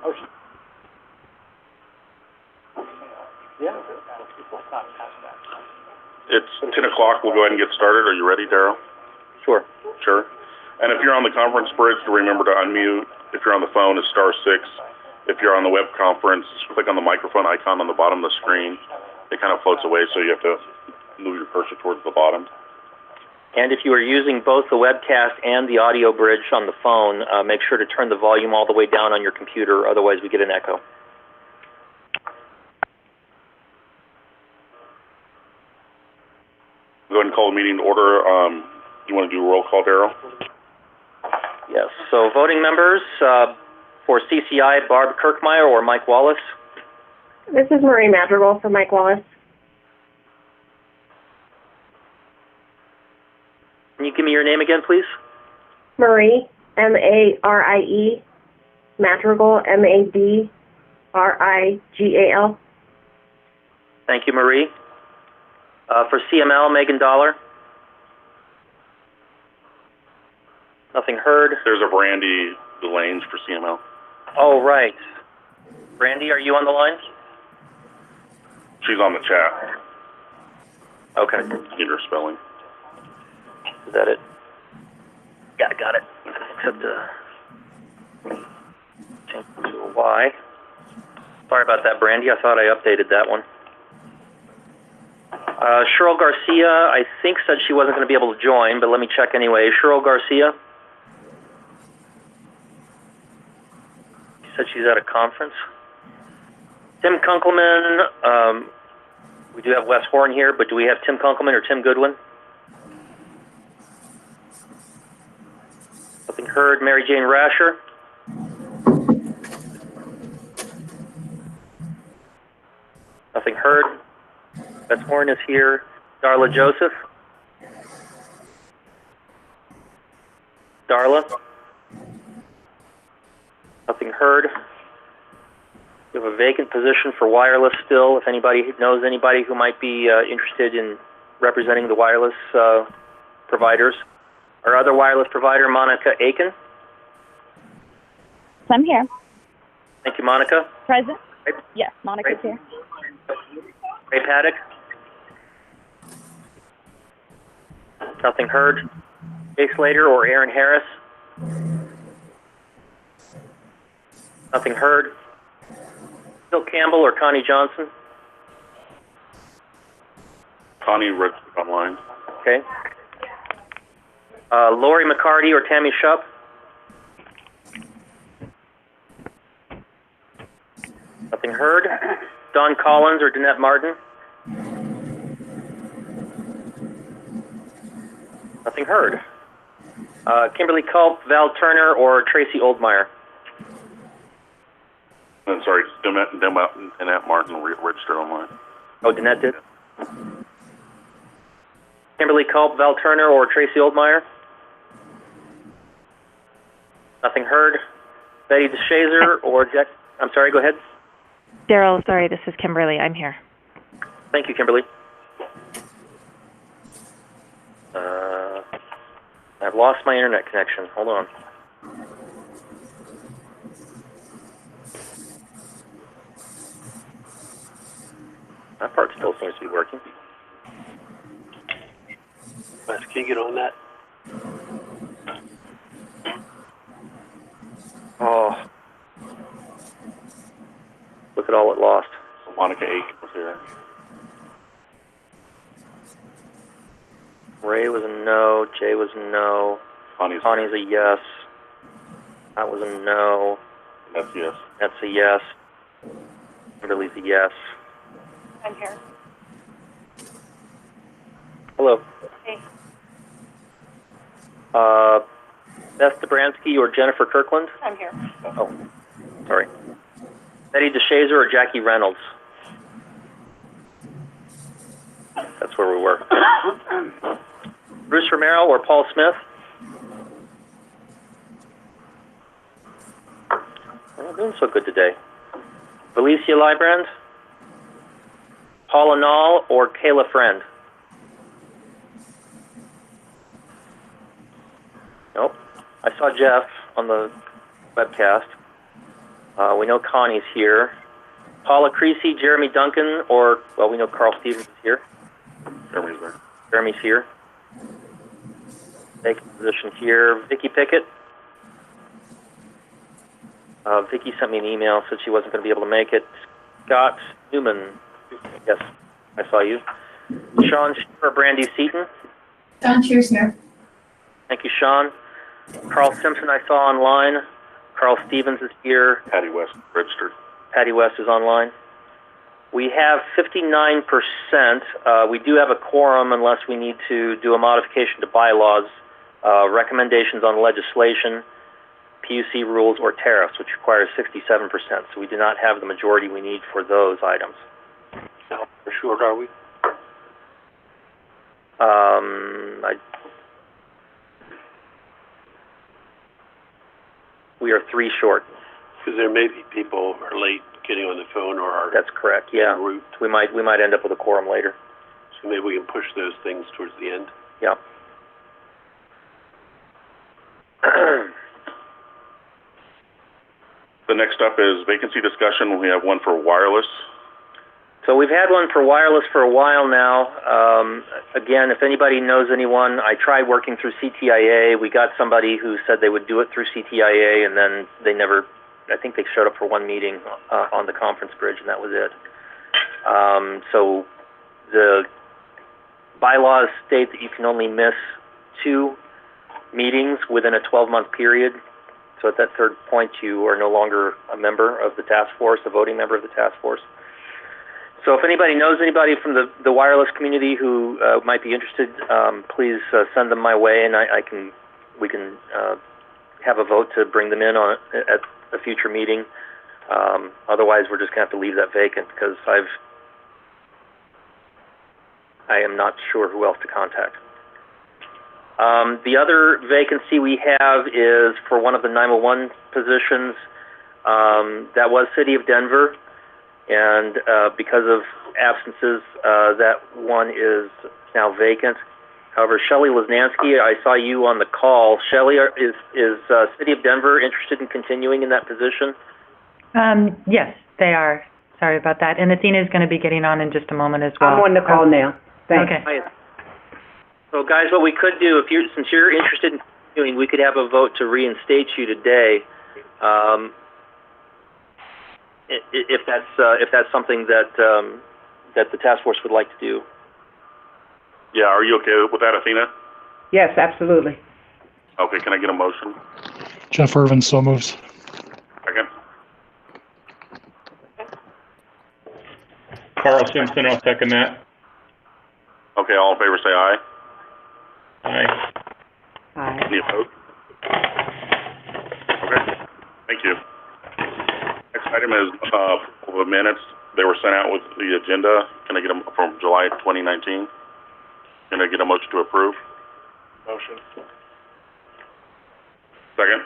Oh, yeah. It's 10 o'clock. We'll go ahead and get started. Are you ready, Daryl? Sure. Sure. And if you're on the conference bridge, remember to unmute. If you're on the phone, it's *6. If you're on the web conference, click on the microphone icon on the bottom of the screen. It kind of floats away, so you have to move your cursor towards the bottom. And if you are using both the webcast and the audio bridge on the phone, make sure to turn the volume all the way down on your computer, otherwise we get an echo. Go ahead and call the meeting to order. You want to do a roll call, Daryl? Yes. So voting members for CCI, Barb Kirkmeyer or Mike Wallace? This is Marie Madrigal for Mike Wallace. Can you give me your name again, please? Marie, M-A-R-I-E, Madrigal, M-A-D-R-I-G-A-L. Thank you, Marie. For CML, Megan Dollar? Nothing heard. There's a Brandy Delange for CML. Oh, right. Brandy, are you on the line? She's on the chat. Okay. Get her spelling. Is that it? Yeah, I got it. Except change it to a Y. Sorry about that, Brandy. I thought I updated that one. Cheryl Garcia, I think said she wasn't going to be able to join, but let me check anyway. Cheryl Garcia? She said she's at a conference. Tim Kunkelman, we do have Wes Horn here, but do we have Tim Kunkelman or Tim Goodwin? Nothing heard. Mary Jane Rasher? Nothing heard. Wes Horn is here. Darla Joseph? Darla? Nothing heard. We have a vacant position for wireless still. If anybody knows anybody who might be interested in representing the wireless providers. Our other wireless provider, Monica Aiken. I'm here. Thank you, Monica. Present? Yes, Monica's here. Ray Paddock. Nothing heard. Jay Slater or Aaron Harris. Nothing heard. Bill Campbell or Connie Johnson. Connie registered online. Okay. Lori McCarty or Tammy Shupp. Nothing heard. Don Collins or Danette Martin. Nothing heard. Kimberly Culp, Val Turner, or Tracy Oldmeyer. I'm sorry, Danette Martin registered online. Oh, Danette did? Kimberly Culp, Val Turner, or Tracy Oldmeyer. Nothing heard. Betty DeShazer or Jack. I'm sorry, go ahead. Daryl, sorry, this is Kimberly. I'm here. Thank you, Kimberly. I've lost my internet connection. Hold on. That part still seems to be working. Wes, can you get on that? Oh. Look at all it lost. Monica Aiken was here. Ray was a no. Jay was a no. Connie's a yes. That was a no. That's yes. That's a yes. Kimberly's a yes. I'm here. Hello. Hey. Beth Dobransky or Jennifer Kirkland? I'm here. Oh, sorry. Betty DeShazer or Jackie Reynolds? That's where we were. Bruce Romero or Paul Smith? We're not doing so good today. Valicia Librand? Paula Nall or Kayla Friend? Nope. I saw Jeff on the webcast. We know Connie's here. Paula Creasy, Jeremy Duncan, or, well, we know Carl Stevens is here. Jeremy's there. Jeremy's here. Vacant position here. Vicki Pickett. Vicki sent me an email, said she wasn't going to be able to make it. Scott Newman. Yes, I saw you. Sean or Brandy Seaton. Don Shears here. Thank you, Sean. Carl Simpson I saw online. Carl Stevens is here. Patty West registered. Patty West is online. We have 59%. We do have a quorum unless we need to do a modification to bylaws, recommendations on legislation, PUC rules, or tariffs, which requires 67%. So we do not have the majority we need for those items. How short are we? We are 3 short. Because there may be people who are late getting on the phone or are That's correct. Yeah, en route. we might end up with a quorum later. So maybe we can push those things towards the end. Yeah. The next up is vacancy discussion. We have one for wireless. So we've had one for wireless for a while now. Again, if anybody knows anyone, I tried working through CTIA. We got somebody who said they would do it through CTIA, and then they never, I think they showed up for one meeting on the conference bridge, and that was it. So the bylaws state that you can only miss 2 meetings within a 12-month period. So at that third point, you are no longer a member of the task force, a voting member of the task force. So if anybody knows anybody from the wireless community who might be interested, please send them my way, and we can have a vote to bring them in at a future meeting. Otherwise, we're just going to have to leave that vacant because I am not sure who else to contact. The other vacancy we have is for one of the 911 positions. That was City of Denver. And because of absences, that one is now vacant. However, Shelley Lesnansky, I saw you on the call. Shelley, is City of Denver interested in continuing in that position? Yes, they are. Sorry about that. And Athena is going to be getting on in just a moment as well. I'm on the call now. Thanks. Okay. So, guys, what we could do, since you're interested in continuing, we could have a vote to reinstate you today. If that's something that the task force would like to do. Yeah, are you okay with that, Athena? Yes, absolutely. Okay, can I get a motion? Jeff Irvin, so moves. Second. Carl Simpson, I'll second that. Okay, all in favor say aye. Aye. Aye. Any opposed? Okay, thank you. Next item is the minutes. They were sent out with the agenda. Can I get them from July 2019? Can I get a motion to approve? Motion. Second.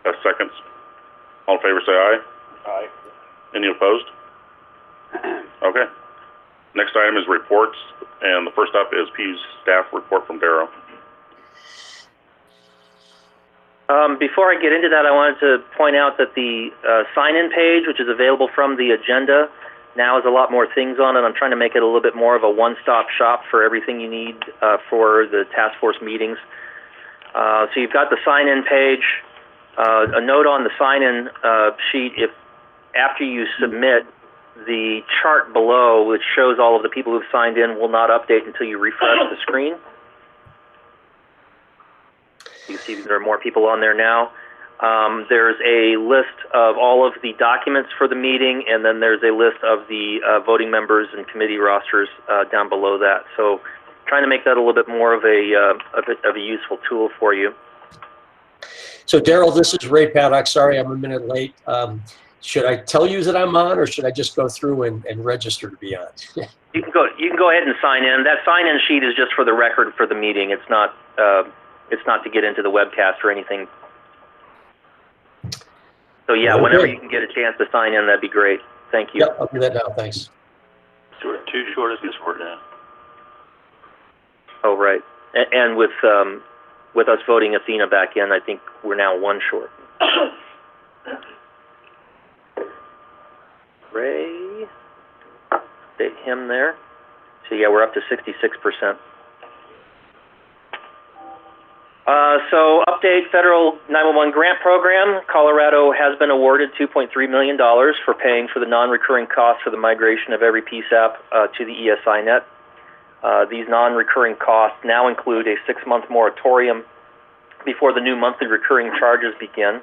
That's seconds. All in favor say aye. Aye. Any opposed? Okay. Next item is reports, and the first up is P's staff report from Darrow. Before I get into that, I wanted to point out that the sign-in page, which is available from the agenda, now has a lot more things on it. I'm trying to make it a little bit more of a one-stop shop for everything you need for the task force meetings. So you've got the sign-in page. A note on the sign-in sheet, if after you submit, the chart below, which shows all of the people who've signed in, will not update until you refresh the screen. You can see there are more people on there now. There's a list of all of the documents for the meeting, and then there's a list of the voting members and committee rosters down below that. So trying to make that a little bit more of a useful tool for you. So Daryl, this is Ray Paddock. Sorry, I'm a minute late. Should I tell you that I'm on, or should I just go through and register to be on? You can go ahead and sign in. That sign-in sheet is just for the record for the meeting. It's not to get into the webcast or anything. So yeah, Okay. Whenever you can get a chance to sign in, that'd be great. Thank you. Yep, I'll do that now. Thanks. So we're too short of this word now. Oh, right. And with with us voting Athena back in, I think we're now one short. Ray, update him there. So yeah, we're up to 66%. So update federal 911 grant program. Colorado has been awarded $2.3 million for paying for the non-recurring costs for the migration of every PSAP to the ESI net. These non-recurring costs now include a 6-month moratorium before the new monthly recurring charges begin.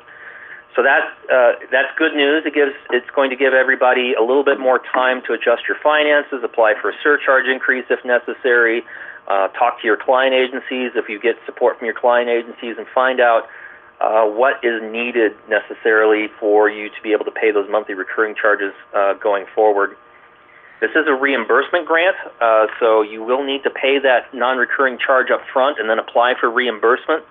So that's good news. It's going to give everybody a little bit more time to adjust your finances, apply for a surcharge increase if necessary, talk to your client agencies if you get support from your client agencies, and find out what is needed necessarily for you to be able to pay those monthly recurring charges going forward. This is a reimbursement grant, so you will need to pay that non-recurring charge up front and then apply for reimbursement.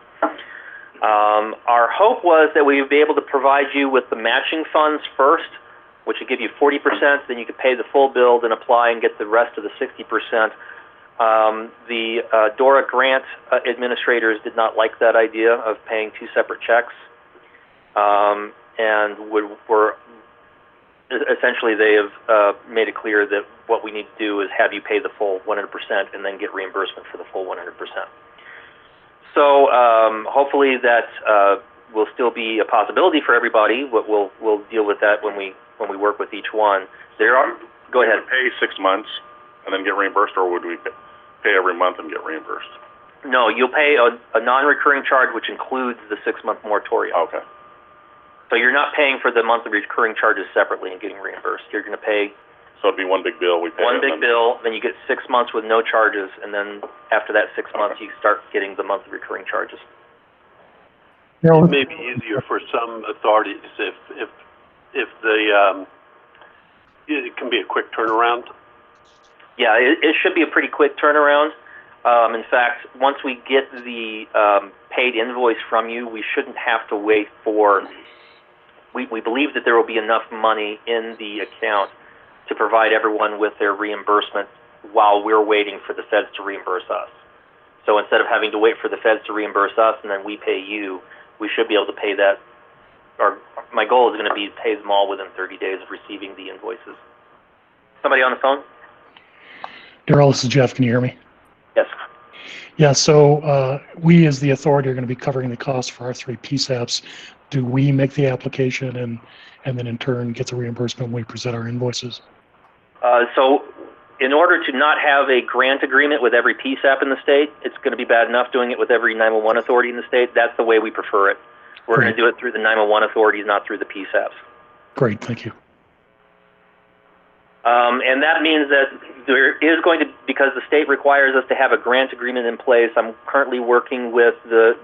Our hope was that we would be able to provide you with the matching funds first, which would give you 40%, then you could pay the full bill, then apply and get the rest of the 60%. The DORA grant administrators did not like that idea of paying 2 separate checks, and were essentially they have made it clear that what we need to do is have you pay the full 100% and then get reimbursement for the full 100%. So hopefully that will still be a possibility for everybody. We'll deal with that when we work with each one. Go ahead. Would we pay 6 months and then get reimbursed, or would we pay every month and get reimbursed? No, you'll pay a non-recurring charge, which includes the 6-month moratorium. Okay. So you're not paying for the monthly recurring charges separately and getting reimbursed. You're going to pay. So it'd be one big bill. We pay one big bill, then you get 6 months with no charges, and then after that 6 months, you start getting the monthly recurring charges. It may be easier for some authorities if the it can be a quick turnaround. Yeah, it should be a pretty quick turnaround. In fact, once we get the paid invoice from you, we shouldn't have to wait for. We believe that there will be enough money in the account to provide everyone with their reimbursement while we're waiting for the feds to reimburse us. So instead of having to wait for the feds to reimburse us and then we pay you, we should be able to pay that. My goal is going to be to pay them all within 30 days of receiving the invoices. Somebody on the phone? Daryl, this is Jeff. Can you hear me? Yes. Yeah, so we as the authority are going to be covering the cost for our 3 PSAPs. Do we make the application and then in turn get the reimbursement when we present our invoices? So in order to not have a grant agreement with every PSAP in the state, it's going to be bad enough doing it with every 911 authority in the state. That's the way we prefer it. We're going to do it through the 911 authorities, not through the PSAPs. Great, thank you. And that means that there is going to, because the state requires us to have a grant agreement in place, I'm currently working with the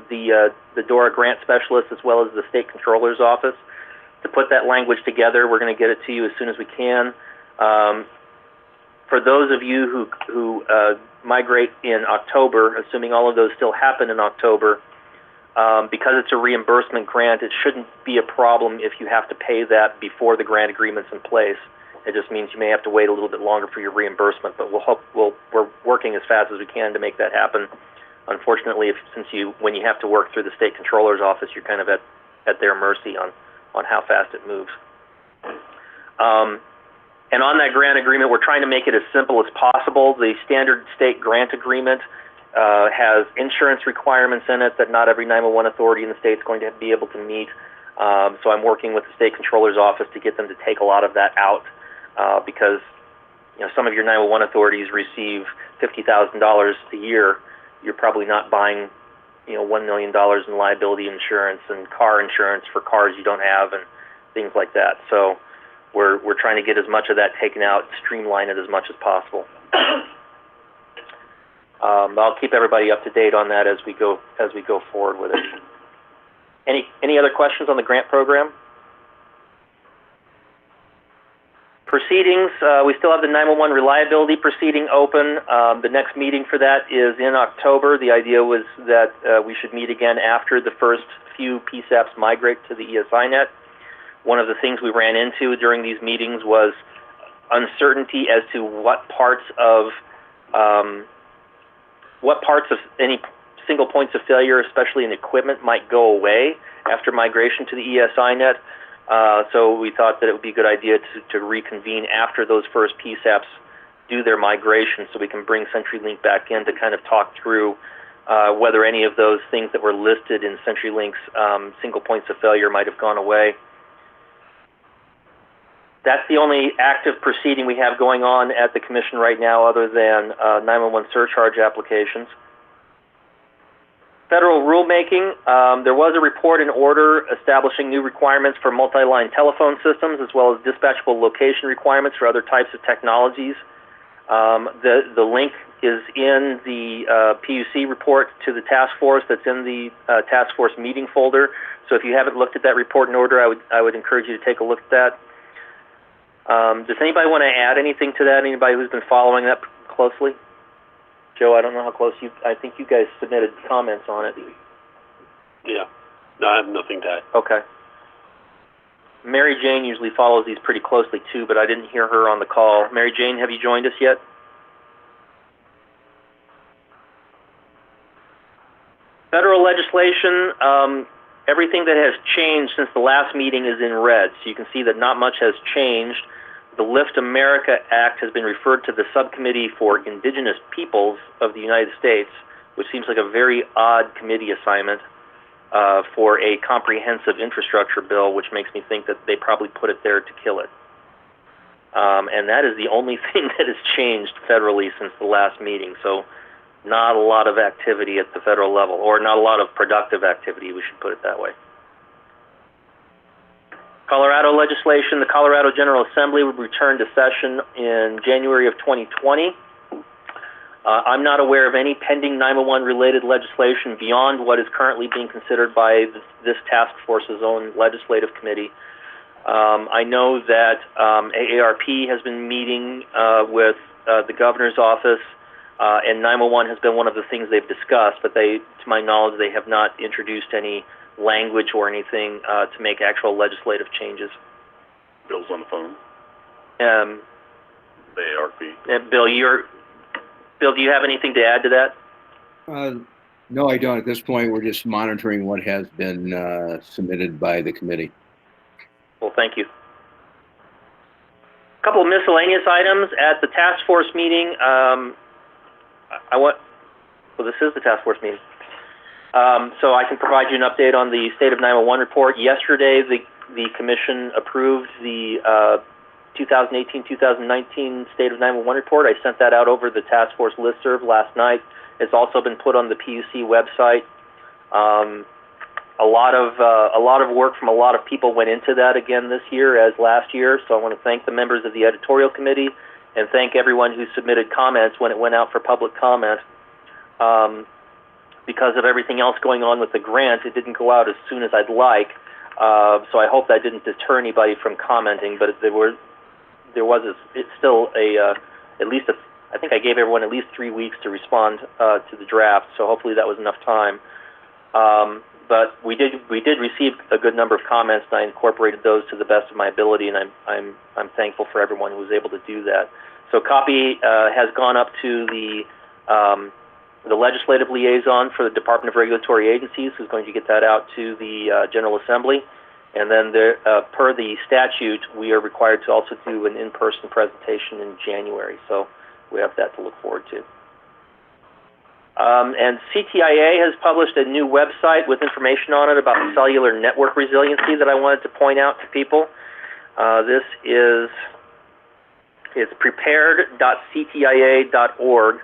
DORA grant specialist as well as the state controller's office to put that language together. We're going to get it to you as soon as we can. For those of you who migrate in October, assuming all of those still happen in October, because it's a reimbursement grant, it shouldn't be a problem if you have to pay that before the grant agreement's in place. It just means you may have to wait a little bit longer for your reimbursement, but we're working as fast as we can to make that happen. Unfortunately, when you have to work through the state controller's office, you're kind of at their mercy on how fast it moves. And on that grant agreement, we're trying to make it as simple as possible. The standard state grant agreement has insurance requirements in it that not every 911 authority in the state is going to be able to meet. So I'm working with the state controller's office to get them to take a lot of that out. Because some of your 911 authorities receive $50,000 a year, you're probably not buying $1 million in liability insurance and car insurance for cars you don't have and things like that. So we're trying to get as much of that taken out, streamline it as much as possible. I'll keep everybody up to date on that as we go forward with it. Any other questions on the grant program? Proceedings, we still have the 911 reliability proceeding open. The next meeting for that is in October. The idea was that we should meet again after the first few PSAPs migrate to the ESI net. One of the things we ran into during these meetings was uncertainty as to what parts of any single points of failure, especially in equipment, might go away after migration to the ESINet. So we thought that it would be a good idea to reconvene after those first PSAPs do their migration, so we can bring CenturyLink back in to kind of talk through whether any of those things that were listed in CenturyLink's single points of failure might have gone away. That's the only active proceeding we have going on at the Commission right now, other than 911 surcharge applications. Federal rulemaking, there was a report and order establishing new requirements for multi-line telephone systems, as well as dispatchable location requirements for other types of technologies. The link is in the PUC report to the task force that's in the task force meeting folder. So if you haven't looked at that report and order, I would encourage you to take a look at that. Does anybody want to add anything to that? Anybody who's been following that closely? Joe, I don't know how close I think you guys submitted comments on it. Yeah. No, I have nothing to add. Okay. Mary Jane usually follows these pretty closely too, but I didn't hear her on the call. Mary Jane, have you joined us yet? Federal legislation, everything that has changed since the last meeting is in red. So you can see that not much has changed. The Lift America Act has been referred to the Subcommittee for Indigenous Peoples of the United States, which seems like a very odd committee assignment for a comprehensive infrastructure bill, which makes me think that they probably put it there to kill it. And that is the only thing that has changed federally since the last meeting. So not a lot of activity at the federal level, or not a lot of productive activity, we should put it that way. Colorado legislation, the Colorado General Assembly would return to session in January of 2020. I'm not aware of any pending 911 related legislation beyond what is currently being considered by this task force's own legislative committee. I know that AARP has been meeting with the governor's office, and 911 has been one of the things they've discussed, but to my knowledge, they have not introduced any language or anything to make actual legislative changes. Bill's on the phone. The AARP. Bill, do you have anything to add to that? No, I don't. At this point, we're just monitoring what has been submitted by the committee. Well, thank you. A couple of miscellaneous items at the task force meeting. This is the task force meeting. So I can provide you an update on the State of 911 report. Yesterday, the Commission approved the 2018-2019 State of 911 report. I sent that out over the task force listserv last night. It's also been put on the PUC website. A lot of work from a lot of people went into that again this year as last year. So I want to thank the members of the editorial committee and thank everyone who submitted comments when it went out for public comment. Because of everything else going on with the grant, it didn't go out as soon as I'd like. So I hope that didn't deter anybody from commenting. But it's still at least I think I gave everyone at least 3 weeks to respond to the draft. So hopefully that was enough time. But we did receive a good number of comments, and I incorporated those to the best of my ability, and I'm thankful for everyone who was able to do that. So a copy has gone up to the legislative liaison for the Department of Regulatory Agencies, who's going to get that out to the General Assembly. And then per the statute, we are required to also do an in-person presentation in January. So we have that to look forward to. And CTIA has published a new website with information on it about cellular network resiliency that I wanted to point out to people. It's prepared.ctia.org.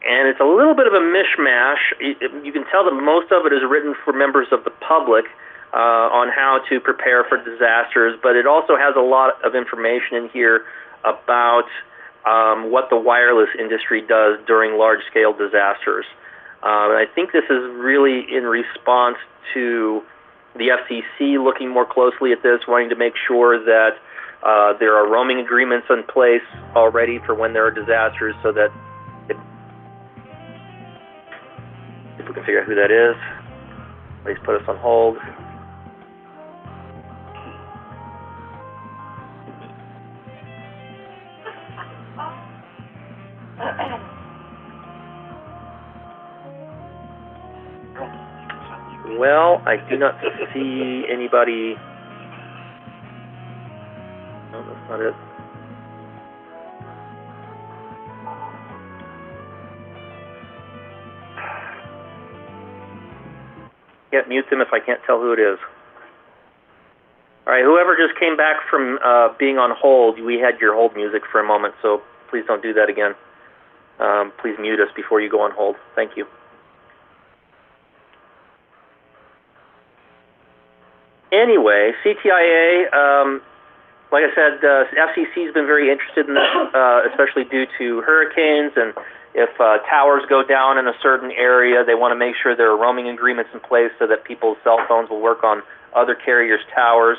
And it's a little bit of a mishmash. You can tell that most of it is written for members of the public on how to prepare for disasters, but it also has a lot of information in here about what the wireless industry does during large-scale disasters. And I think this is really in response to the FCC looking more closely at this, wanting to make sure that there are roaming agreements in place already for when there are disasters, so that if we can figure out who that is. Please put us on hold. Well, I do not see anybody. No, that's not it. Can't mute them if I can't tell who it is. All right, whoever just came back from being on hold, we had your hold music for a moment, so please don't do that again. Please mute us before you go on hold. Thank you. Anyway, CTIA, like I said, FCC has been very interested in this, especially due to hurricanes, and if towers go down in a certain area, they want to make sure there are roaming agreements in place so that people's cell phones will work on other carriers' towers.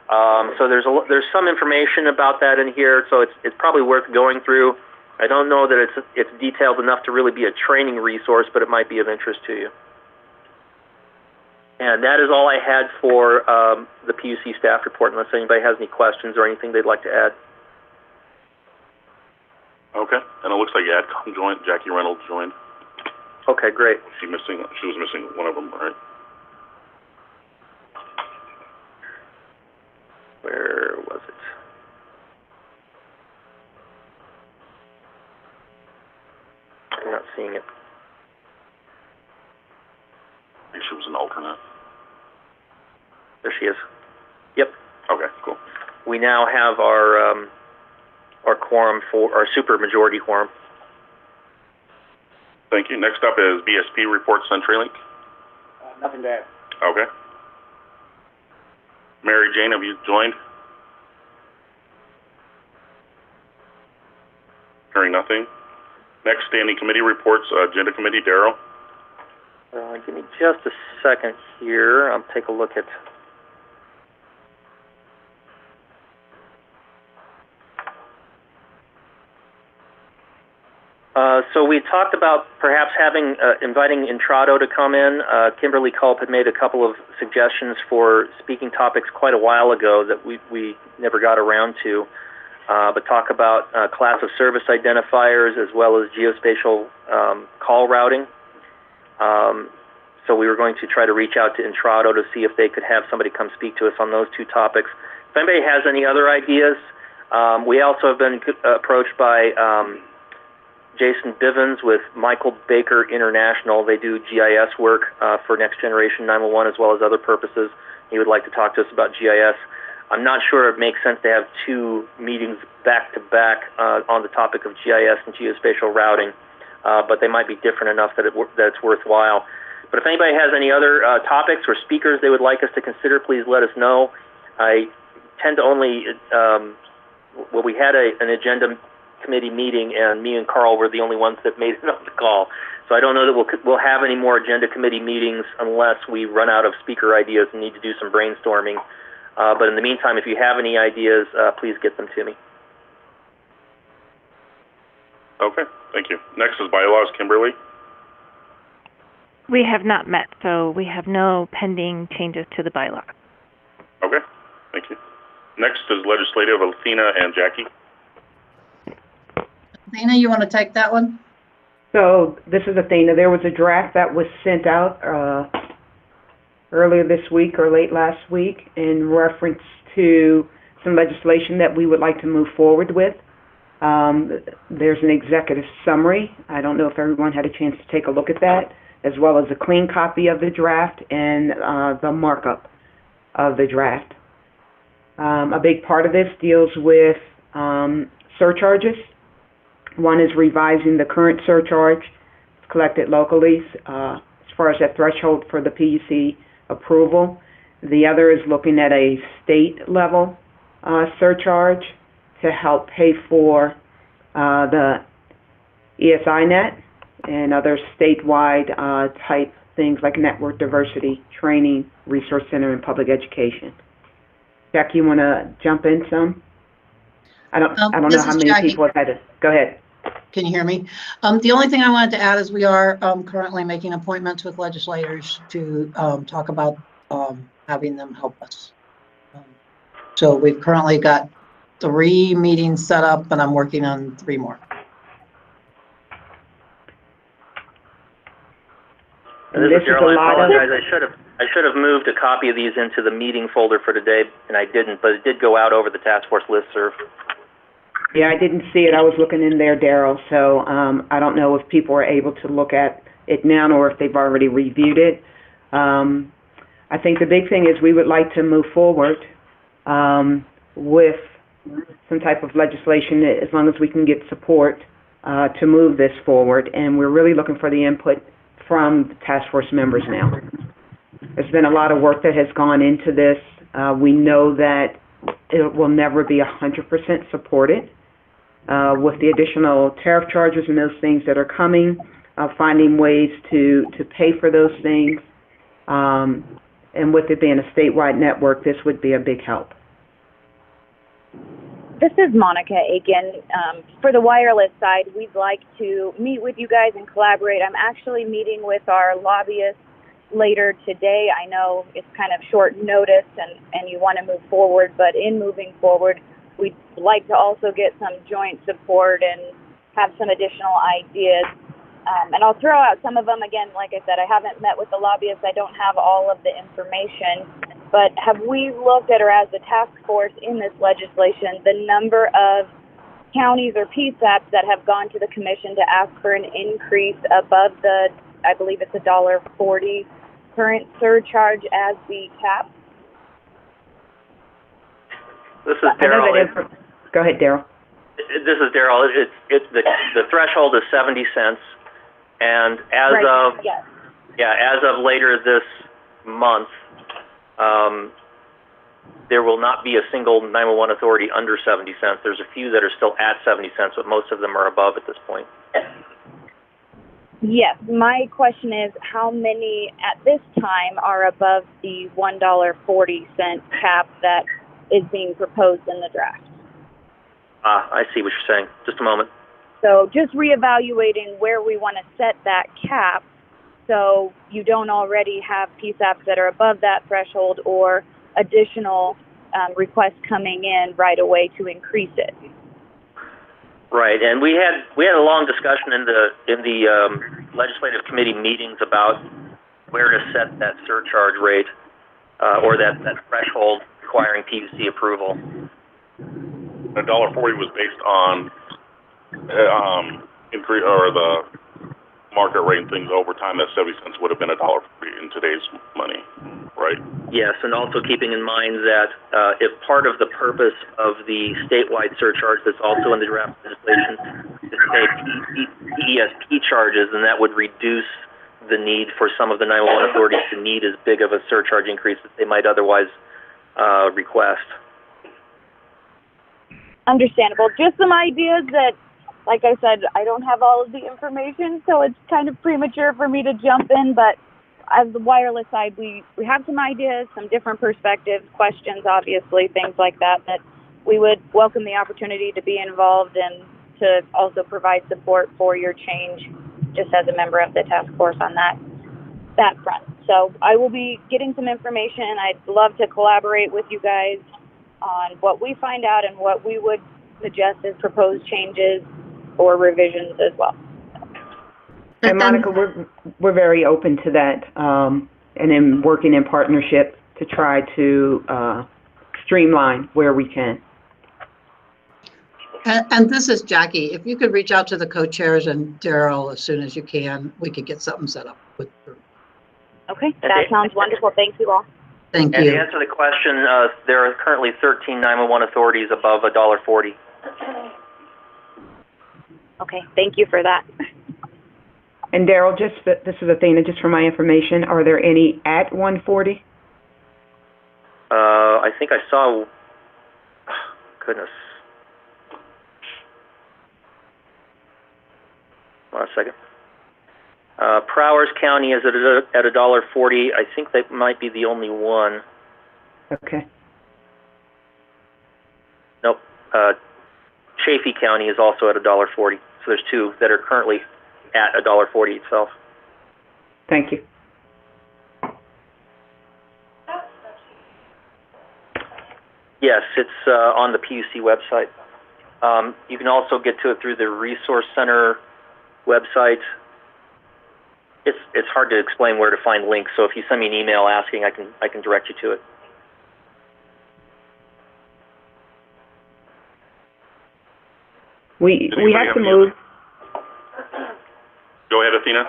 So there's some information about that in here, so it's probably worth going through. I don't know that it's detailed enough to really be a training resource, but it might be of interest to you. And that is all I had for the PUC staff report, unless anybody has any questions or anything they'd like to add. Okay, and it looks like AdCom joined. Jackie Reynolds joined. Okay, great. She was missing one of them, right? Where was it? I'm not seeing it. I think she was an alternate. There she is. Yep. Okay, cool. We now have our quorum for our super majority quorum. Thank you. Next up is BSP report, CenturyLink. Nothing to add. Okay. Mary Jane, have you joined? Hearing nothing. Next, standing committee reports, agenda committee, Darrell. Give me just a second here. I'll take a look at. So we talked about perhaps inviting Intrado to come in. Kimberly Culp had made a couple of suggestions for speaking topics quite a while ago that we never got around to, but talk about class of service identifiers as well as geospatial call routing. So we were going to try to reach out to Intrado to see if they could have somebody come speak to us on those two topics. If anybody has any other ideas, we also have been approached by Jason Bivens with Michael Baker International. They do GIS work for Next Generation 911 as well as other purposes. He would like to talk to us about GIS. I'm not sure it makes sense to have two meetings back-to-back on the topic of GIS and geospatial routing, but they might be different enough that it's worthwhile. But if anybody has any other topics or speakers they would like us to consider, please let us know. I tend to only, we had an agenda committee meeting, and me and Carl were the only ones that made it on the call. So I don't know that we'll have any more agenda committee meetings unless we run out of speaker ideas and need to do some brainstorming. But in the meantime, if you have any ideas, please get them to me. Okay, thank you. Next is bylaws, Kimberly. We have not met, so we have no pending changes to the bylaw. Okay, thank you. Next is legislative, Athena and Jackie. Athena, you want to take that one? So this is Athena. There was a draft that was sent out earlier this week or late last week in reference to some legislation that we would like to move forward with. There's an executive summary. I don't know if everyone had a chance to take a look at that, as well as a clean copy of the draft and the markup of the draft. A big part of this deals with surcharges. One is revising the current surcharge collected locally as far as that threshold for the PUC approval. The other is looking at a state level surcharge to help pay for the ESINet and other statewide type things like network diversity, training, resource center, and public education. Jack, you want to jump in some? I don't know how many Jackie. people have had it. Go ahead. Can you hear me? The only thing I wanted to add is we are currently making appointments with legislators to talk about having them help us. So we've currently got 3 meetings set up, and I'm working on 3 more. This is Gerald. I apologize. I should have moved a copy of these into the meeting folder for today, and I didn't, but it did go out over the task force listserv. Yeah, I didn't see it. I was looking in there, Daryl, so I don't know if people are able to look at it now or if they've already reviewed it. I think the big thing is we would like to move forward with some type of legislation as long as we can get support to move this forward, and we're really looking for the input from the task force members now. There's been a lot of work that has gone into this. We know that it will never be 100% supported. With the additional tariff charges and those things that are coming, finding ways to pay for those things, and with it being a statewide network, this would be a big help. This is Monica Aiken. For the wireless side, we'd like to meet with you guys and collaborate. I'm actually meeting with our lobbyists later today. I know it's kind of short notice and you want to move forward, but in moving forward, we'd like to also get some joint support and have some additional ideas. And I'll throw out some of them. Again, like I said, I haven't met with the lobbyists. I don't have all of the information. But have we looked at, or as a task force in this legislation, the number of counties or PSAPs that have gone to the commission to ask for an increase above the, I believe it's $1.40 current surcharge as the cap? This is Daryl. Go ahead, Daryl. This is Daryl. The threshold is 70 cents, and as of later this month, there will not be a single 911 authority under 70 cents. There's a few that are still at 70 cents, but most of them are above at this point. Yes. My question is, how many at this time are above the $1.40 cap that is being proposed in the draft? I see what you're saying. Just a moment. So just reevaluating where we want to set that cap so you don't already have PSAPs that are above that threshold or additional requests coming in right away to increase it. Right, and we had a long discussion in the legislative committee meetings about where to set that surcharge rate or that threshold requiring PUC approval. $1.40 was based on increase or the market rate and things over time. That 70 cents would have been $1.40 in today's money, right? Yes, and also keeping in mind that if part of the purpose of the statewide surcharge that's also in the draft legislation is to pay PESP charges, then that would reduce the need for some of the 911 authorities to need as big of a surcharge increase that they might otherwise request. Understandable. Just some ideas that, like I said, I don't have all of the information, so it's kind of premature for me to jump in, but as the wireless side, we have some ideas, some different perspectives, questions, obviously, things like that we would welcome the opportunity to be involved and to also provide support for your change just as a member of the task force on that front. So I will be getting some information. I'd love to collaborate with you guys on what we find out and what we would suggest as proposed changes or revisions as well. And Monica, we're very open to that, and in working in partnership to try to streamline where we can. And this is Jackie. If you could reach out to the co-chairs and Daryl as soon as you can, we could get something set up with her. Okay, that sounds wonderful. Thank you all. Thank you. And to answer the question, there are currently 13 911 authorities above $1.40. Okay, thank you for that. And Daryl, this is Athena, just for my information, are there any at 140? I think I saw, goodness. Hold on a second. Prowers County is at $1.40. I think that might be the only one. Okay. Nope. Chaffee County is also at $1.40. So there's two that are currently at $1.40 itself. Thank you. Yes, it's on the PUC website. You can also get to it through the Resource Center website. it's hard to explain where to find links. So if you send me an email asking, I can direct you to it. We have to move. Go ahead, Athena.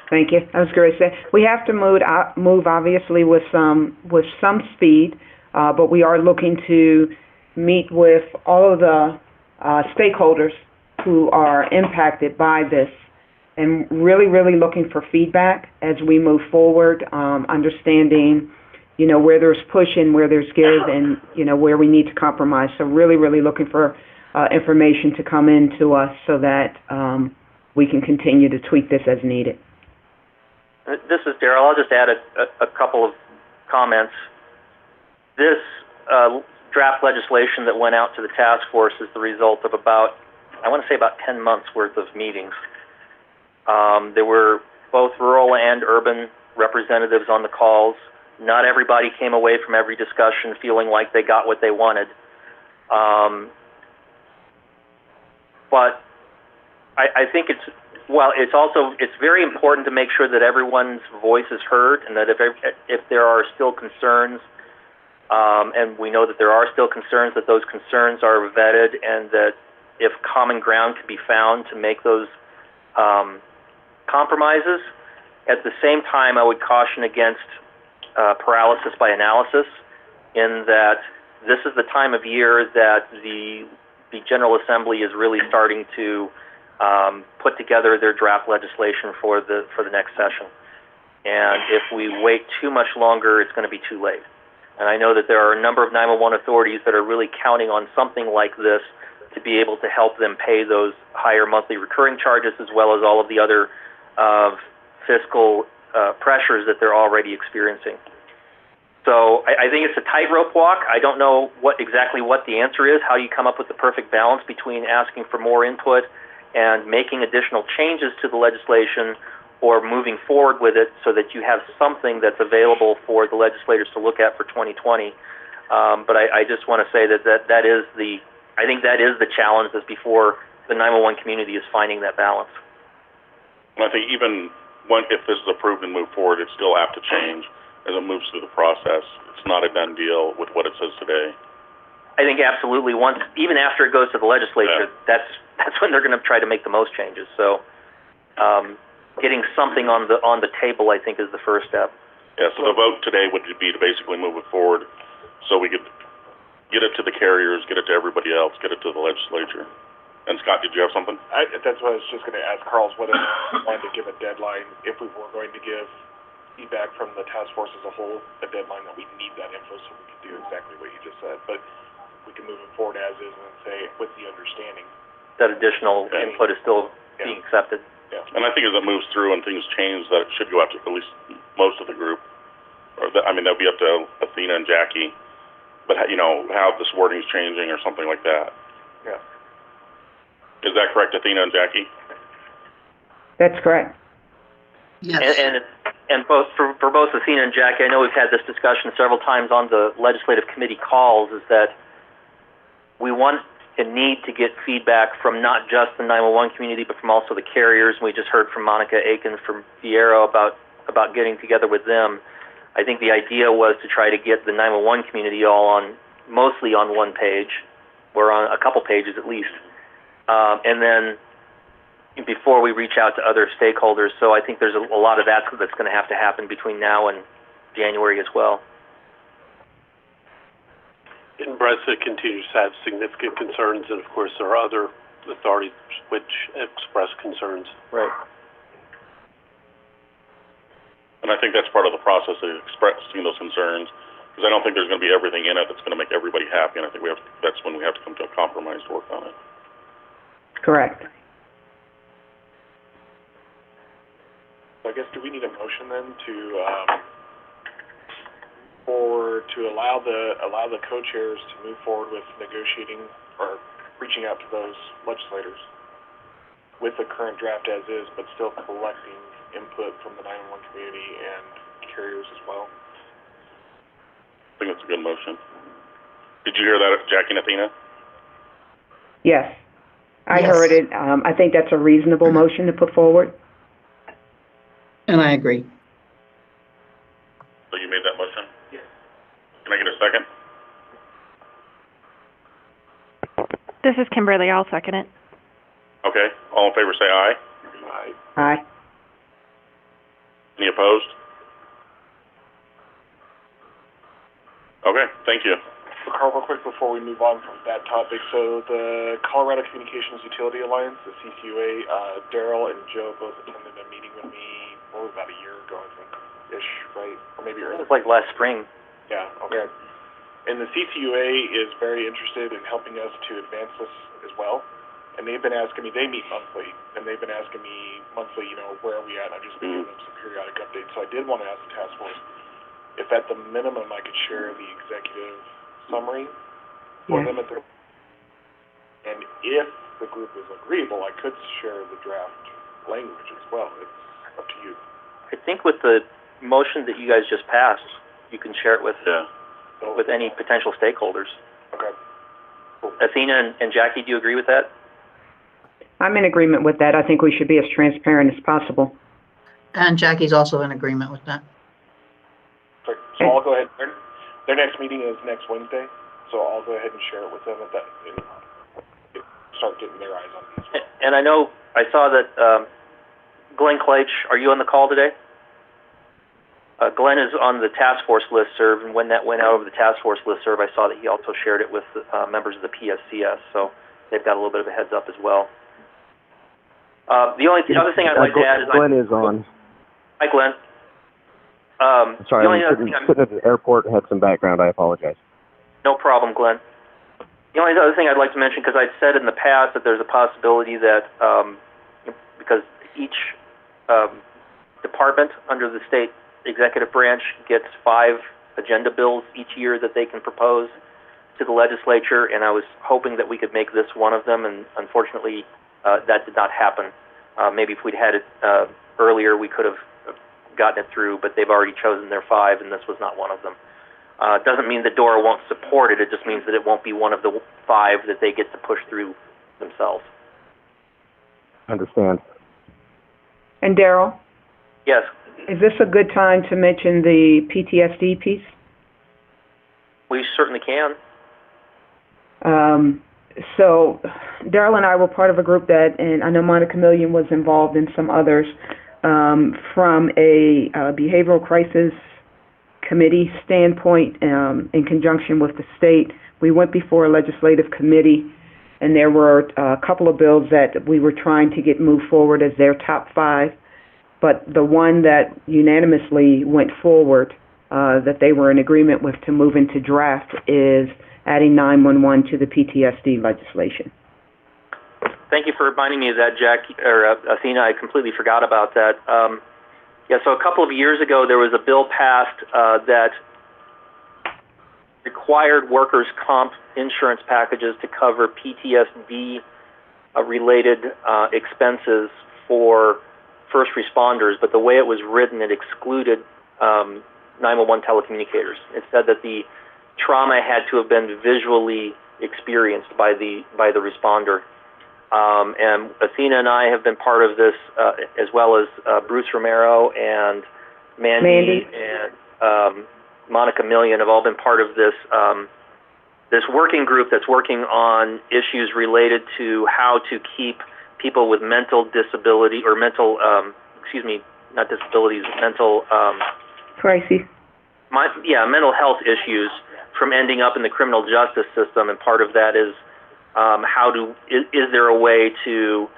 Thank you. I was going to say we have to move obviously with some speed, but we are looking to meet with all of the stakeholders who are impacted by this, and really looking for feedback as we move forward, understanding, where there's push and where there's give, and where we need to compromise. So really looking for information to come in to us so that we can continue to tweak this as needed. This is Daryl. I'll just add a couple of comments. This draft legislation that went out to the task force is the result of about 10 months worth of meetings. There were both rural and urban representatives on the calls. Not everybody came away from every discussion feeling like they got what they wanted. But I think it's very important to make sure that everyone's voice is heard, and that if there are still concerns, and we know that there are still concerns, that those concerns are vetted, and that if common ground can be found to make those compromises. At the same time, I would caution against paralysis by analysis, in that this is the time of year that the General Assembly is really starting to put together their draft legislation for the next session. And if we wait too much longer, it's going to be too late. And I know that there are a number of 911 authorities that are really counting on something like this to be able to help them pay those higher monthly recurring charges, as well as all of the other fiscal pressures that they're already experiencing. So I think it's a tightrope walk. I don't know exactly what the answer is, how you come up with the perfect balance between asking for more input and making additional changes to the legislation, or moving forward with it so that you have something that's available for the legislators to look at for 2020. But I just want to say that is the challenge that's before the 911 community is finding that balance. And I think even if this is approved and moved forward, it's still apt to change as it moves through the process. It's not a done deal with what it says today. I think absolutely. Even after it goes to the legislature, that's when they're going to try to make the most changes. So, getting something on the table, I think, is the first step. Yeah. So the vote today would be to basically move it forward, so we could get it to the carriers, get it to everybody else, get it to the legislature. And Scott, did you have something? That's what I was just going to ask Carl's whether we wanted to give a deadline, if we were going to give feedback from the task force as a whole, a deadline that we need that info so we can do exactly what you just said. But we can move it forward as is and say, with the understanding that additional input is still being accepted. Yeah. And I think as it moves through and things change, that it should go out to at least most of the group. That'll be up to Athena and Jackie. But, how this wording's changing or something like that. Yeah. Is that correct, Athena and Jackie? That's correct. Yes. And both for both Athena and Jackie, I know we've had this discussion several times on the legislative committee calls, is that we want and need to get feedback from not just the 911 community, but from also the carriers. We just heard from Monica Aiken from Fiero about getting together with them. I think the idea was to try to get the 911 community mostly on one page, or on a couple pages at least. And then before we reach out to other stakeholders. So I think there's a lot of that's going to have to happen between now and January as well. And Bressa continues to have significant concerns, and of course there are other authorities which express concerns. Right. And I think that's part of the process of expressing those concerns, because I don't think there's going to be everything in it that's going to make everybody happy, and I think that's when we have to come to a compromise to work on it. Correct. So I guess, do we need a motion then to allow the co-chairs to move forward with negotiating or reaching out to those legislators with the current draft as is, but still collecting input from the 911 community and carriers as well? I think it's a good motion. Did you hear that, Jackie and Athena? Yes. I heard it. I think that's a reasonable motion to put forward. And I agree. So you made that motion? Yes. Can I get a second? This is Kimberly. I'll second it. Okay. All in favor say aye. Aye. Aye. Any opposed? Okay, thank you. So Carl, real quick before we move on from that topic, so the Colorado Communications Utility Alliance, the CCUA, Daryl and Joe both attended a meeting with me, about a year ago, I think, ish, right? Or maybe It earlier. was like last spring. Yeah, okay. And the CCUA is very interested in helping us to advance this as well. And they've been asking me, they meet monthly, and they've been asking me monthly, where are we at? And I've just been giving them some periodic updates. So I did want to ask the task force if at the minimum I could share the executive summary for them at the, and if the group is agreeable, I could share the draft language as well. It's up to you. I think with the motion that you guys just passed, you can share it with any potential stakeholders. Okay. Cool. Athena and Jackie, do you agree with that? I'm in agreement with that. I think we should be as transparent as possible. And Jackie's also in agreement with that. So I'll go ahead. Their next meeting is next Wednesday, so I'll go ahead and share it with them at that and start getting their eyes on these. And I know I saw that Glenn Kleitch, are you on the call today? Glenn is on the task force listserv, and when that went out over the task force listserv, I saw that he also shared it with members of the PSCS, so they've got a little bit of a heads up as well. The other thing I'd like to add is Glenn is on. Hi, Glenn. Sorry, I'm sitting at the airport and had some background. I apologize. No problem, Glenn. The only other thing I'd like to mention, because I'd said in the past that there's a possibility that because each department under the state executive branch gets 5 agenda bills each year that they can propose to the legislature, and I was hoping that we could make this one of them, and unfortunately that did not happen. Maybe if we'd had it earlier, we could have gotten it through, but they've already chosen their 5, and this was not one of them. It doesn't mean that DORA won't support it, it just means that it won't be one of the 5 that they get to push through themselves. Understand. And Daryl? Yes. Is this a good time to mention the PTSD piece? We certainly can. So Daryl and I were part of a group that, and I know Monica Million was involved in some others, from a behavioral crisis committee standpoint, in conjunction with the state. We went before a legislative committee, and there were a couple of bills that we were trying to get moved forward as their top 5. But the one that unanimously went forward, that they were in agreement with to move into draft, is adding 911 to the PTSD legislation. Thank you for reminding me of that, Athena. I completely forgot about that. So a couple of years ago, there was a bill passed that required workers' comp insurance packages to cover PTSD-related expenses for first responders, but the way it was written, it excluded 911 telecommunicators. It said that the trauma had to have been visually experienced by the responder. And Athena and I have been part of this, as well as Bruce Romero and Mandy. And Monica Million have all been part of this this working group that's working on issues related to how to keep people with mental disability or mental, not disabilities, mental crises. Mental health issues from ending up in the criminal justice system, and part of that is is there a way to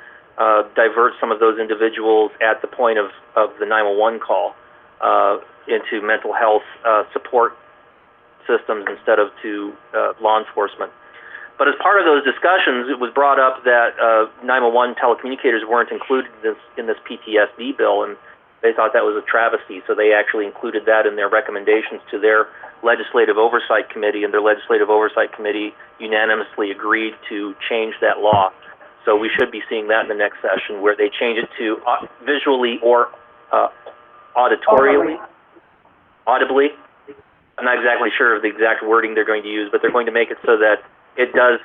divert some of those individuals at the point of the 911 call into mental health support systems instead of to law enforcement. But as part of those discussions, it was brought up that 911 telecommunicators weren't included in this PTSD bill, and they thought that was a travesty, so they actually included that in their recommendations to their Legislative Oversight Committee, and their Legislative Oversight Committee unanimously agreed to change that law. So we should be seeing that in the next session, where they change it to visually or audibly. I'm not exactly sure of the exact wording they're going to use, but they're going to make it so that it does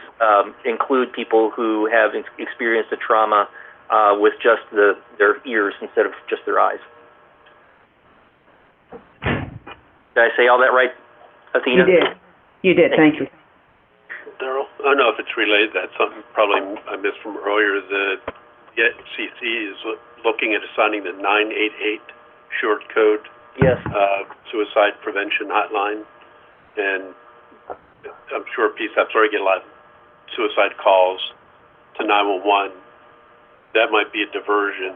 include people who have experienced a trauma with just their ears instead of just their eyes. Did I say all that right, Athena? You did. Thank you. Daryl, I don't know if it's related. That's something probably I missed from earlier. The FCC is looking at assigning the 988 short code Yes. suicide prevention hotline, and I'm sure PSAPs already get a lot of suicide calls to 911. That might be a diversion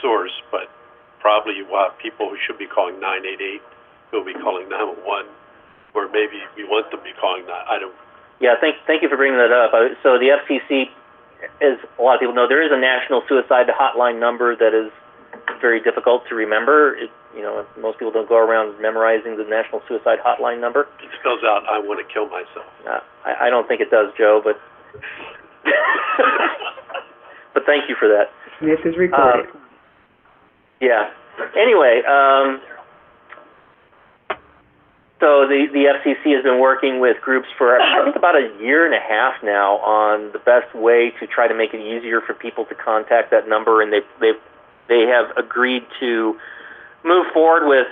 source, but probably you will have people who should be calling 988 who will be calling 911, or maybe we want them to be calling that. I don't. Yeah, thank you for bringing that up. So the FCC, as a lot of people know, there is a national suicide hotline number that is very difficult to remember. Most people don't go around memorizing the national suicide hotline number. It spells out, I want to kill myself. I don't think it does, Joe, but but thank you for that. This is recorded. Yeah. Anyway, so the FCC has been working with groups for I think about a year and a half now on the best way to try to make it easier for people to contact that number, and they have agreed to move forward with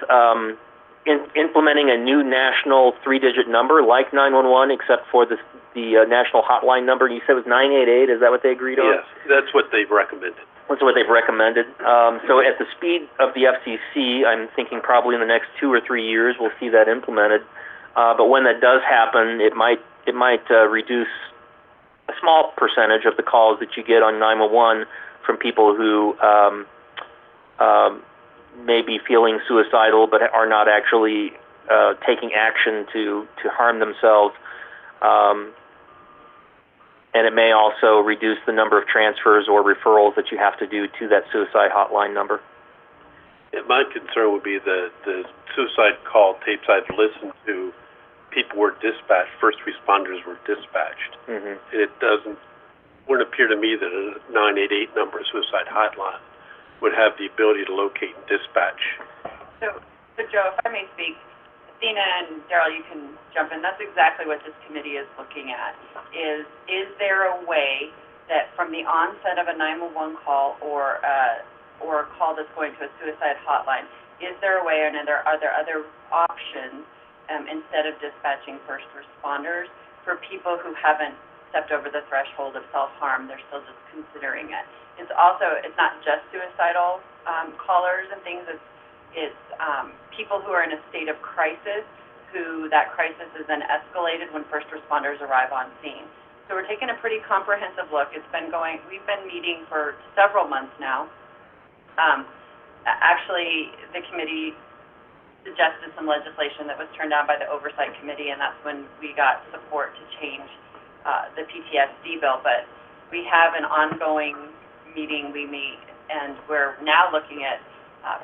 implementing a new national 3-digit number like 911, except for the national hotline number. You said it was 988. Is that what they agreed on? Yes, that's what they've recommended. That's what they've recommended. So at the speed of the FCC, I'm thinking probably in the next 2 or 3 years we'll see that implemented. But when that does happen, it might reduce a small percentage of the calls that you get on 911 from people who may be feeling suicidal but are not actually taking action to harm themselves. And it may also reduce the number of transfers or referrals that you have to do to that suicide hotline number. Yeah, my concern would be the suicide call tapes I've listened to. People were dispatched, first responders were dispatched. Mm-hmm. Wouldn't appear to me that a 988 number, suicide hotline, would have the ability to locate and dispatch. So Joe, if I may speak, Athena and Daryl, you can jump in. That's exactly what this committee is looking at. Is there a way that from the onset of a 911 call or a call that's going to a suicide hotline, is there a way, and are there other options instead of dispatching first responders for people who haven't stepped over the threshold of self-harm? They're still just considering it. It's not just suicidal callers and things. It's people who are in a state of crisis, who that crisis is then escalated when first responders arrive on scene. So we're taking a pretty comprehensive look. We've been meeting for several months now. Actually, the committee suggested some legislation that was turned down by the Oversight Committee, and that's when we got support to change the PTSD bill. But we have an ongoing meeting. We meet, and we're now looking at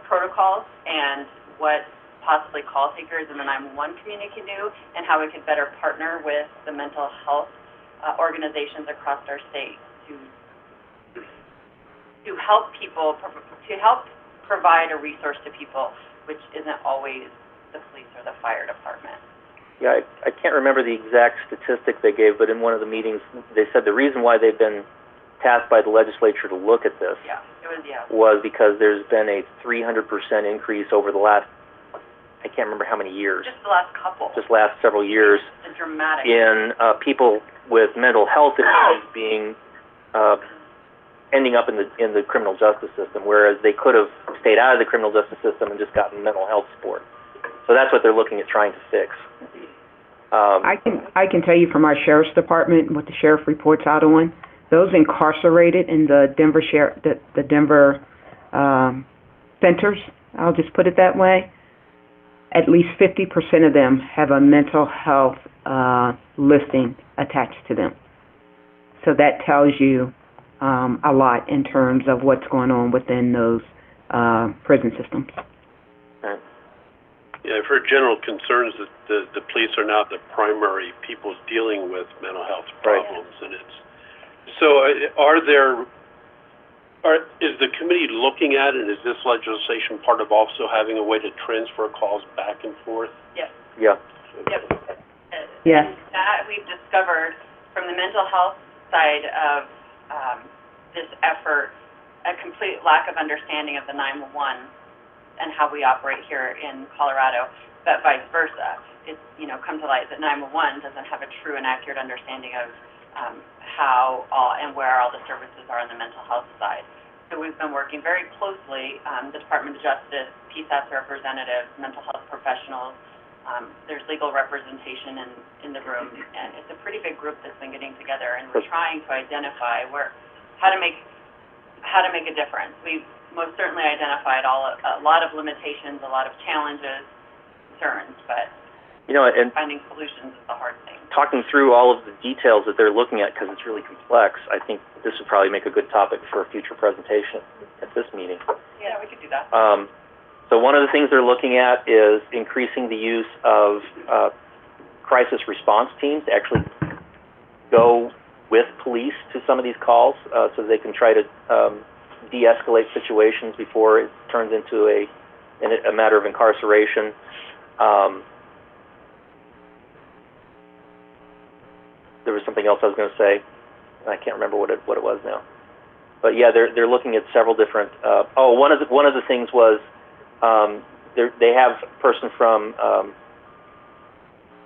protocols and what possibly call takers in the 911 community can do, and how we could better partner with the mental health organizations across our state to help people, to help provide a resource to people, which isn't always the police or the fire department. Yeah, I can't remember the exact statistic they gave, but in one of the meetings they said the reason why they've been tasked by the legislature to look at this was because there's been a 300% increase over the last, I can't remember how many years. Just the last couple. Just last several years. It's dramatic. In people with mental health issues being ending up in the criminal justice system, whereas they could have stayed out of the criminal justice system and just gotten mental health support. So that's what they're looking at trying to fix. I can tell you from our sheriff's department what the sheriff reports out on. Those incarcerated in the Denver centers, I'll just put it that way, at least 50% of them have a mental health listing attached to them. So that tells you a lot in terms of what's going on within those prison systems. Yeah, I've heard general concerns that the police are now the primary people dealing with mental health problems, and is the committee looking at it, and is this legislation part of also having a way to transfer calls back and forth? Yes. Yeah. Yep. Yes. That we've discovered from the mental health side of this effort, a complete lack of understanding of the 911 and how we operate here in Colorado, but vice versa. It's, come to light that 911 doesn't have a true and accurate understanding of how all and where all the services are on the mental health side. So we've been working very closely, the Department of Justice, PSAP representatives, mental health professionals. There's legal representation in the room, and it's a pretty big group that's been getting together, and we're trying to identify how to make a difference. We've most certainly identified a lot of limitations, a lot of challenges, concerns, but and finding solutions is the hard thing. Talking through all of the details that they're looking at, because it's really complex, I think this would probably make a good topic for a future presentation at this meeting. Yeah, we could do that. So one of the things they're looking at is increasing the use of crisis response teams to actually go with police to some of these calls, so they can try to de-escalate situations before it turns into a matter of incarceration. There was something else I was going to say. I can't remember what it was now. But yeah, they're looking at several different. One of the things was they have a person from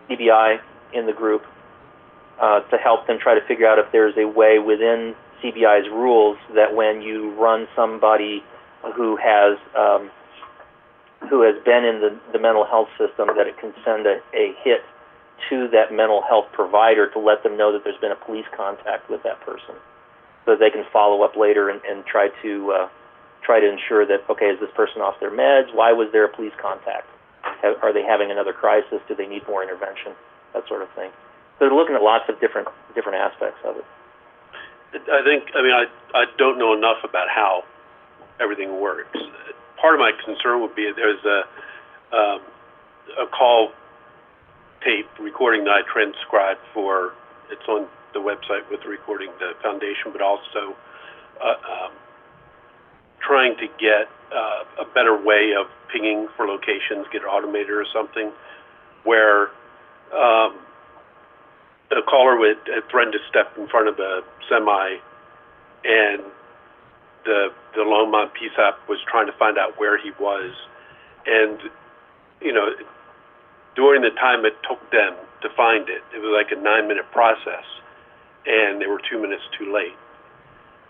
CBI in the group to help them try to figure out if there's a way within CBI's rules that when you run somebody who has been in the mental health system, that it can send a hit to that mental health provider to let them know that there's been a police contact with that person, so that they can follow up later and try to ensure that, okay, is this person off their meds? Why was there a police contact? Are they having another crisis? Do they need more intervention? That sort of thing. So they're looking at lots of different aspects of it. I don't know enough about how everything works. Part of my concern would be there's a call tape recording that I transcribed for, it's on the website with the recording, the foundation, but also trying to get a better way of pinging for locations, get it automated or something, where a caller would threaten to step in front of the semi, and the Longmont PSAP was trying to find out where he was, and during the time it took them to find it, it was like a 9-minute process, and they were 2 minutes too late.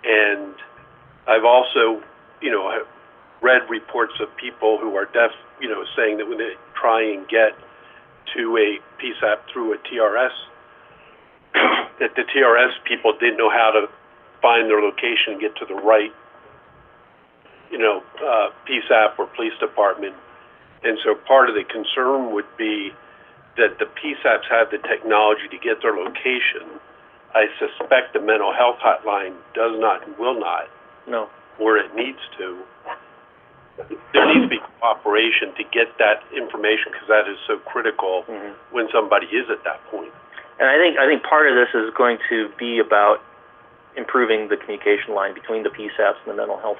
And I've also, read reports of people who are deaf, saying that when they try and get to a PSAP through a TRS, that the TRS people didn't know how to find their location and get to the right, PSAP or police department. And so part of the concern would be that the PSAPs have the technology to get their location. I suspect the mental health hotline does not and will not. No. Where it needs to. There needs to be cooperation to get that information, because that is so critical when somebody is at that point. And I think part of this is going to be about improving the communication line between the PSAPs and the mental health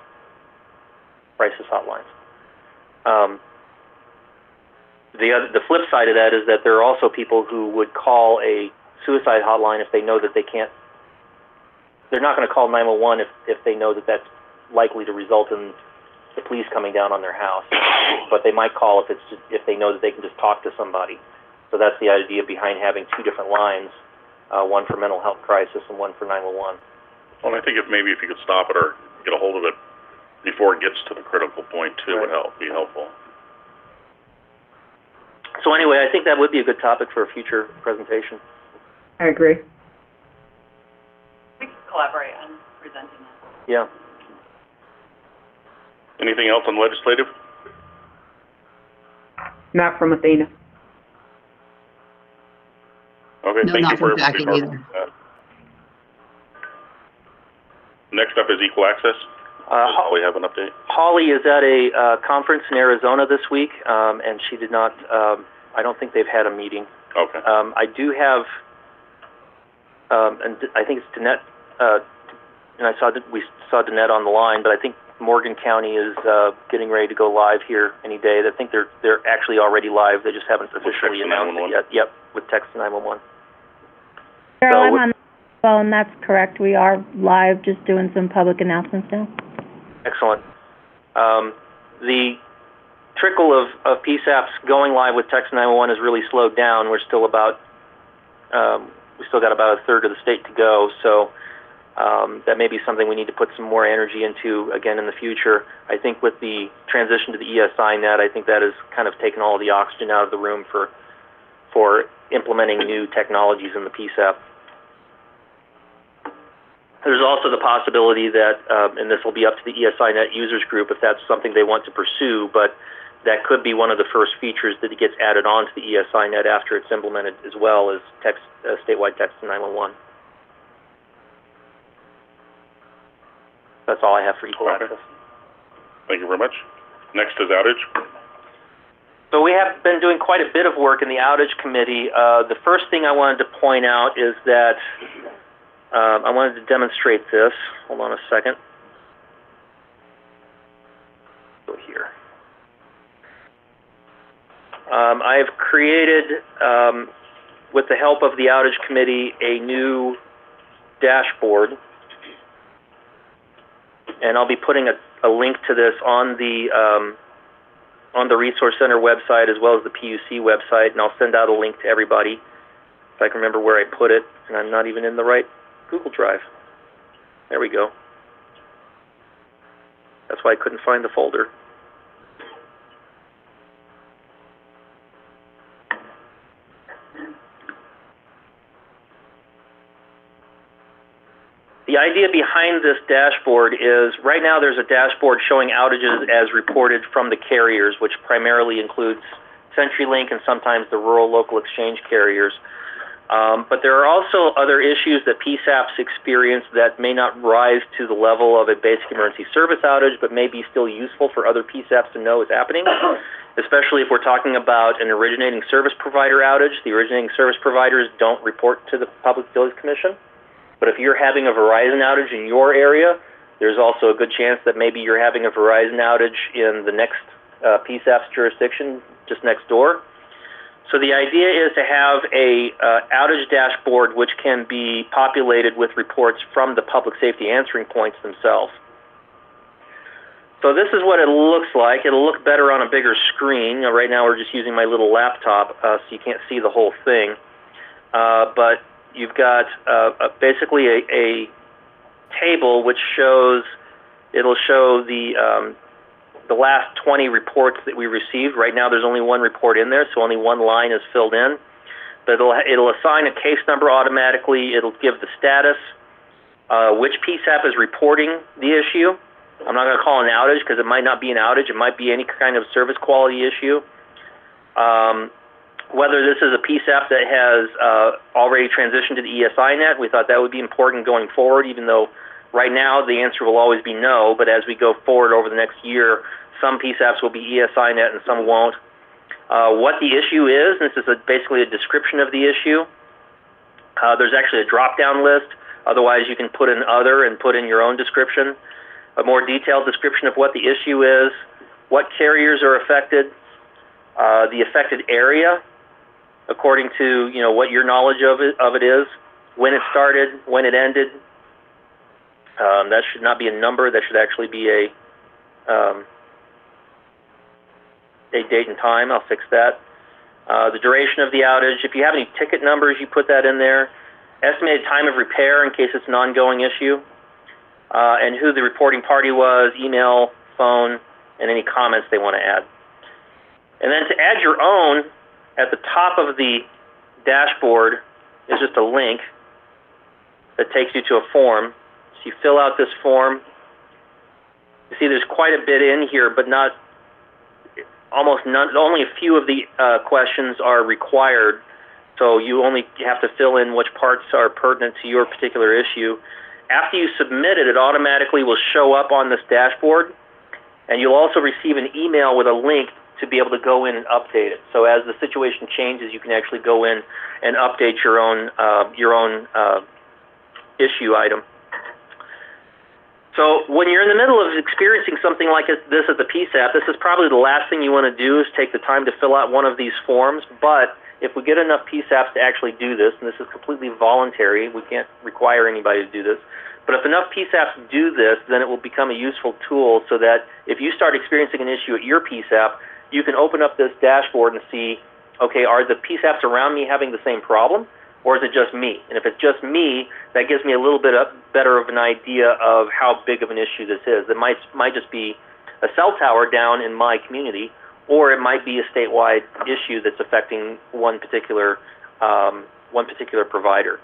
crisis hotlines. The flip side of that is that there are also people who would call a suicide hotline if they know that they can't. They're not going to call 911 if they know that that's likely to result in the police coming down on their house, but they might call if they know that they can just talk to somebody. So that's the idea behind having two different lines, one for mental health crisis and one for 911. Well, I think if you could stop it or get a hold of it before it gets to the critical point too, would be helpful. So anyway, I think that would be a good topic for a future presentation. I agree. We can collaborate on presenting it. Yeah. Anything else on legislative? Not from Athena. Okay, No, thank not you for from Jackie your either. Next up is equal access. Holly have an update? Holly is at a conference in Arizona this week, and she did not, I don't think they've had a meeting. Okay. I do have, and I think it's Danette, and we saw Danette on the line, but I think Morgan County is getting ready to go live here any day. I think they're actually already live. They just haven't officially announced it yet. Yep, with text 911. Carol, I'm on the phone. That's correct. We are live, just doing some public announcements now. Excellent. trickle of PSAPs going live with Text 911 has really slowed down. We're still about, we still got about a third of the state to go, so that may be something we need to put some more energy into again in the future. I think with the transition to the ESINet, I think that has kind of taken all of the oxygen out of the room for implementing new technologies in the PSAP. There's also the possibility that, and this will be up to the ESINet users group if that's something they want to pursue, but that could be one of the first features that gets added on to the ESINet after it's implemented as well as statewide text 911. That's all I have for equal access. Thank you very much. Next is outage. So we have been doing quite a bit of work in the outage committee. The first thing I wanted to point out is that I wanted to demonstrate this. Hold on a second. Go here. I have created, with the help of the outage committee, a new dashboard. And I'll be putting a link to this on the Resource Center website as well as the PUC website, and I'll send out a link to everybody if I can remember where I put it, and I'm not even in the right Google Drive. There we go. That's why I couldn't find the folder. The idea behind this dashboard is right now there's a dashboard showing outages as reported from the carriers, which primarily includes CenturyLink and sometimes the rural local exchange carriers. But there are also other issues that PSAPs experience that may not rise to the level of a basic emergency service outage, but may be still useful for other PSAPs to know is happening, especially if we're talking about an originating service provider outage. The originating service providers don't report to the Public Utilities Commission. But if you're having a Verizon outage in your area, there's also a good chance that maybe you're having a Verizon outage in the next PSAP's jurisdiction, just next door. So the idea is to have a outage dashboard which can be populated with reports from the public safety answering points themselves. So this is what it looks like. It'll look better on a bigger screen. Right now we're just using my little laptop, so you can't see the whole thing. But you've got basically a table which shows, it'll show the last 20 reports that we received. Right now there's only one report in there, so only one line is filled in. But it'll assign a case number automatically. It'll give the status, which PSAP is reporting the issue. I'm not going to call it an outage because it might not be an outage. It might be any kind of service quality issue. Whether this is a PSAP that has already transitioned to the ESINet, we thought that would be important going forward, even though right now the answer will always be no, but as we go forward over the next year, some PSAPs will be ESINet and some won't. What the issue is, and this is basically a description of the issue. There's actually a drop-down list. Otherwise, you can put in other and put in your own description. A more detailed description of what the issue is, what carriers are affected, the affected area, according to what your knowledge of it is, when it started, when it ended. That should not be a number. That should actually be a date and time. I'll fix that. The duration of the outage. If you have any ticket numbers, you put that in there. Estimated time of repair in case it's an ongoing issue. And who the reporting party was, email, phone, and any comments they want to add. And then to add your own, at the top of the dashboard is just a link that takes you to a form. So you fill out this form. You see there's quite a bit in here, but not almost none. Only a few of the questions are required. So you only have to fill in which parts are pertinent to your particular issue. After you submit it, it automatically will show up on this dashboard, and you'll also receive an email with a link to be able to go in and update it. So as the situation changes, you can actually go in and update your own issue item. So when you're in the middle of experiencing something like this at the PSAP, this is probably the last thing you want to do is take the time to fill out one of these forms. But if we get enough PSAPs to actually do this, and this is completely voluntary, we can't require anybody to do this, but if enough PSAPs do this, then it will become a useful tool so that if you start experiencing an issue at your PSAP, you can open up this dashboard and see, okay, are the PSAPs around me having the same problem, or is it just me? And if it's just me, that gives me a little bit better of an idea of how big of an issue this is. It might just be a cell tower down in my community, or it might be a statewide issue that's affecting one particular provider.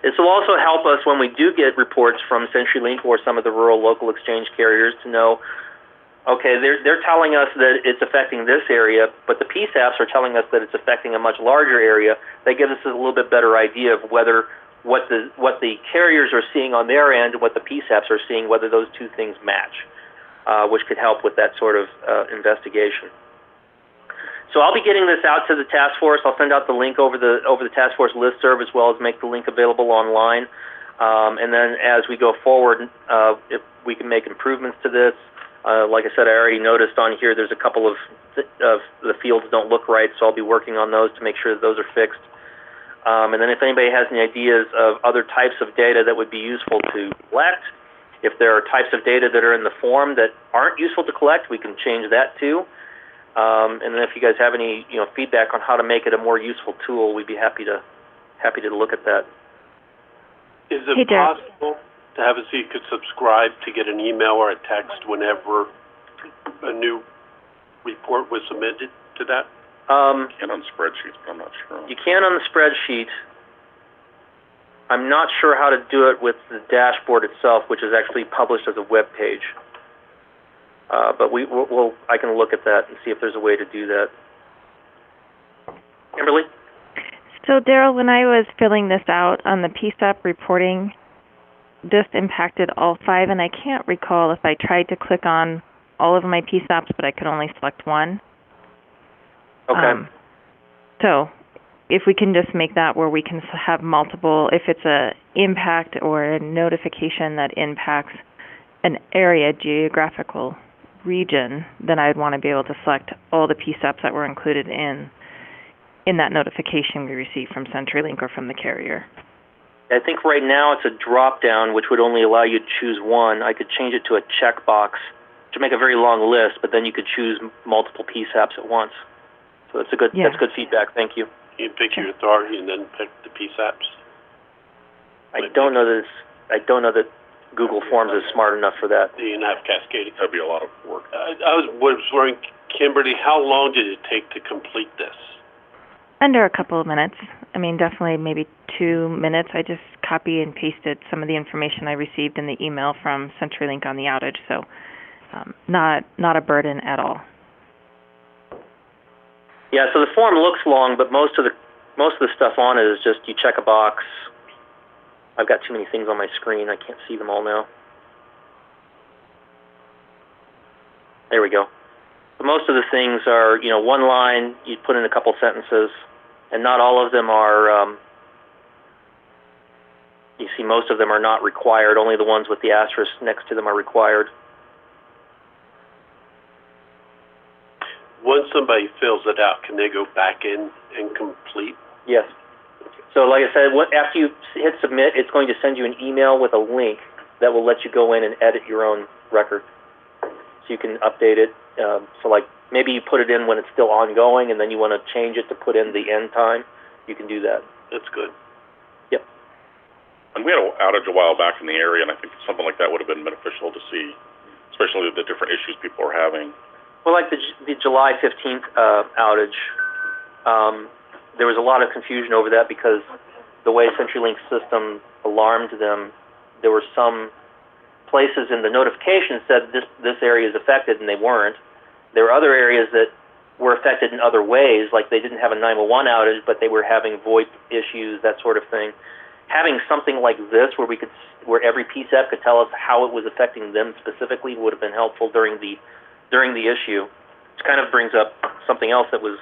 This will also help us when we do get reports from CenturyLink or some of the rural local exchange carriers to know, okay, they're telling us that it's affecting this area, but the PSAPs are telling us that it's affecting a much larger area. That gives us a little bit better idea of whether what the carriers are seeing on their end and what the PSAPs are seeing, whether those two things match, which could help with that sort of investigation. So I'll be getting this out to the task force. I'll send out the link over the task force listserv, as well as make the link available online. And then as we go forward, if we can make improvements to this. Like I said, I already noticed on here there's a couple of the fields don't look right, so I'll be working on those to make sure that those are fixed. And then if anybody has any ideas of other types of data that would be useful to collect, if there are types of data that are in the form that aren't useful to collect, we can change that too. And then if you guys have any feedback on how to make it a more useful tool, we'd be happy to look at that. Is it possible to have us so you could subscribe to get an email or a text whenever a new report was submitted to that? You can on spreadsheets, but I'm not sure. You can on the spreadsheet. I'm not sure how to do it with the dashboard itself, which is actually published as a web page. But I can look at that and see if there's a way to do that. Kimberly? So, Daryl, when I was filling this out on the PSAP reporting, this impacted all 5, and I can't recall if I tried to click on all of my PSAPs, but I could only select one. Okay. So if we can just make that where we can have multiple, if it's a impact or a notification that impacts an area, geographical region, then I'd want to be able to select all the PSAPs that were included in that notification we received from CenturyLink or from the carrier. I think right now it's a drop-down, which would only allow you to choose one. I could change it to a checkbox to make a very long list, but then you could choose multiple PSAPs at once. So that's that's good feedback. Thank you. You pick your authority and then pick the PSAPs. I don't know that Google Forms is smart enough for that. You can have cascading. That'd be a lot of work. I was wondering, Kimberly, how long did it take to complete this? Under a couple of minutes. I mean, definitely maybe 2 minutes. I just copy and pasted some of the information I received in the email from CenturyLink on the outage, so not a burden at all. Yeah, so the form looks long, but most of the stuff on it is just you check a box. I've got too many things on my screen. I can't see them all now. There we go. So most of the things are, one line, you put in a couple sentences, and not all of them are, you see most of them are not required. Only the ones with the asterisk next to them are required. Once somebody fills it out, can they go back in and complete? Yes. So like I said, after you hit submit, it's going to send you an email with a link that will let you go in and edit your own record. So you can update it. So like maybe you put it in when it's still ongoing and then you want to change it to put in the end time. You can do that. That's good. Yep. And we had an outage a while back in the area, and I think something like that would have been beneficial to see, especially the different issues people are having. Well, like the July 15th outage, there was a lot of confusion over that because the way CenturyLink's system alarmed them, there were some places in the notification said this area is affected, and they weren't. There were other areas that were affected in other ways, like they didn't have a 911 outage, but they were having VoIP issues, that sort of thing. Having something like this where every PSAP could tell us how it was affecting them specifically would have been helpful during the issue. Which kind of brings up something else that was,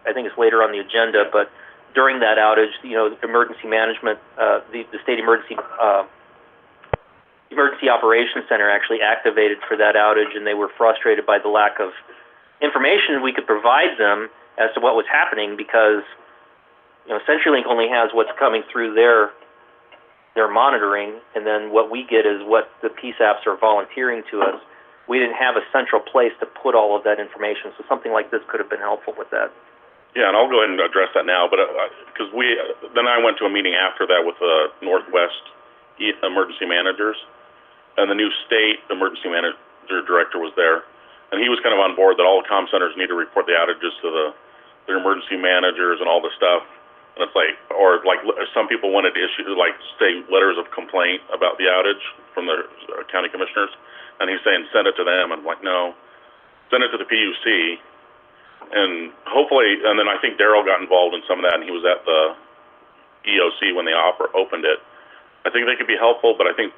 I think it's later on the agenda, but during that outage, emergency management, the state emergency operations center actually activated for that outage, and they were frustrated by the lack of information we could provide them as to what was happening because, CenturyLink only has what's coming through their monitoring, and then what we get is what the PSAPs are volunteering to us, we didn't have a central place to put all of that information. So something like this could have been helpful with that. Yeah, and I'll go ahead and address that now. But because then I went to a meeting after that with the Northwest emergency managers, and the new state emergency manager director was there, and he was kind of on board that all the comm centers need to report the outages to their emergency managers and all the stuff. And it's like, or like some people wanted to issue, like, say, letters of complaint about the outage from the county commissioners, and he's saying send it to them. I'm like, no, send it to the PUC, and hopefully, and then I think Daryl got involved in some of that, and he was at the EOC when they opened it. I think they could be helpful, but I think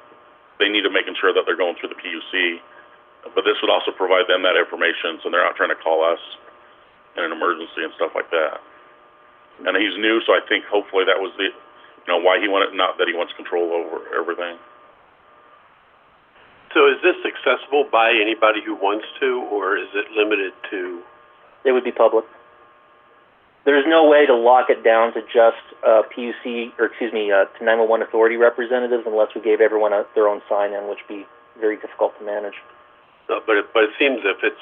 they need to make sure that they're going through the PUC. But this would also provide them that information, so they're not trying to call us in an emergency and stuff like that. And he's new, so I think hopefully that was the, why he wanted, not that he wants control over everything. So is this accessible by anybody who wants to, or is it limited to? It would be public. There's no way to lock it down to just PUC, or excuse me, to 911 authority representatives unless we gave everyone their own sign-in, which would be very difficult to manage. No, but it seems if it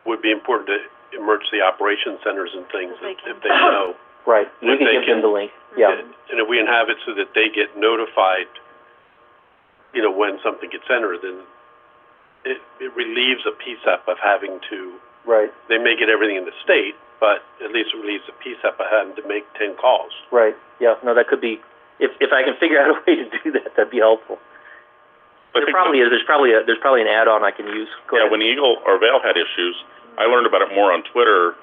would be important to emergency operations centers and things if they know. Right. We can give them the link. Yeah. And if we have it so that they get notified, when something gets entered, then it relieves a PSAP of having to. Right. They may get everything in the state, but at least it relieves a PSAP of having to make 10 calls. Right. Yeah. No, that could be. If I can figure out a way to do that, that'd be helpful. There probably is. There's probably an add-on I can use. Go ahead. When Eagle or Vail had issues, I learned about it more on Twitter.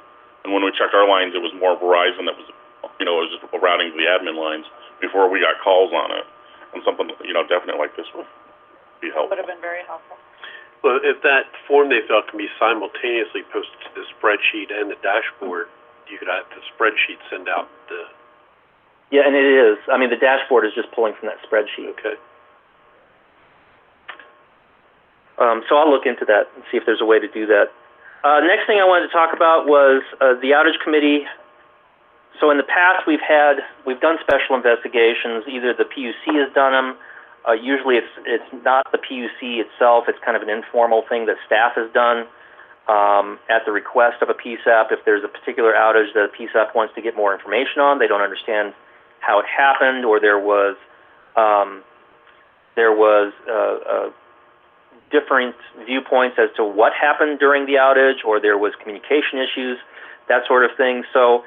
And when we checked our lines, it was more Verizon that was, it was just routing to the admin lines before we got calls on it. And something, definitely like this would be helpful. Would have been very helpful. Well, if that form they felt can be simultaneously posted to the spreadsheet and the dashboard, you could have the spreadsheet send out the. Yeah, and it is. I mean, the dashboard is just pulling from that spreadsheet. Okay. So I'll look into that and see if there's a way to do that. Next thing I wanted to talk about was the outage committee. So in the past, we've done special investigations. Either the PUC has done them. Usually it's not the PUC itself. It's kind of an informal thing that staff has done at the request of a PSAP. If there's a particular outage that a PSAP wants to get more information on, they don't understand how it happened, or there was different viewpoints as to what happened during the outage, or there was communication issues, that sort of thing. So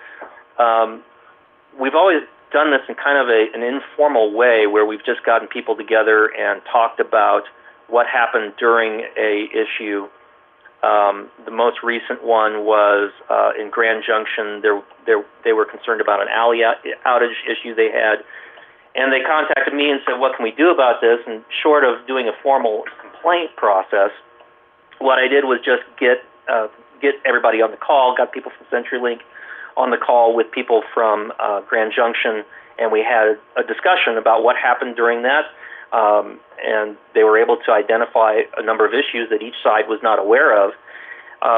we've always done this in kind of an informal way where we've just gotten people together and talked about what happened during a issue. The most recent one was in Grand Junction. They were concerned about an alley outage issue they had, and they contacted me and said, what can we do about this? And short of doing a formal complaint process, what I did was just get everybody on the call, got people from CenturyLink on the call with people from Grand Junction, and we had a discussion about what happened during that, and they were able to identify a number of issues that each side was not aware of,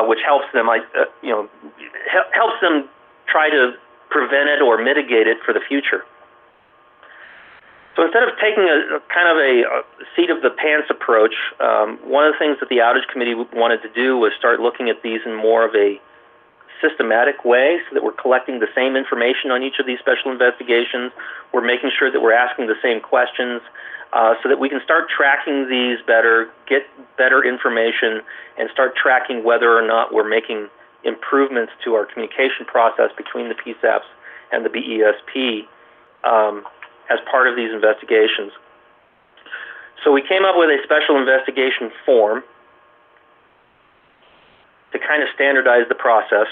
which helps them, helps them try to prevent it or mitigate it for the future. So instead of taking a kind of a seat of the pants approach, one of the things that the outage committee wanted to do was start looking at these in more of a systematic way, so that we're collecting the same information on each of these special investigations. We're making sure that we're asking the same questions, so that we can start tracking these better, get better information, and start tracking whether or not we're making improvements to our communication process between the PSAPs and the BESP as part of these investigations. So we came up with a special investigation form to kind of standardize the process.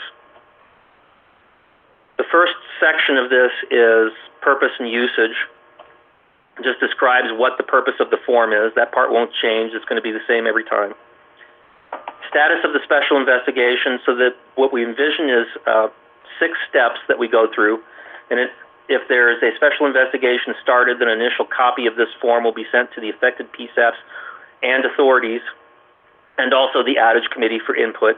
The first section of this is purpose and usage. It just describes what the purpose of the form is. That part won't change. It's going to be the same every time. Status of the special investigation, so that what we envision is 6 steps that we go through. And if there is a special investigation started, then an initial copy of this form will be sent to the affected PSAPs and authorities, and also the outage committee for input.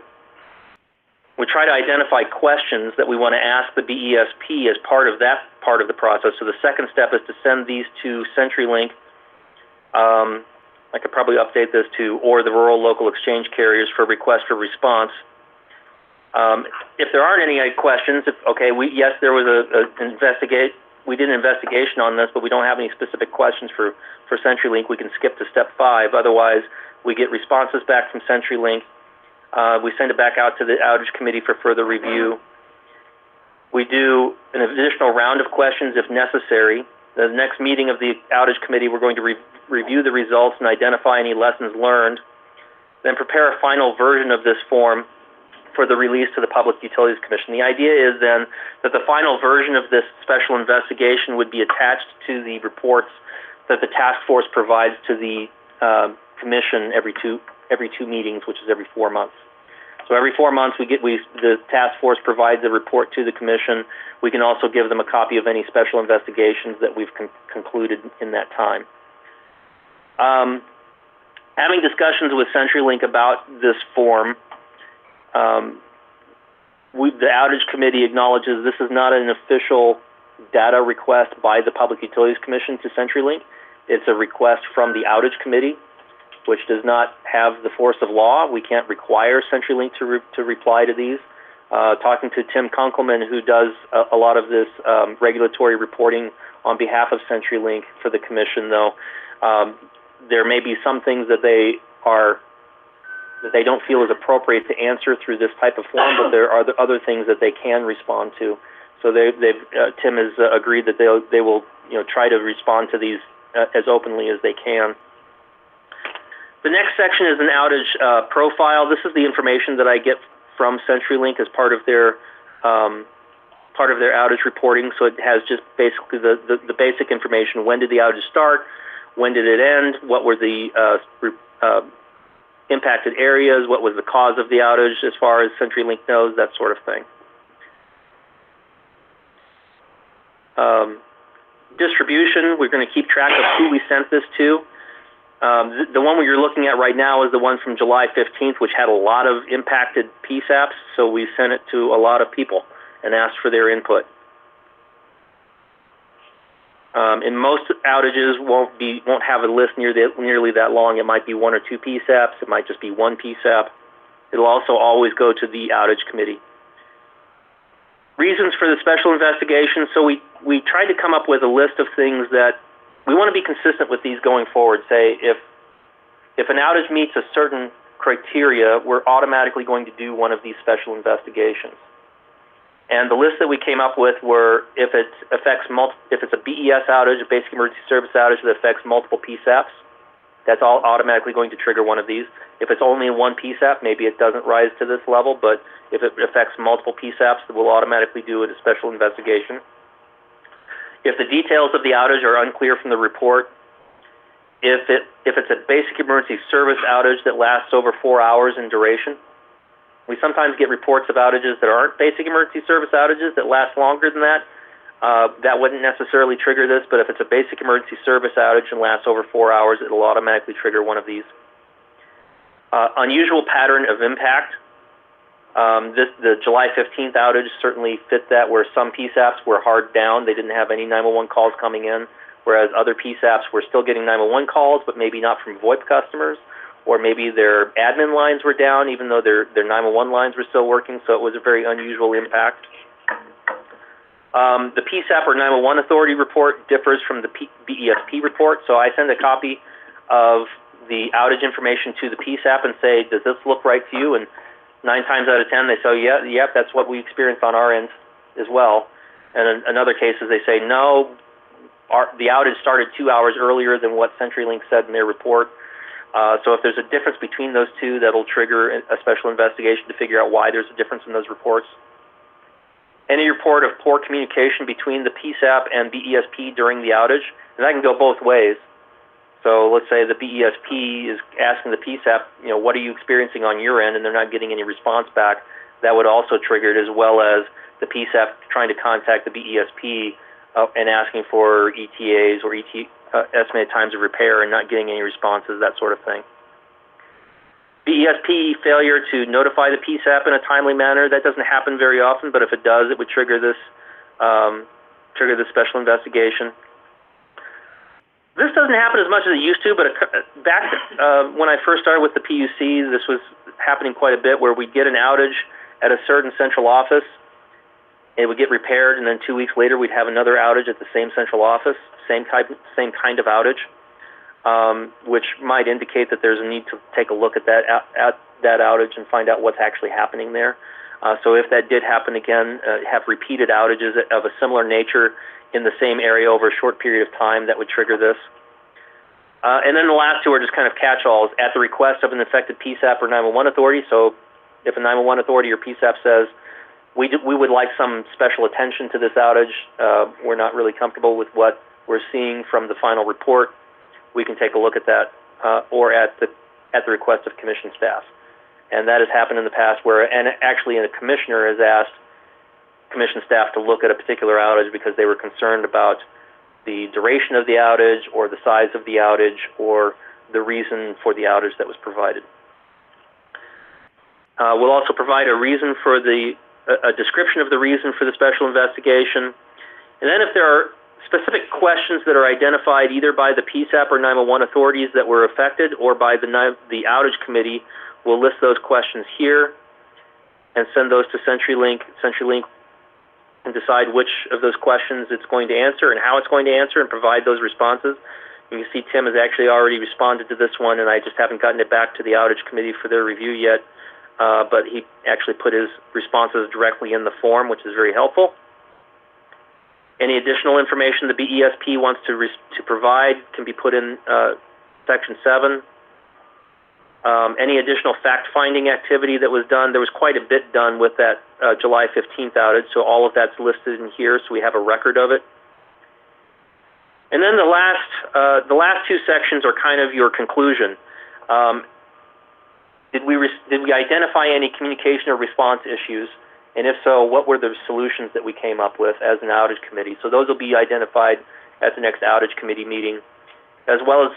We try to identify questions that we want to ask the BESP as part of that part of the process. So the second step is to send these to CenturyLink I could probably update this to, or the rural local exchange carriers for request for response. If there aren't any questions, yes, there was we did an investigation on this, but we don't have any specific questions for CenturyLink. We can skip to step 5. Otherwise, we get responses back from CenturyLink. We send it back out to the outage committee for further review. We do an additional round of questions if necessary. The next meeting of the outage committee, we're going to review the results and identify any lessons learned, then prepare a final version of this form for the release to the Public Utilities Commission. The idea is then that the final version of this special investigation would be attached to the reports that the task force provides to the commission every two meetings, which is every 4 months. So every 4 months, the task force provides a report to the commission. We can also give them a copy of any special investigations that we've concluded in that time. Having discussions with CenturyLink about this form, the outage committee acknowledges this is not an official data request by the Public Utilities Commission to CenturyLink. It's a request from the outage committee, which does not have the force of law. We can't require CenturyLink to reply to these. Talking to Tim Kunkelman, who does a lot of this regulatory reporting on behalf of CenturyLink for the commission, though, there may be some things that they don't feel is appropriate to answer through this type of form, but there are other things that they can respond to. So Tim has agreed that they will try to respond to these as openly as they can. The next section is an outage profile. This is the information that I get from CenturyLink as part of their outage reporting. So it has just basically the basic information. When did the outage start? When did it end? What were the impacted areas? What was the cause of the outage as far as CenturyLink knows? That sort of thing. Distribution, we're going to keep track of who we sent this to. The one you're looking at right now is the one from July 15th, which had a lot of impacted PSAPs, so we sent it to a lot of people and asked for their input. In most outages, won't have a list nearly that long. It might be 1 or 2 PSAPs. It might just be 1 PSAP. It'll also always go to the outage committee. Reasons for the special investigation. So we tried to come up with a list of things that we want to be consistent with these going forward. Say if an outage meets a certain criteria, we're automatically going to do one of these special investigations. And the list that we came up with were if it's a BES outage, a basic emergency service outage that affects multiple PSAPs, that's all automatically going to trigger one of these. If it's only one PSAP, maybe it doesn't rise to this level, but if it affects multiple PSAPs, we'll automatically do a special investigation. If the details of the outage are unclear from the report, if it's a basic emergency service outage that lasts over 4 hours in duration, we sometimes get reports of outages that aren't basic emergency service outages that last longer than that. That wouldn't necessarily trigger this, but if it's a basic emergency service outage and lasts over 4 hours, it'll automatically trigger one of these. Unusual pattern of impact. The July 15th outage certainly fit that, where some PSAPs were hard down. They didn't have any 911 calls coming in, whereas other PSAPs were still getting 911 calls, but maybe not from VoIP customers, or maybe their admin lines were down, even though their 911 lines were still working, so it was a very unusual impact. The PSAP or 911 authority report differs from the BESP report, so I send a copy of the outage information to the PSAP and say, does this look right to you? And 9 times out of 10, they say, yeah, that's what we experienced on our end as well. And in other cases, they say, no, the outage started 2 hours earlier than what CenturyLink said in their report. So if there's a difference between those two, that'll trigger a special investigation to figure out why there's a difference in those reports. Any report of poor communication between the PSAP and BESP during the outage, and that can go both ways. So let's say the BESP is asking the PSAP, what are you experiencing on your end, and they're not getting any response back. That would also trigger it, as well as the PSAP trying to contact the BESP and asking for ETAs or estimated times of repair and not getting any responses, that sort of thing. BESP failure to notify the PSAP in a timely manner, that doesn't happen very often, but if it does, it would trigger this special investigation. This doesn't happen as much as it used to, but back when I first started with the PUC, this was happening quite a bit, where we'd get an outage at a certain central office, it would get repaired, and then 2 weeks later we'd have another outage at the same central office, same kind of outage, which might indicate that there's a need to take a look at that outage and find out what's actually happening there. So if that did happen again, have repeated outages of a similar nature in the same area over a short period of time, that would trigger this. And then the last two are just kind of catch-alls at the request of an affected PSAP or 911 authority. So if a 911 authority or PSAP says, we would like some special attention to this outage, we're not really comfortable with what we're seeing from the final report, we can take a look at that, or at the request of commission staff. And that has happened in the past and actually a commissioner has asked commission staff to look at a particular outage because they were concerned about the duration of the outage or the size of the outage or the reason for the outage that was provided. We'll also provide a description of the reason for the special investigation. And then if there are specific questions that are identified either by the PSAP or 911 authorities that were affected or by the outage committee, we'll list those questions here and send those to CenturyLink. CenturyLink can decide which of those questions it's going to answer and how it's going to answer and provide those responses. You can see Tim has actually already responded to this one, and I just haven't gotten it back to the outage committee for their review yet, but he actually put his responses directly in the form, which is very helpful. Any additional information the BESP wants to provide can be put in Section 7. Any additional fact-finding activity that was done, there was quite a bit done with that July 15th outage, so all of that's listed in here, so we have a record of it. And then the last two sections are kind of your conclusion. Did we identify any communication or response issues? And if so, what were the solutions that we came up with as an outage committee? So those will be identified at the next outage committee meeting, as well as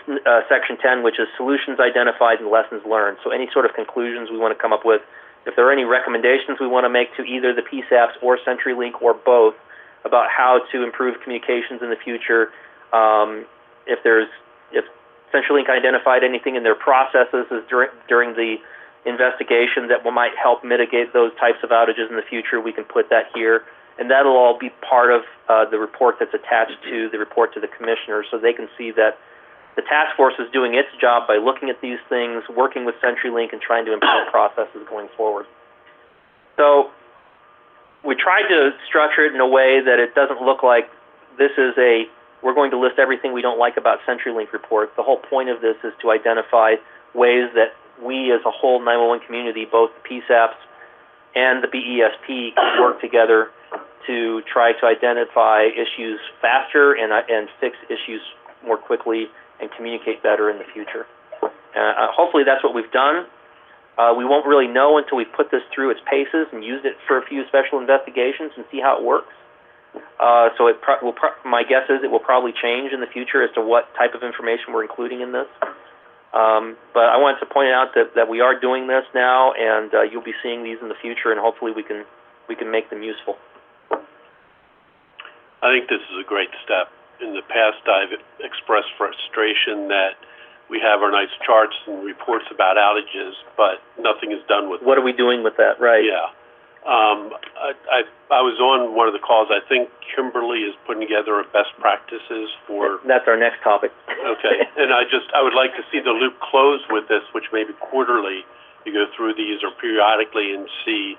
Section 10, which is solutions identified and lessons learned. So any sort of conclusions we want to come up with, if there are any recommendations we want to make to either the PSAPs or CenturyLink or both about how to improve communications in the future, if CenturyLink identified anything in their processes during the investigation that might help mitigate those types of outages in the future, we can put that here. And that'll all be part of the report that's attached to the report to the commissioner, so they can see that the task force is doing its job by looking at these things, working with CenturyLink, and trying to improve processes going forward. So we tried to structure it in a way that it doesn't look like this is we're going to list everything we don't like about CenturyLink report. The whole point of this is to identify ways that we as a whole 911 community, both the PSAPs and the BESP, can work together to try to identify issues faster and fix issues more quickly and communicate better in the future. Hopefully that's what we've done. We won't really know until we put this through its paces and used it for a few special investigations and see how it works. So my guess is it will probably change in the future as to what type of information we're including in this. But I wanted to point out that we are doing this now, and you'll be seeing these in the future, and hopefully we can make them useful. I think this is a great step. In the past, I've expressed frustration that we have our nice charts and reports about outages, but nothing is done with them. What are we doing with that, right? Yeah. I was on one of the calls. I think Kimberly is putting together a best practices for... That's our next topic. Okay. And I would like to see the loop close with this, which maybe quarterly you go through these or periodically and see,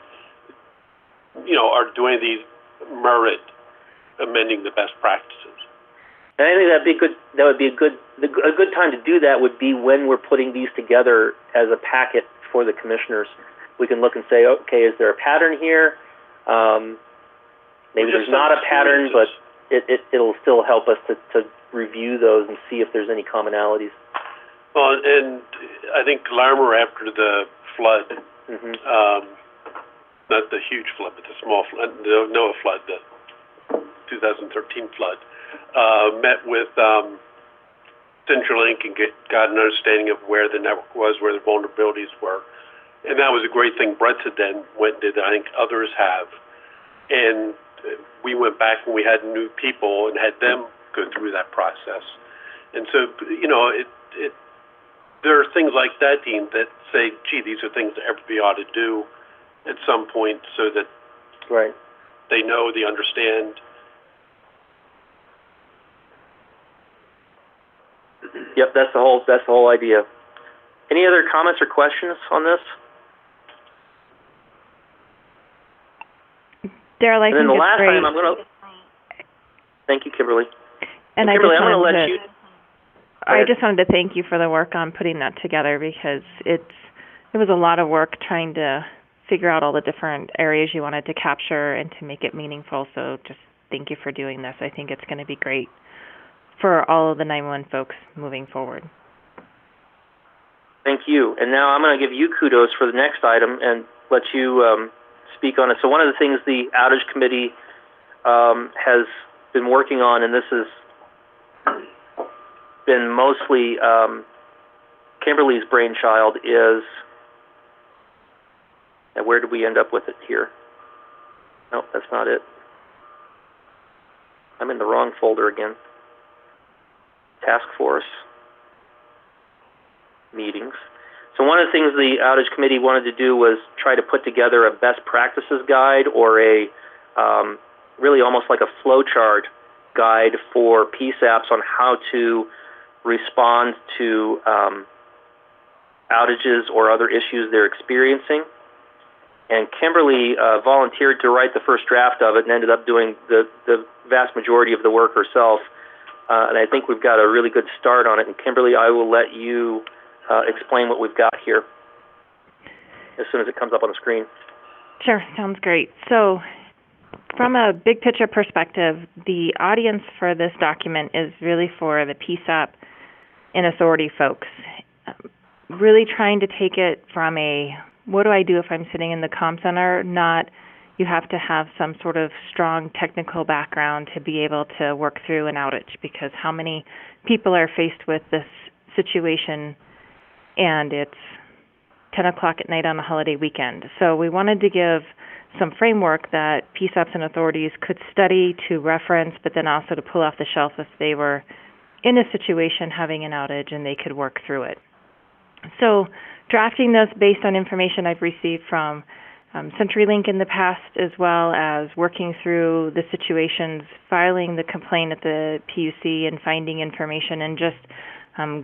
are doing these merit amending the best practices. And I think a good time to do that would be when we're putting these together as a packet for the commissioners. We can look and say, okay, is there a pattern here? Maybe there's not a pattern, but it'll still help us to review those and see if there's any commonalities. Well, and I think Larimer, after the flood, not the huge flood, but the small flood, the NOAA flood, the 2013 flood, met with CenturyLink and got an understanding of where the network was, where the vulnerabilities were. And that was a great thing Brett then went and did, I think others have. And we went back and we had new people and had them go through that process. And so, there are things like that, Dean, that say, gee, these are things that everybody ought to do at some point so that they know, they understand. Yep, that's the whole idea. Any other comments or questions on this? Daryl, I and then think the last great. time I'm going to... Thank you, Kimberly. And Kimberly, I'm going to let you... I just wanted to thank you for the work on putting that together, because it was a lot of work trying to figure out all the different areas you wanted to capture and to make it meaningful. So just thank you for doing this. I think it's going to be great for all of the 911 folks moving forward. Thank you. And now I'm going to give you kudos for the next item and let you speak on it. So one of the things the outage committee has been working on, and this has been mostly Kimberly's brainchild, is, and where did we end up with it here? Nope, that's not it. I'm in the wrong folder again. Task force meetings. So one of the things the outage committee wanted to do was try to put together a best practices guide, or a really almost like a flowchart guide for PSAPs on how to respond to outages or other issues they're experiencing. And Kimberly volunteered to write the first draft of it and ended up doing the vast majority of the work herself. And I think we've got a really good start on it. And Kimberly, I will let you explain what we've got here as soon as it comes up on the screen. Sure, sounds great. So from a big picture perspective, the audience for this document is really for the PSAP and authority folks. Really trying to take it from a, what do I do if I'm sitting in the comm center? Not, you have to have some sort of strong technical background to be able to work through an outage, because how many people are faced with this situation and it's 10 o'clock at night on a holiday weekend. So we wanted to give some framework that PSAPs and authorities could study to reference, but then also to pull off the shelf if they were in a situation having an outage and they could work through it. So drafting this based on information I've received from CenturyLink in the past, as well as working through the situations, filing the complaint at the PUC and finding information, and just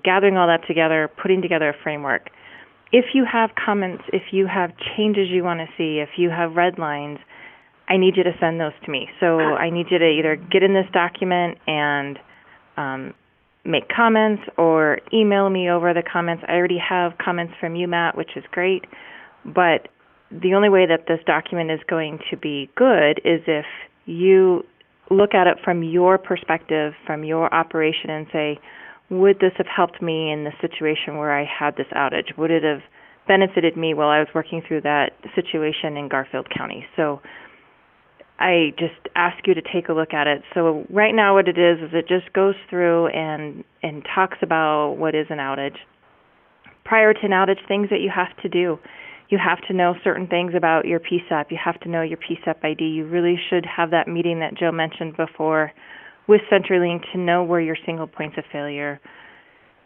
gathering all that together, putting together a framework. If you have comments, if you have changes you want to see, if you have red lines, I need you to send those to me. So I need you to either get in this document and make comments, or email me over the comments. I already have comments from you, Matt, which is great, but the only way that this document is going to be good is if you look at it from your perspective, from your operation, and say, would this have helped me in the situation where I had this outage? Would it have benefited me while I was working through that situation in Garfield County? So I just ask you to take a look at it. So right now what it is it just goes through and talks about what is an outage. Prior to an outage, things that you have to do. You have to know certain things about your PSAP. You have to know your PSAP ID. You really should have that meeting that Joe mentioned before with CenturyLink to know where your single points of failure.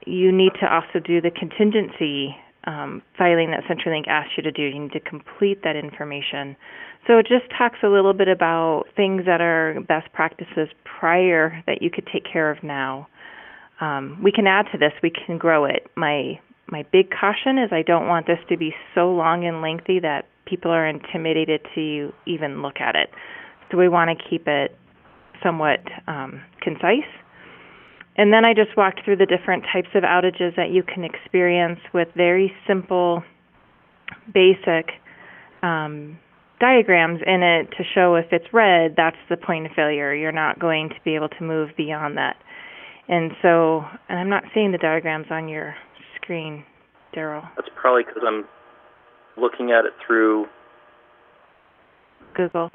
You need to also do the contingency filing that CenturyLink asks you to do. You need to complete that information. So it just talks a little bit about things that are best practices prior that you could take care of now. We can add to this. We can grow it. My big caution is I don't want this to be so long and lengthy that people are intimidated to even look at it. So we want to keep it somewhat concise. And then I just walked through the different types of outages that you can experience with very simple, basic diagrams in it to show if it's red, that's the point of failure. You're not going to be able to move beyond that. And so, and I'm not seeing the diagrams on your screen, Daryl. That's probably because I'm looking at it through Google.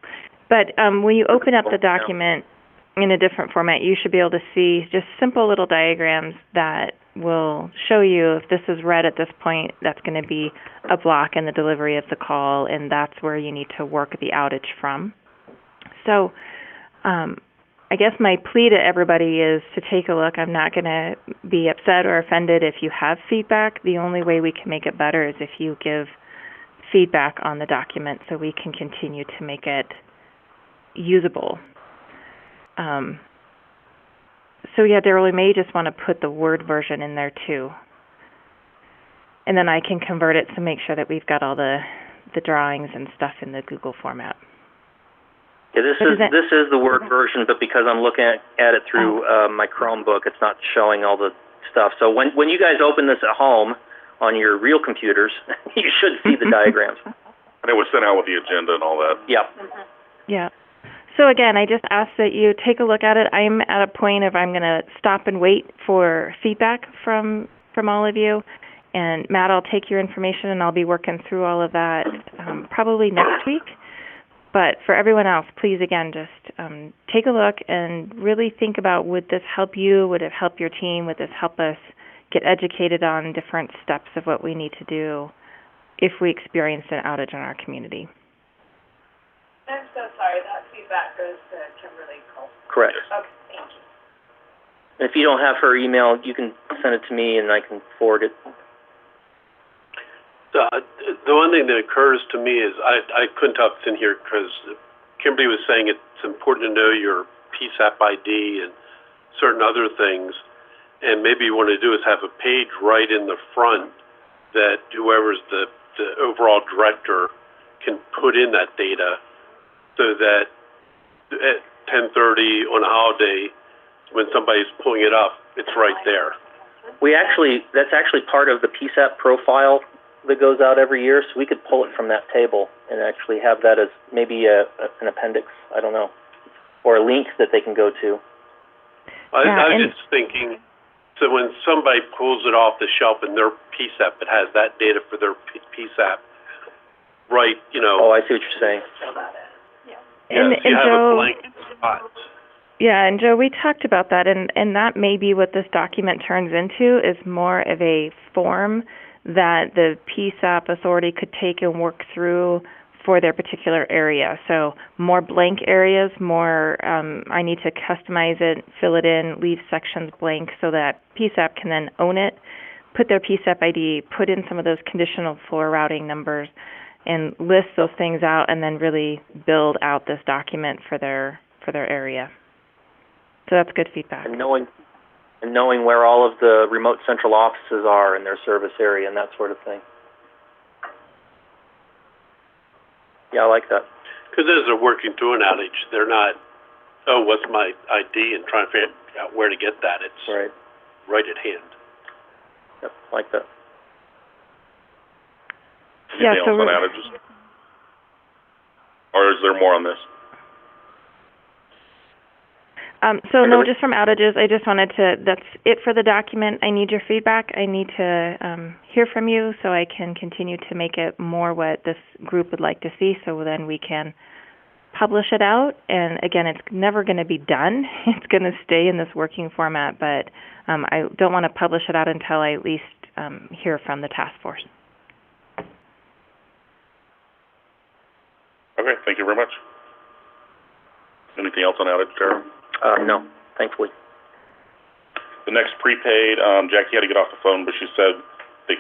But when you open up the document in a different format, you should be able to see just simple little diagrams that will show you if this is red at this point, that's going to be a block in the delivery of the call, and that's where you need to work the outage from. So I guess my plea to everybody is to take a look. I'm not going to be upset or offended if you have feedback. The only way we can make it better is if you give feedback on the document so we can continue to make it usable. So yeah, Daryl, we may just want to put the Word version in there too. And then I can convert it to make sure that we've got all the drawings and stuff in the Google format. Yeah, this is the Word version, but because I'm looking at it through my Chromebook, it's not showing all the stuff. So when you guys open this at home on your real computers, you should see the diagrams. And it was sent out with the agenda and all that. Yeah. Yeah. So again, I just ask that you take a look at it. I'm at a point of I'm going to stop and wait for feedback from all of you. And Matt, I'll take your information and I'll be working through all of that probably next week. But for everyone else, please, again, just take a look and really think about, would this help you? Would it help your team? Would this help us get educated on different steps of what we need to do if we experience an outage in our community? I'm so sorry. That feedback goes to Kimberly Cole. Correct. Okay, thank you. And if you don't have her email, you can send it to me and I can forward it. The one thing that occurs to me is I couldn't talk in here because Kimberly was saying it's important to know your PSAP ID and certain other things. And maybe you want to do is have a page right in the front that whoever's the overall director can put in that data so that at 10:30 on a holiday, when somebody's pulling it up, it's right there. That's actually part of the PSAP profile that goes out every year, so we could pull it from that table and actually have that as maybe an appendix, I don't know, or a link that they can go to. I was just thinking, so when somebody pulls it off the shelf in their PSAP, it has that data for their PSAP, right, you know. Oh, I see what you're saying. Yeah, so you have Joe, a blank spot. Yeah, and Joe, we talked about that, and that may be what this document turns into, is more of a form that the PSAP authority could take and work through for their particular area. So more blank areas, more I need to customize it, fill it in, leave sections blank so that PSAP can then own it, put their PSAP ID, put in some of those conditional floor routing numbers, and list those things out, and then really build out this document for their area. So that's good feedback. And knowing where all of the remote central offices are in their service area and that sort of thing. Yeah, I like that. Because as they're working through an outage, they're not, oh, what's my ID, and trying to figure out where to get that. It's right at hand. Yep, I like that. Anything else on outages? Or is there more on this? No, just from outages, I just wanted to, that's it for the document. I need your feedback. I need to hear from you so I can continue to make it more what this group would like to see, so then we can publish it out. And again, it's never going to be done. It's going to stay in this working format, but I don't want to publish it out until I at least hear from the task force. Okay, thank you very much. Anything else on outage, Tara? No, thankfully. The next prepaid, Jackie had to get off the phone, but she said the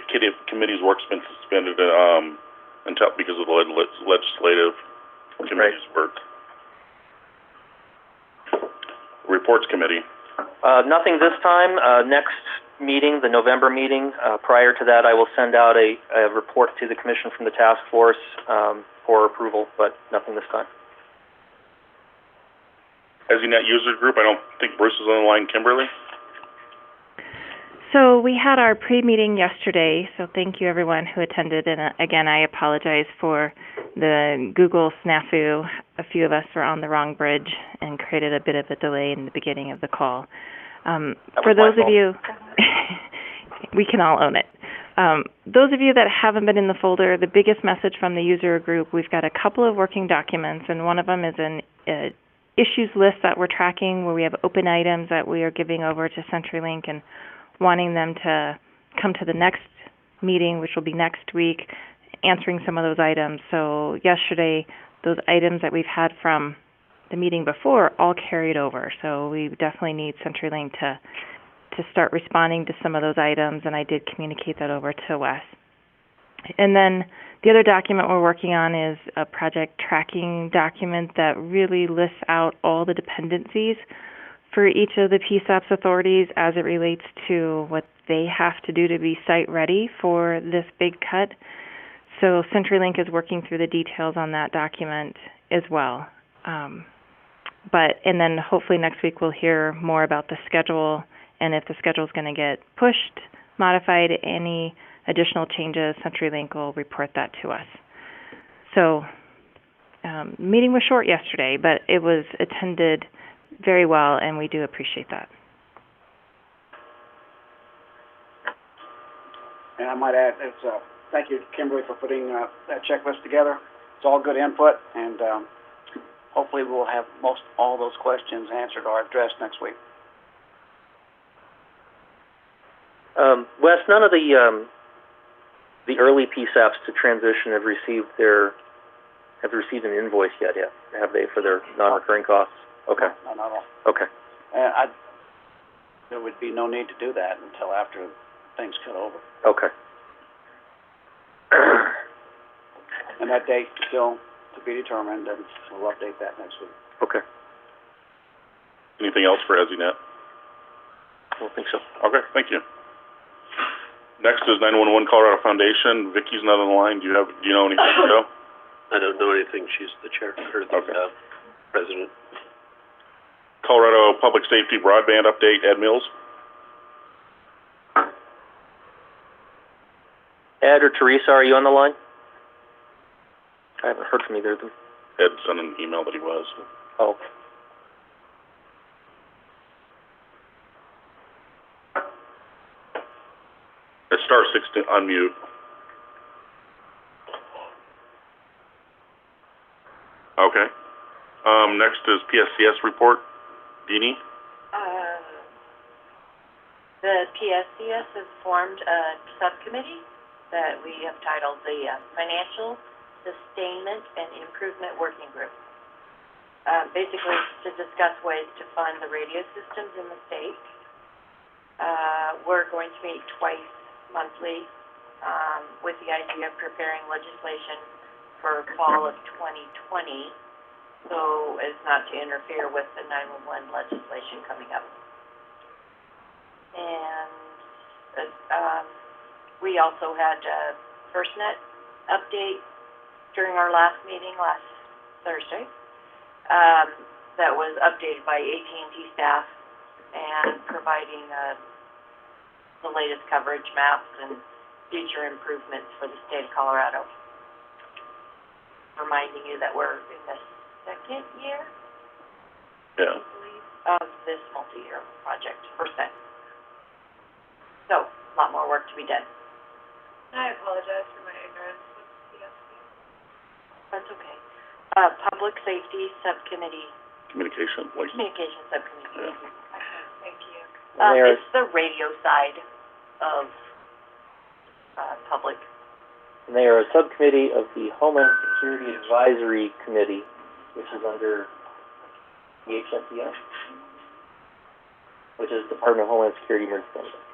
committee's work's been suspended until because of the legislative committee's work. Reports committee. Nothing this time. Next meeting, the November meeting, prior to that, I will send out a report to the commission from the task force for approval, but nothing this time. ESnet user group, I don't think Bruce is on the line. Kimberly? So we had our pre-meeting yesterday, so thank you everyone who attended. And again, I apologize for the Google snafu. A few of us were on the wrong bridge and created a bit of a delay in the beginning of the call. For those of you, we can all own it. Those of you that haven't been in the folder, the biggest message from the user group, we've got a couple of working documents, and one of them is an issues list that we're tracking where we have open items that we are giving over to CenturyLink and wanting them to come to the next meeting, which will be next week, answering some of those items. So yesterday, those items that we've had from the meeting before all carried over. So we definitely need CenturyLink to start responding to some of those items, and I did communicate that over to Wes. And then the other document we're working on is a project tracking document that really lists out all the dependencies for each of the PSAP's authorities as it relates to what they have to do to be site ready for this big cut. So CenturyLink is working through the details on that document as well. And then hopefully next week we'll hear more about the schedule, and if the schedule is going to get pushed, modified, any additional changes, CenturyLink will report that to us. So meeting was short yesterday, but it was attended very well, and we do appreciate that. And I might add, thank you, Kimberly, for putting that checklist together. It's all good input, and hopefully we'll have all those questions answered or addressed next week. Wes, none of the early PSAPs to transition have received an invoice yet, have they, for their non-recurring costs? Okay. No, not at all. Okay. There would be no need to do that until after things cut over. Okay. And that date is still to be determined, and we'll update that next week. Okay. Anything else for EZNet? I don't think so. Okay, thank you. Next is 911 Colorado Foundation. Vicky's not on the line. Do you know anything, Joe? I don't know anything. She's the chair, or the president. Colorado Public Safety Broadband Update, Ed Mills. Ed or Teresa, are you on the line? I haven't heard from either of them. Ed sent an email that he was. Oh. It's star 6 to unmute. Okay. Next is PSCS report. Deanie? The PSCS has formed a subcommittee that we have titled the Financial Sustainment and Improvement Working Group. Basically, to discuss ways to fund the radio systems in the state. We're going to meet twice monthly with the idea of preparing legislation for fall of 2020, so as not to interfere with the 911 legislation coming up. And we also had a FirstNet update during our last meeting last Thursday. That was updated by AT&T staff and providing the latest coverage maps and future improvements for the state of Colorado. Reminding you that we're in the second year, I believe, of this multi-year project, FirstNet. So, a lot more work to be done. I apologize for my ignorance. That's okay. Public Safety Subcommittee. Communication. Communication Subcommittee. Okay, thank you. It's the radio side of public. And they are a subcommittee of the Homeland Security Advisory Committee, which is under the HSES, which is Department of Homeland Security Emergency Management.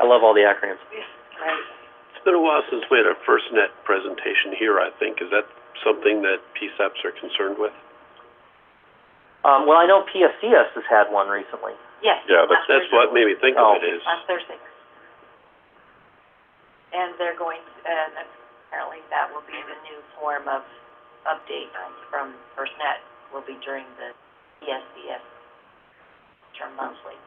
I love all the acronyms. Right. It's been a while since we had a FirstNet presentation here, I think. Is that something that PSAPs are concerned with? Well, I know PSCS has had one recently. Yes. Yeah, that's what made me think of it is. Last Thursday. And they're going to, apparently that will be the new form of update from FirstNet, will be during the PSCS term monthly.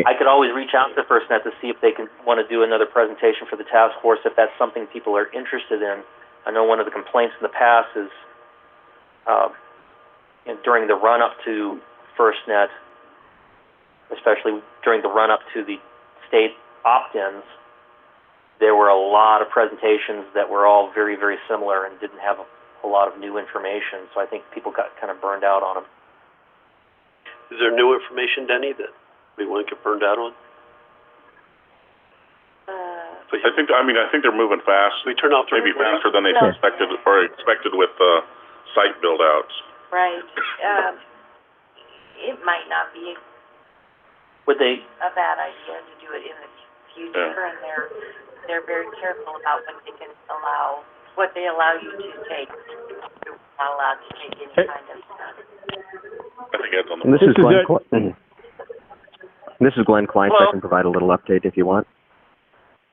I could always reach out to FirstNet to see if they want to do another presentation for the task force if that's something people are interested in. I know one of the complaints in the past is during the run-up to FirstNet, especially during the run-up to the state opt-ins, there were a lot of presentations that were all very, very similar and didn't have a lot of new information. So I think people got kind of burned out on them. Is there new information, Denny, that we won't get burned out on? I think they're moving fast. We turn off the maybe recording? faster than they suspected or expected with site build outs. Right. It might not be Would they? a bad idea to do it in the future, and they're very careful about what they allow you to take. You're not allowed to take any kind of I think Ed's on the And this is Glenn Klein. I can provide a little update if you want.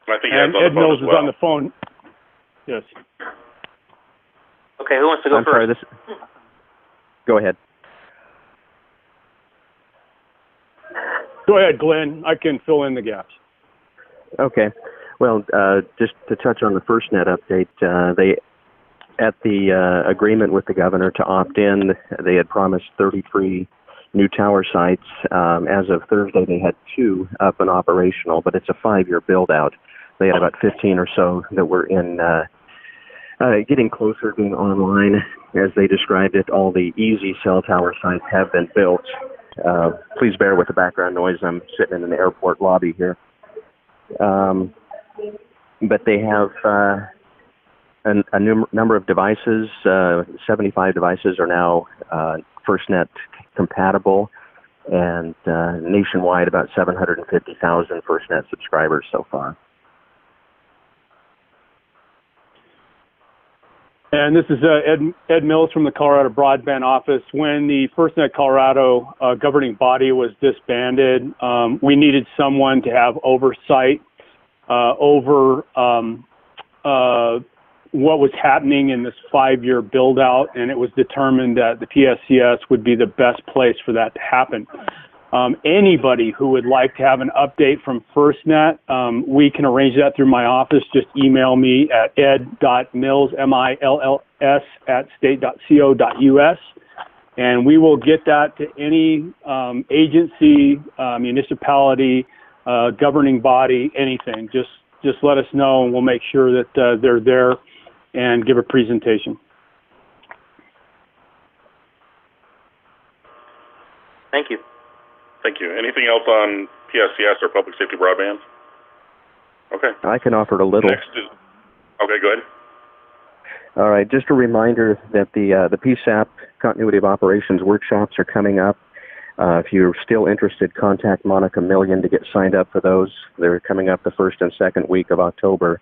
I think and Ed Mills is on the phone. Yes. Okay, who wants to go first? Sorry, go ahead. Go ahead, Glenn. I can fill in the gaps. Okay. Well, just to touch on the FirstNet update, they, at the agreement with the governor to opt in, they had promised 33 new tower sites. As of Thursday, they had 2 up and operational, but it's a 5-year build-out. They had about 15 or so that were in getting closer to being online. As they described it, all the easy cell tower sites have been built. Please bear with the background noise. I'm sitting in an airport lobby here. But they have a number of devices. 75 devices are now FirstNet compatible, and nationwide about 750,000 FirstNet subscribers so far. And this is Ed Mills from the Colorado Broadband Office. When the FirstNet Colorado governing body was disbanded, we needed someone to have oversight over what was happening in this 5-year build-out, and it was determined that the PSCS would be the best place for that to happen. Anybody who would like to have an update from FirstNet, we can arrange that through my office. Just email me at ed.mills, mills, @state.co.us, and we will get that to any agency, municipality, governing body, anything. Just let us know, and we'll make sure that they're there and give a presentation. Thank you. Thank you. Anything else on PSCS or public safety broadband? Okay. I can offer a little. Next is, okay, go ahead. All right. Just a reminder that the PSAP Continuity of Operations workshops are coming up. If you're still interested, contact Monica Million to get signed up for those. They're coming up the 1st and 2nd week of October.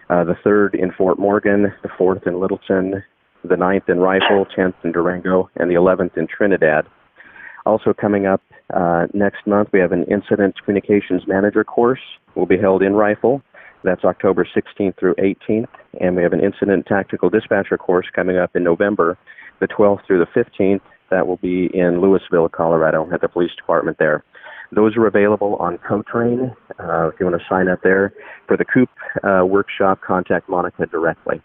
The 3rd in Fort Morgan, the 4th in Littleton, the 9th in Rifle, 10th in Durango, and the 11th in Trinidad. Also coming up next month, we have an Incident Communications Manager course. Will be held in Rifle. That's October 16th through 18th. And we have an Incident Tactical Dispatcher course coming up in November, the 12th through the 15th. That will be in Louisville, Colorado, at the police department there. Those are available on CoTrain. If you want to sign up there. For the COOP workshop, contact Monica directly.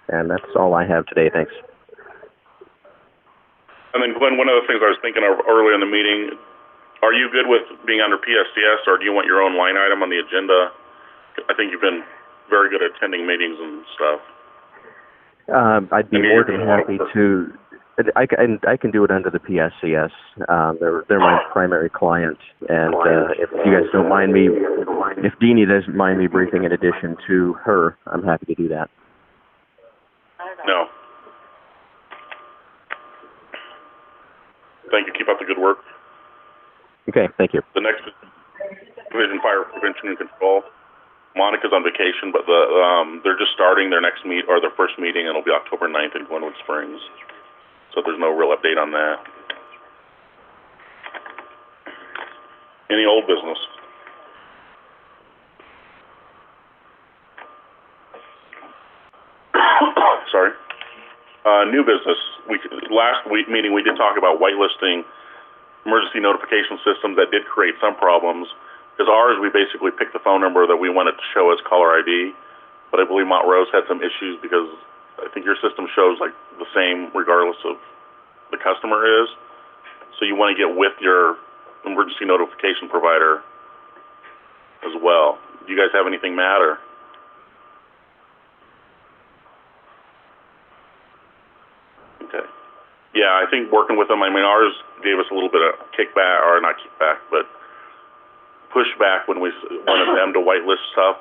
And that's all I have today. Thanks. And then, Glenn, one of the things I was thinking of earlier in the meeting, are you good with being under PSCS, or do you want your own line item on the agenda? I think you've been very good at attending meetings and stuff. I'd be more than happy to. I can do it under the PSCS. They're my primary client, and if you guys don't mind me, if Deanie doesn't mind me briefing in addition to her, I'm happy to do that. No. Thank you. Keep up the good work. Okay, thank you. The next is Division Fire Prevention and Control. Monica's on vacation, but they're just starting their next their first meeting, and it'll be October 9th in Glenwood Springs. So there's no real update on that. Any old business? Sorry. New business. Last week meeting, we did talk about whitelisting emergency notification systems that did create some problems. Because ours, we basically picked the phone number that we wanted to show as caller ID. But I believe Montrose had some issues because I think your system shows like the same regardless of the customer is. So you want to get with your emergency notification provider as well. Do you guys have anything, Matt, or? Okay. Yeah, I think working with them, I mean, ours gave us a little bit of kickback, or not kickback, but pushback when we wanted them to whitelist stuff.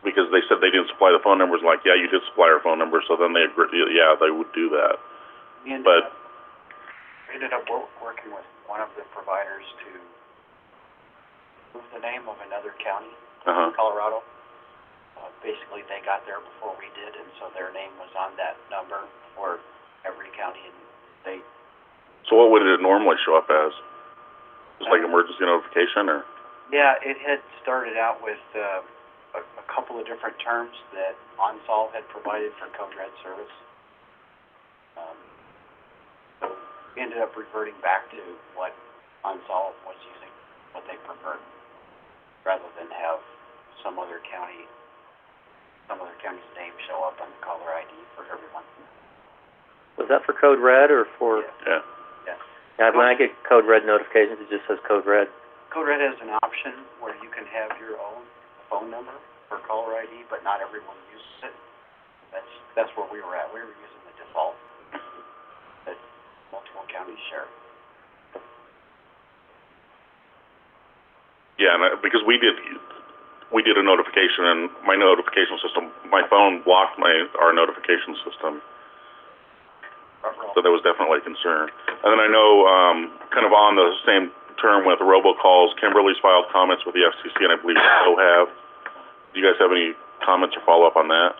because they said they didn't supply the phone numbers. Like, yeah, you did supply our phone number. So then they agreed, yeah, they would do that. We But ended up working with one of the providers to move the name of another county, Colorado. Basically, they got there before we did, and so their name was on that number for every county in the state. so what would it normally show up as? Just like emergency notification, or? Yeah, it had started out with a couple of different terms that OnSol had provided for Code Red service. So we ended up reverting back to what OnSol was using, what they preferred, rather than have some other county's name show up on the caller ID for everyone. Was that for Code Red or for? Yeah. Yeah, when I get Code Red notifications, it just says Code Red. Code Red has an option where you can have your own phone number for caller ID, but not everyone uses it. That's where we were at. We were using the default that multiple counties share. Yeah, because we did a notification, and my notification system, my phone blocked our notification system. So that was definitely a concern. And then I know, kind of on the same term with robocalls, Kimberly's filed comments with the FCC, and I believe you still have. Do you guys have any comments or follow-up on that?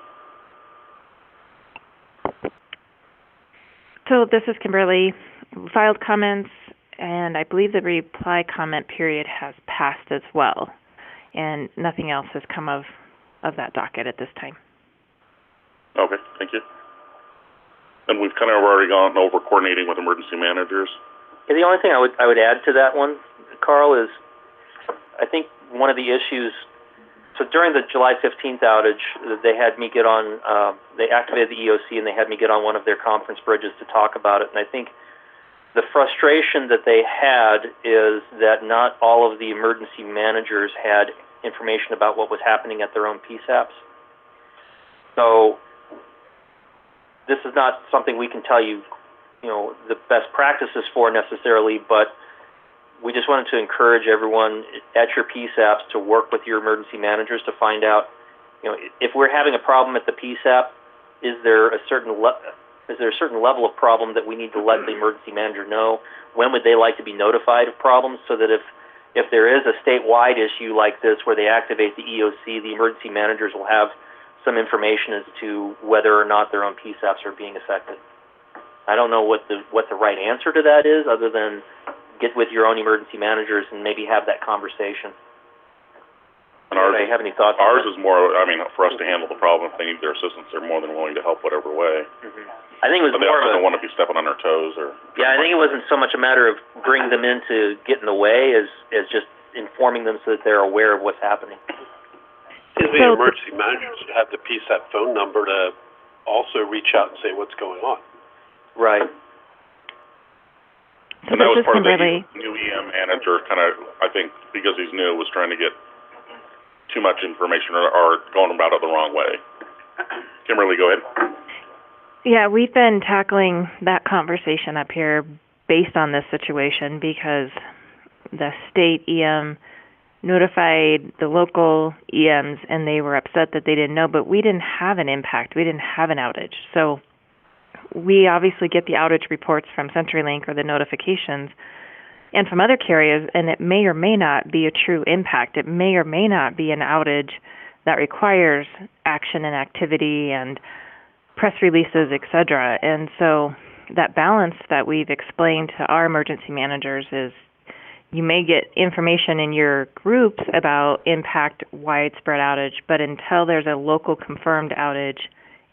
So this is Kimberly. Filed comments, and I believe the reply comment period has passed as well. And nothing else has come of that docket at this time. Okay, thank you. And we've kind of already gone over coordinating with emergency managers. Yeah, the only thing I would add to that one, Carl, is I think one of the issues. So during the July 15th outage, they had me get on. They activated the EOC and they had me get on one of their conference bridges to talk about it. And I think the frustration that they had is that not all of the emergency managers had information about what was happening at their own PSAPs. So this is not something we can tell you, the best practices for necessarily, but we just wanted to encourage everyone at your PSAPs to work with your emergency managers to find out, if we're having a problem at the PSAP, is there a certain level of problem that we need to let the emergency manager know? When would they like to be notified of problems, so that if there is a statewide issue like this where they activate the EOC, the emergency managers will have some information as to whether or not their own PSAPs are being affected. I don't know what the right answer to that is, other than get with your own emergency managers and maybe have that conversation. And ours, do you have any thoughts? Ours is more, for us to handle the problem. If they need their assistance, they're more than willing to help whatever way. Mm-hmm. I think it was but they more also of don't want to be stepping on their toes. Yeah, I think it wasn't so much a matter of bringing them in to get in the way as just informing them so that they're aware of what's happening. Gives the emergency managers to have the PSAP phone number to also reach out and say what's going on. Right. So and that was part Kimberly. of the new EM manager, kind of, I think, because he's new, was trying to get too much information or going about it the wrong way. Kimberly, go ahead. Yeah, we've been tackling that conversation up here based on this situation because the state EM notified the local EMs and they were upset that they didn't know, but we didn't have an impact. We didn't have an outage. So we obviously get the outage reports from CenturyLink or the notifications and from other carriers, and it may or may not be a true impact. It may or may not be an outage that requires action and activity and press releases, etc. And so that balance that we've explained to our emergency managers is you may get information in your groups about impact widespread outage, but until there's a local confirmed outage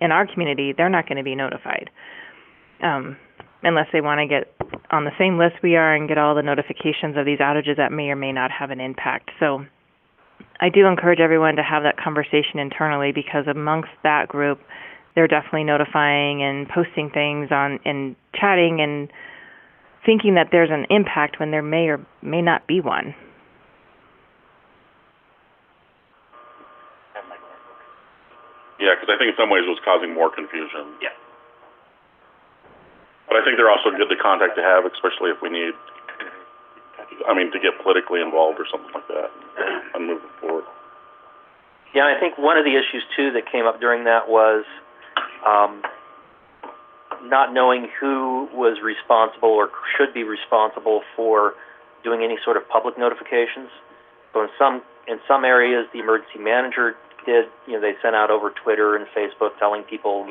in our community, they're not going to be notified unless they want to get on the same list we are and get all the notifications of these outages that may or may not have an impact. So I do encourage everyone to have that conversation internally, because amongst that group, they're definitely notifying and posting things on and chatting and thinking that there's an impact when there may or may not be one. Yeah, because I think in some ways it was causing more confusion. Yeah. But I think they're also good to contact to have, especially if we need, to get politically involved or something like that and moving forward. Yeah, I think one of the issues too that came up during that was not knowing who was responsible or should be responsible for doing any sort of public notifications. So in some areas, the emergency manager did. They sent out over Twitter and Facebook telling people,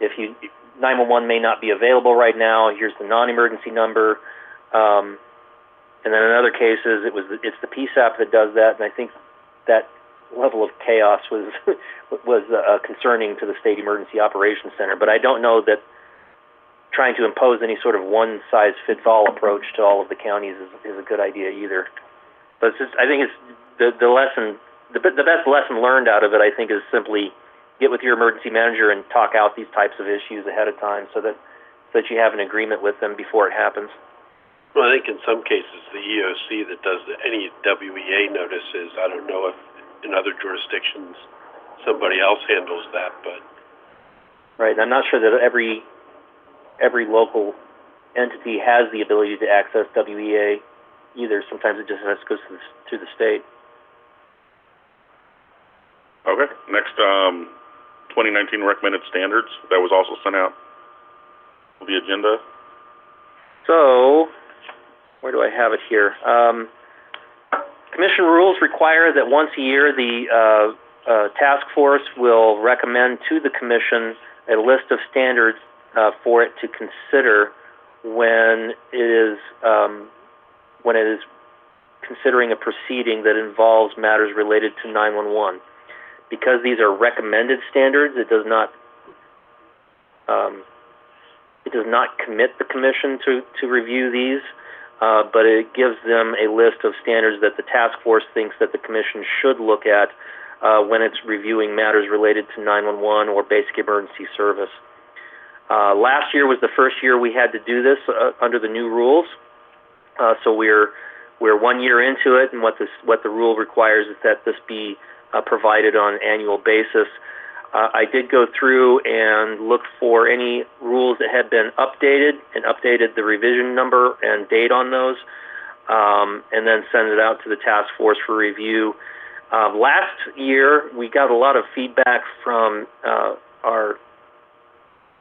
if 911 may not be available right now, here's the non-emergency number. And then in other cases, it's the PSAP that does that, and I think that level of chaos was concerning to the State Emergency Operations Center. But I don't know that trying to impose any sort of one-size-fits-all approach to all of the counties is a good idea either. But I think it's the lesson. The best lesson learned out of it, I think, is simply get with your emergency manager and talk out these types of issues ahead of time, so that you have an agreement with them before it happens. Well, I think in some cases the EOC that does any WEA notices, I don't know if in other jurisdictions somebody else handles that, but right. And I'm not sure that every local entity has the ability to access WEA either. Sometimes it just has to go to the state. Okay. Next, 2019 recommended standards. That was also sent out on the agenda. So, where do I have it here? Commission rules require that once a year the task force will recommend to the commission a list of standards for it to consider when it is considering a proceeding that involves matters related to 911. Because these are recommended standards, it does not commit the commission to review these, but it gives them a list of standards that the task force thinks that the commission should look at when it's reviewing matters related to 911 or basic emergency service. Last year was the first year we had to do this under the new rules, so we're 1 year into it, and what the rule requires is that this be provided on an annual basis. I did go through and look for any rules that had been updated and updated the revision number and date on those, and then send it out to the task force for review. Last year, we got a lot of feedback from our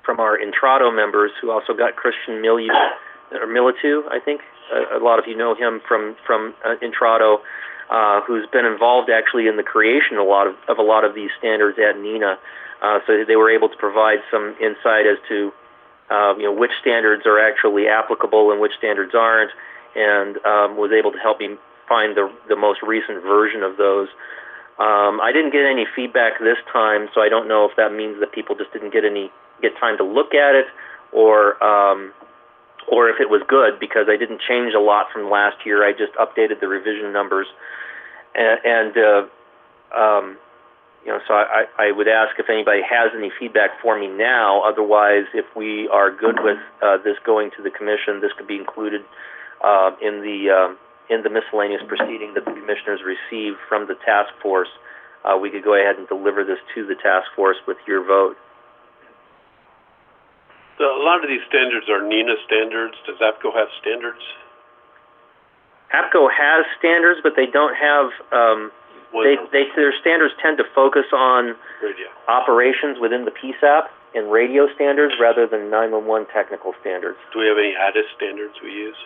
Intrado members, who also got Christian Militu, I think. A lot of you know him from Intrado, who's been involved actually in the creation of a lot of these standards at NENA. So they were able to provide some insight as to which standards are actually applicable and which standards aren't, and was able to help me find the most recent version of those. I didn't get any feedback this time, so I don't know if that means that people just didn't get time to look at it, or if it was good, because I didn't change a lot from last year. I just updated the revision numbers, so I would ask if anybody has any feedback for me now. Otherwise, if we are good with this going to the commission, this could be included in the miscellaneous proceeding that the commissioners receive from the task force. We could go ahead and deliver this to the task force with your vote. So a lot of these standards are NENA standards. Does APCO have standards? APCO has standards, but they don't have. Their standards tend to focus on radio operations within the PSAP and radio standards rather than 911 technical standards. Do we have any ADIS standards we use?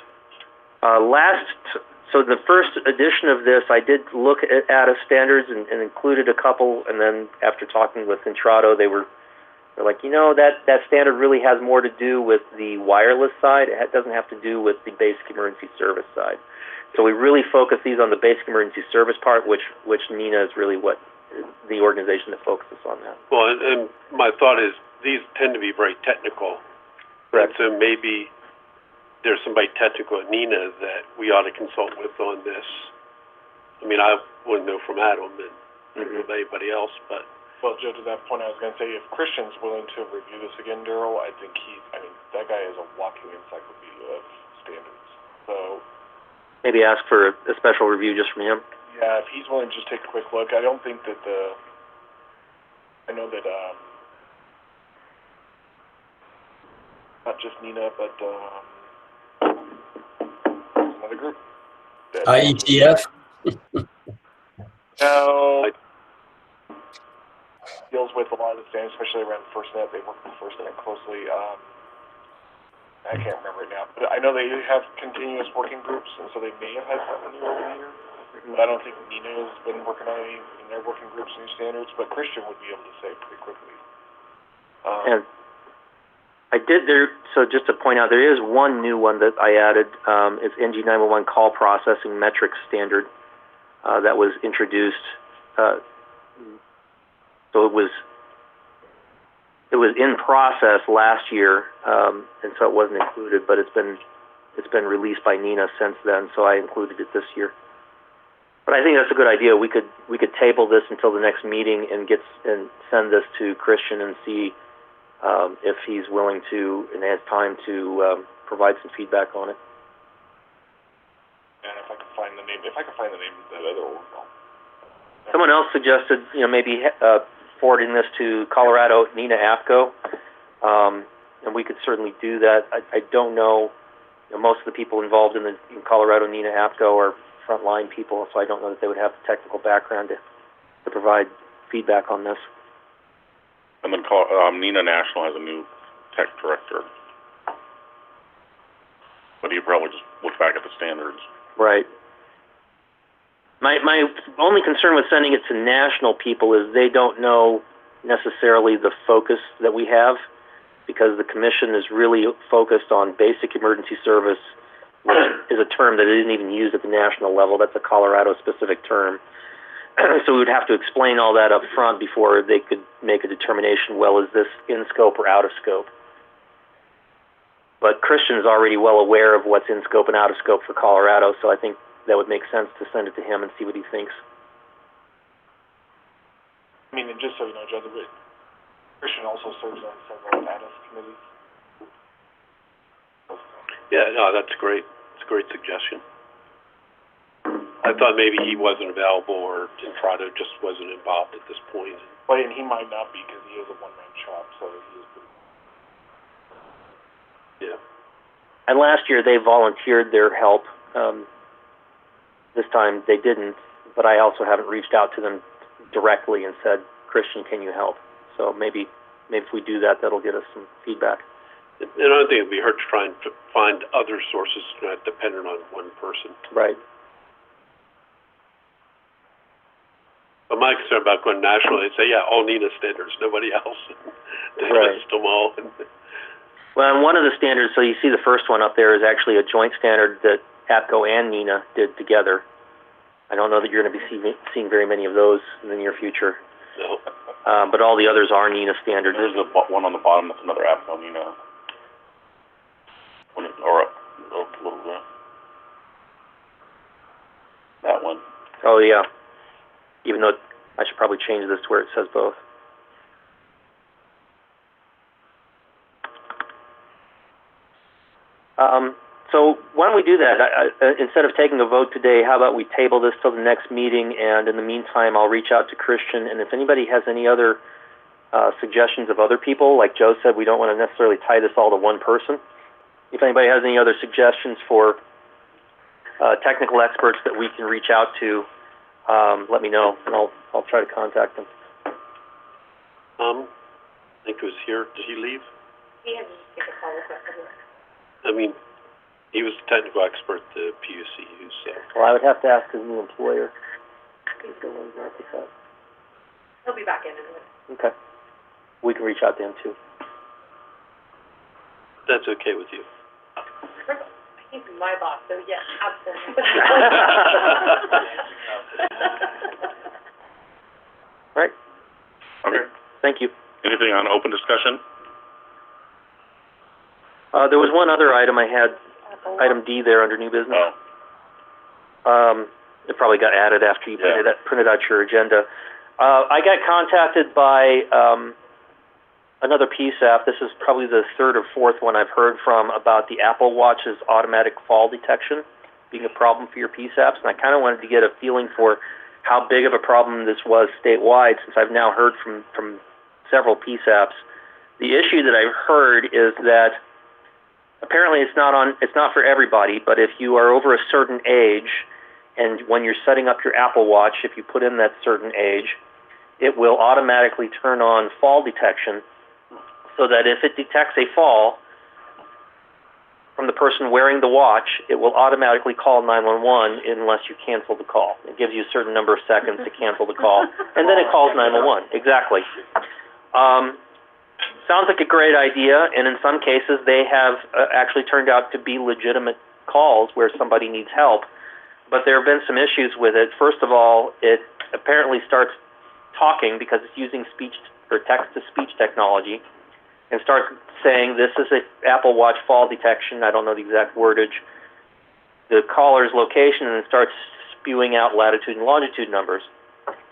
So the first edition of this, I did look at ADIS standards and included a couple, and then after talking with Intrado, they're like, that standard really has more to do with the wireless side. It doesn't have to do with the basic emergency service side. So we really focus these on the basic emergency service part, which NENA is really what the organization that focuses on that. Well, and my thought is these tend to be very technical. Correct. So maybe there's somebody technical at NENA that we ought to consult with on this. I mean, I wouldn't know from Adam and with anybody else, but. Well, Joe, to that point, I was going to say, if Christian's willing to review this again, Daryl, I think that guy is a walking encyclopedia of standards. So maybe ask for a special review just from him. Yeah, if he's willing to just take a quick look. I don't think that I know that not just NENA, but there's another group. IETF? No. deals with a lot of the standards, especially around FirstNet. They work with FirstNet closely. I can't remember it now, but I know they have continuous working groups, and so they may have had something new over the year. But I don't think Nina has been working on any in their working groups new standards, but Christian would be able to say pretty quickly. And I did there, so just to point out, there is one new one that I added. It's NG911 call processing metrics standard that was introduced. So it was in process last year, and so it wasn't included, but it's been released by Nina since then, so I included it this year. But I think that's a good idea. We could table this until the next meeting and send this to Christian and see if he's willing to and has time to provide some feedback on it. And if I can find the name of that other one. Someone else suggested, maybe forwarding this to Colorado Nina APCO, and we could certainly do that. I don't know, most of the people involved in Colorado Nina APCO are frontline people, so I don't know that they would have the technical background to provide feedback on this. And then Nina National has a new tech director, but you probably just look back at the standards. Right. My only concern with sending it to national people is they don't know necessarily the focus that we have, because the commission is really focused on basic emergency service, which is a term that isn't even used at the national level. That's a Colorado-specific term. So we would have to explain all that up front before they could make a determination, well, is this in scope or out of scope? But Christian's already well aware of what's in scope and out of scope for Colorado, so I think that would make sense to send it to him and see what he thinks. I mean, and just so you know, Joe, Christian also serves on several ADIS committees. Yeah, no, that's great. It's a great suggestion. I thought maybe he wasn't available or Entrado just wasn't involved at this point. Well, and he might not be because he is a one-man shop, so he is pretty... Yeah. And last year they volunteered their help. This time they didn't, but I also haven't reached out to them directly and said, Christian, can you help? So maybe if we do that, that'll get us some feedback. And I don't think it would be hurt to try and find other sources, not dependent on one person. Right. But my concern about going national, they say, yeah, all NINA standards, nobody else. They list them all. Well, and one of the standards, so you see the first one up there is actually a joint standard that APCO and NINA did together. I don't know that you're going to be seeing very many of those in the near future. No. But all the others are NINA standards. There's one on the bottom that's another APCO NINA. Or a little bit. That one. Oh, yeah. Even though I should probably change this to where it says both. So why don't we do that? Instead of taking a vote today, how about we table this till the next meeting, and in the meantime, I'll reach out to Christian, and if anybody has any other suggestions of other people, like Joe said, we don't want to necessarily tie this all to one person. If anybody has any other suggestions for technical experts that we can reach out to, let me know, and I'll try to contact them. I think he was here. Did he leave? He had to take a call with us. I mean, he was the technical expert at the PUCU, so. Well, I would have to ask his new employer. He'll be back in a minute. Okay. We can reach out to him too. That's okay with you. He's my boss, so yes, absolutely. Right. Okay. Thank you. Anything on open discussion? There was one other item I had, item D there under new business. It probably got added after you printed out your agenda. I got contacted by another PSAP. This is probably the third or fourth one I've heard from about the Apple Watch's automatic fall detection being a problem for your PSAPs, and I kind of wanted to get a feeling for how big of a problem this was statewide, since I've now heard from several PSAPs. The issue that I've heard is that apparently it's not for everybody, but if you are over a certain age, and when you're setting up your Apple Watch, if you put in that certain age, it will automatically turn on fall detection so that if it detects a fall from the person wearing the watch, it will automatically call 911 unless you cancel the call. It gives you a certain number of seconds to cancel the call, and then it calls 911. Exactly. Sounds like a great idea, and in some cases they have actually turned out to be legitimate calls where somebody needs help, but there have been some issues with it. First of all, it apparently starts talking because it's using speech or text-to-speech technology, and starts saying, this is an Apple Watch fall detection, I don't know the exact wordage, the caller's location, and it starts spewing out latitude and longitude numbers.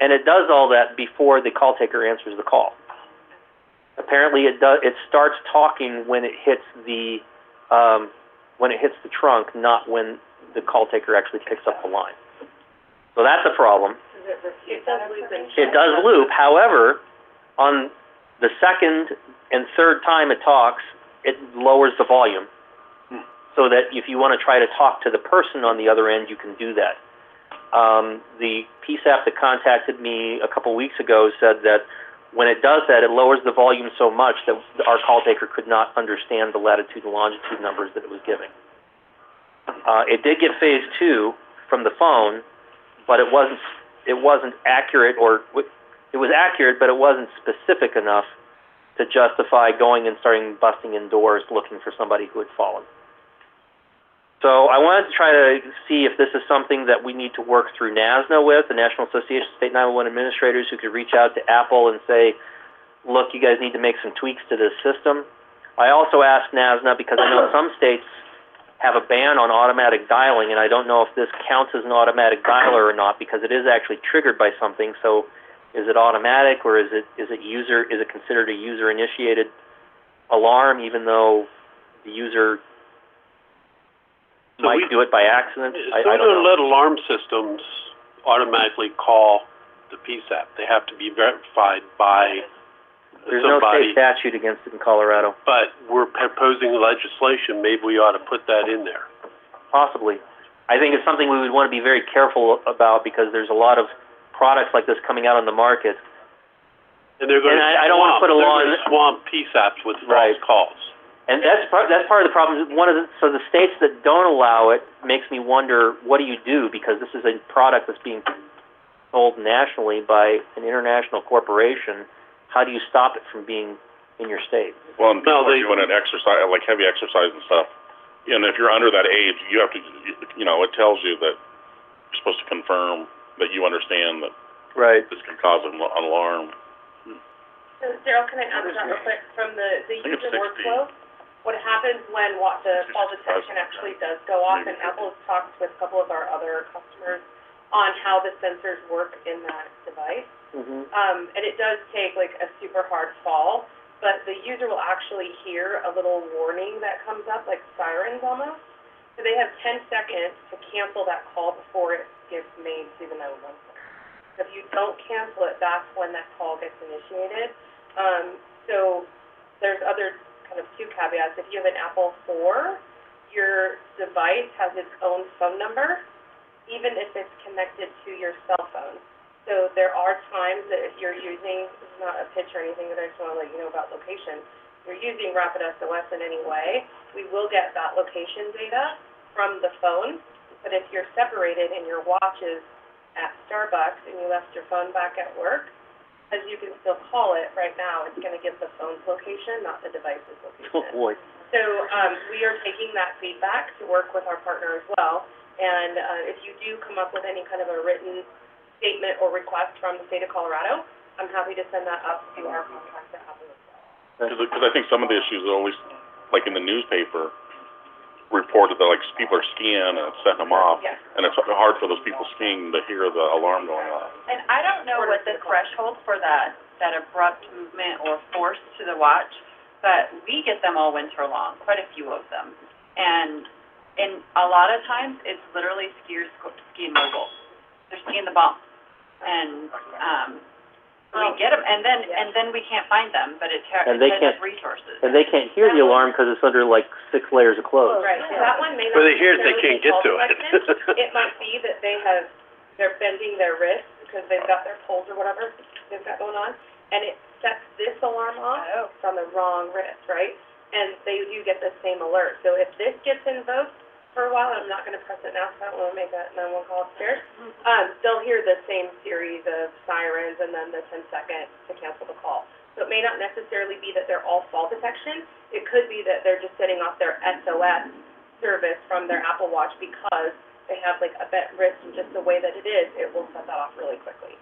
And it does all that before the call taker answers the call. Apparently it starts talking when it hits the trunk, not when the call taker actually picks up the line. So that's a problem. It does loop. It does loop. However, on the second and third time it talks, it lowers the volume so that if you want to try to talk to the person on the other end, you can do that. The PSAP that contacted me a couple weeks ago said that when it does that, it lowers the volume so much that our call taker could not understand the latitude and longitude numbers that it was giving. It did get phase 2 from the phone, but it wasn't accurate, or it was accurate, but it wasn't specific enough to justify going and starting busting in doors looking for somebody who had fallen. So I wanted to try to see if this is something that we need to work through NASNA with, the National Association of State 911 Administrators, who could reach out to Apple and say, look, you guys need to make some tweaks to this system. I also asked NASNA because I know some states have a ban on automatic dialing, and I don't know if this counts as an automatic dialer or not, because it is actually triggered by something. So is it automatic, or is it considered a user-initiated alarm, even though the user might do it by accident? I don't know. Let alarm systems automatically call the PSAP. They have to be verified by There's no state statute against it in Colorado. But we're proposing legislation. Maybe we ought to put that in there. Possibly. I think it's something we would want to be very careful about, because there's a lot of products like this coming out on the market. And they're going I don't want to put a law in swamp PSAPs with false calls. And that's part of the problem. So the states that don't allow it makes me wonder, what do you do? Because this is a product that's being sold nationally by an international corporation. How do you stop it from being in your state? Well, and people are doing it exercise, like heavy exercise and stuff. And if you're under that age, you have to, it tells you that you're supposed to confirm that you understand that this can cause an alarm. So, Daryl, can I answer that real quick from the user workflow? What happens when the fall detection actually does go off, and Apple has talked with a couple of our other customers on how the sensors work in that device. And it does take like a super hard fall, but the user will actually hear a little warning that comes up, like sirens almost. So they have 10 seconds to cancel that call before it gets made to the 911 center. So if you don't cancel it, that's when that call gets initiated. So there's other kind of 2 caveats. If you have an Apple 4, your device has its own phone number, even if it's connected to your cell phone. So there are times that if you're using, this is not a pitch or anything, but I just want to let you know about location. If you're using Rapid SOS in any way, we will get that location data from the phone. But if you're separated and your watch is at Starbucks and you left your phone back at work, as you can still call it right now, it's going to give the phone's location, not the device's location. Oh, boy. So we are taking that feedback to work with our partner as well. And if you do come up with any kind of a written statement or request from the state of Colorado, I'm happy to send that up to our contact at Apple as well. Because I think some of the issues are always, like in the newspaper, reported that like people are skiing and it's setting them off, and it's hard for those people skiing to hear the alarm going off. And I don't know what the threshold for that abrupt movement or force to the watch, but we get them all winter long, quite a few of them. And a lot of times it's literally skiers skiing mobile. They're skiing the bump. And we get them, and then we can't find them, but it takes resources. And they can't hear the alarm because it's under like 6 layers of clothes. Right. So that one may not. Well, they hear it, they can't get to it. It might be that they're bending their wrists because they've got their polls or whatever they've got going on, and it sets this alarm off from the wrong wrist, right? And they do get the same alert. So if this gets invoked for a while, I'm not going to press it now because I don't want to make a 911 call upstairs, they'll hear the same series of sirens and then the 10-second to cancel the call. So it may not necessarily be that they're all fall detection. It could be that they're just setting off their SOS service from their Apple Watch because they have like a bent wrist, and just the way that it is, it will set that off really quickly.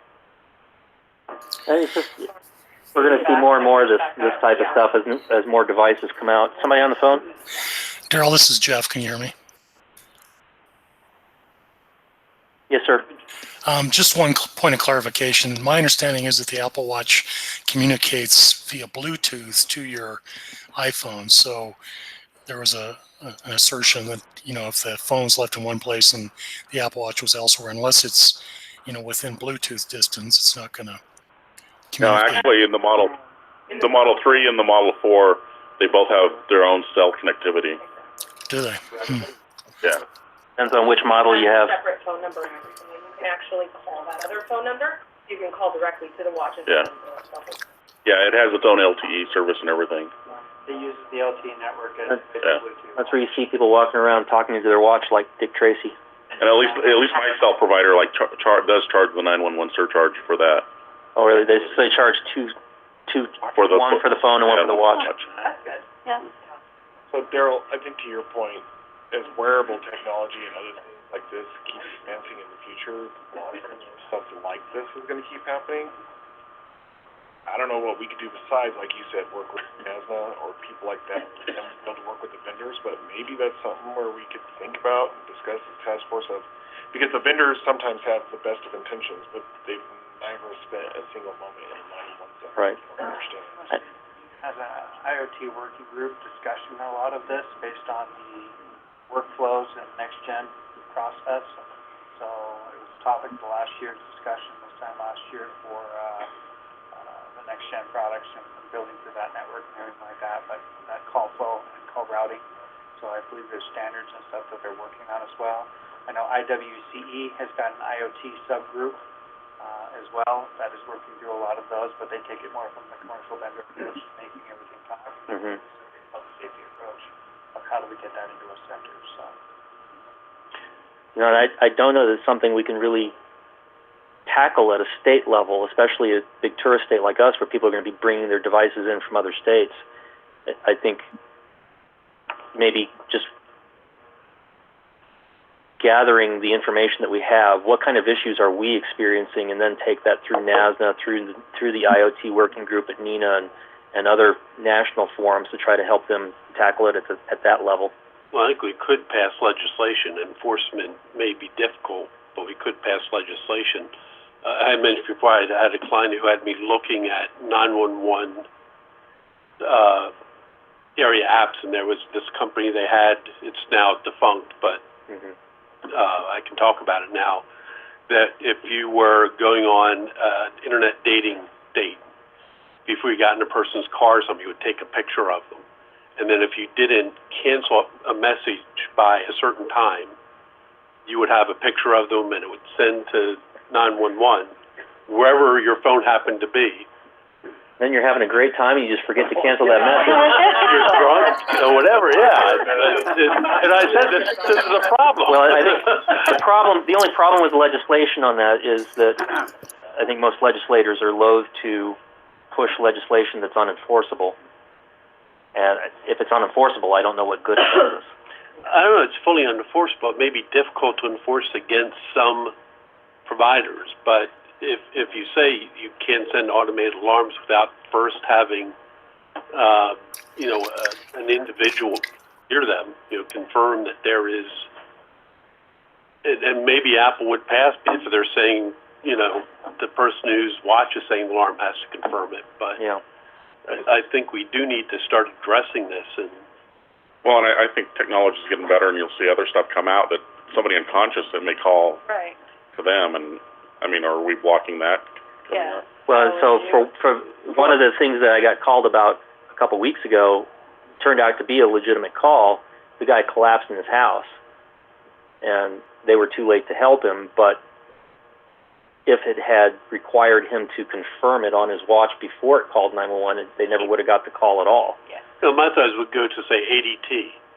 And it's just, we're going to see more and more of this type of stuff as more devices come out. Somebody on the phone? Daryl, this is Jeff. Can you hear me? Yes, sir. Just one point of clarification. My understanding is that the Apple Watch communicates via Bluetooth to your iPhone. So there was an assertion that, if the phone's left in one place and the Apple Watch was elsewhere, unless it's, within Bluetooth distance, it's not going to communicate. No, actually, in the Model 3 and the Model 4, they both have their own cell connectivity. Do they? Yeah. Depends on which model you have. Separate phone number and everything. You can actually call that other phone number. You can call directly to the watch. Yeah. Yeah, it has its own LTE service and everything. It uses the LTE network and Bluetooth. That's where you see people walking around talking to their watch like Dick Tracy. And at least my cell provider does charge the 911 surcharge for that. Oh, really? They charge two for the one for the phone and one for the watch. That's good. Yeah. So, Daryl, I think to your point, as wearable technology and other things like this keep advancing in the future, stuff like this is going to keep happening. I don't know what we could do besides, like you said, work with NASNA or people like that, and be able to work with the vendors, but maybe that's something where we could think about and discuss as task force of, because the vendors sometimes have the best of intentions, but they've never spent a single moment in a 911 center. Right. As an IoT working group discussion, a lot of this based on the workflows and next-gen process. So it was a topic the last year's discussion this time last year for the next-gen products and building through that network and everything like that, but that call flow and call routing. So I believe there's standards and stuff that they're working on as well. I know IWCE has got an IoT subgroup as well that is working through a lot of those, but they take it more from the commercial vendor approach, making everything talk. Public safety approach of how do we get that into a center. So. I don't know that it's something we can really tackle at a state level, especially a big tourist state like us where people are going to be bringing their devices in from other states. I think maybe just gathering the information that we have, what kind of issues are we experiencing, and then take that through NASNA, through the IoT working group at NINA and other national forums to try to help them tackle it at that level. Well, I think we could pass legislation. Enforcement may be difficult, but we could pass legislation. I mentioned before I had a client who had me looking at 911 area apps, and there was this company they had, it's now defunct, but I can talk about it now, that if you were going on an internet dating date, before you got in a person's car or something, you would take a picture of them. And then if you didn't cancel a message by a certain time, you would have a picture of them and it would send to 911, wherever your phone happened to be. Then you're having a great time and you just forget to cancel that message. You're drunk, or whatever, yeah. And I said, this is a problem. Well, I think the only problem with legislation on that is that I think most legislators are loath to push legislation that's unenforceable. And if it's unenforceable, I don't know what good it does. I don't know, it's fully unenforceable. It may be difficult to enforce against some providers, but if you say you can't send automated alarms without first having, an individual hear them, confirm that there is, and maybe Apple would pass if they're saying, the person whose watch is saying the alarm has to confirm it. But I think we do need to start addressing this. And I think technology is getting better, and you'll see other stuff come out that somebody unconscious that may call to them. And are we blocking that? Yeah. Well, so for one of the things that I got called about a couple weeks ago, turned out to be a legitimate call. The guy collapsed in his house, and they were too late to help him. But if it had required him to confirm it on his watch before it called 911, they never would have got the call at all. So my thoughts would go to, say, ADT.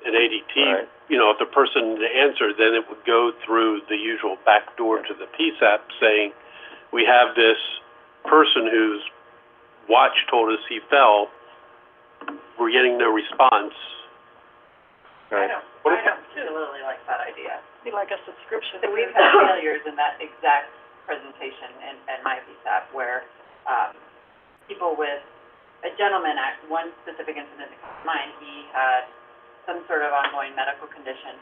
And ADT, Right. If the person answered, then it would go through the usual back door to the PSAP saying, we have this person whose watch told us he fell. We're getting no response. Right. I don't particularly like that idea. Be like a subscription. So we've had failures in that exact presentation in my PSAP where people with a gentleman at one specific incident that comes to mind, he had some sort of ongoing medical condition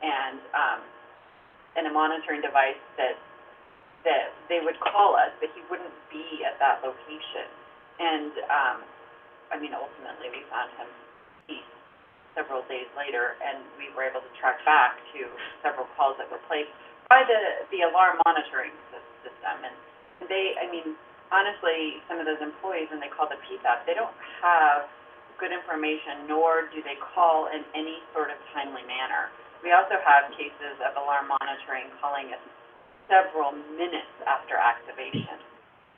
and a monitoring device that they would call us, but he wouldn't be at that location. And ultimately we found him deceased several days later, and we were able to track back to several calls that were placed by the alarm monitoring system. And they, honestly, some of those employees, when they call the PSAP, they don't have good information, nor do they call in any sort of timely manner. We also have cases of alarm monitoring calling us several minutes after activation.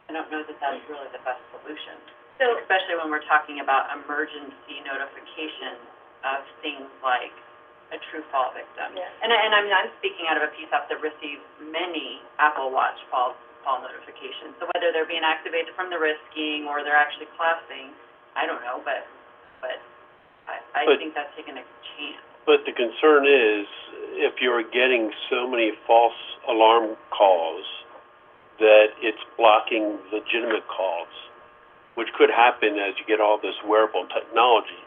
I don't know that that's really the best solution, so, especially when we're talking about emergency notification of things like a true fall victim. Yeah. And I'm speaking out of a PSAP that receives many Apple Watch fall notifications. So whether they're being activated from the risking or they're actually classing, I don't know, but I think that's taking a chance. But the concern is, if you're getting so many false alarm calls, that it's blocking legitimate calls, which could happen as you get all this wearable technology.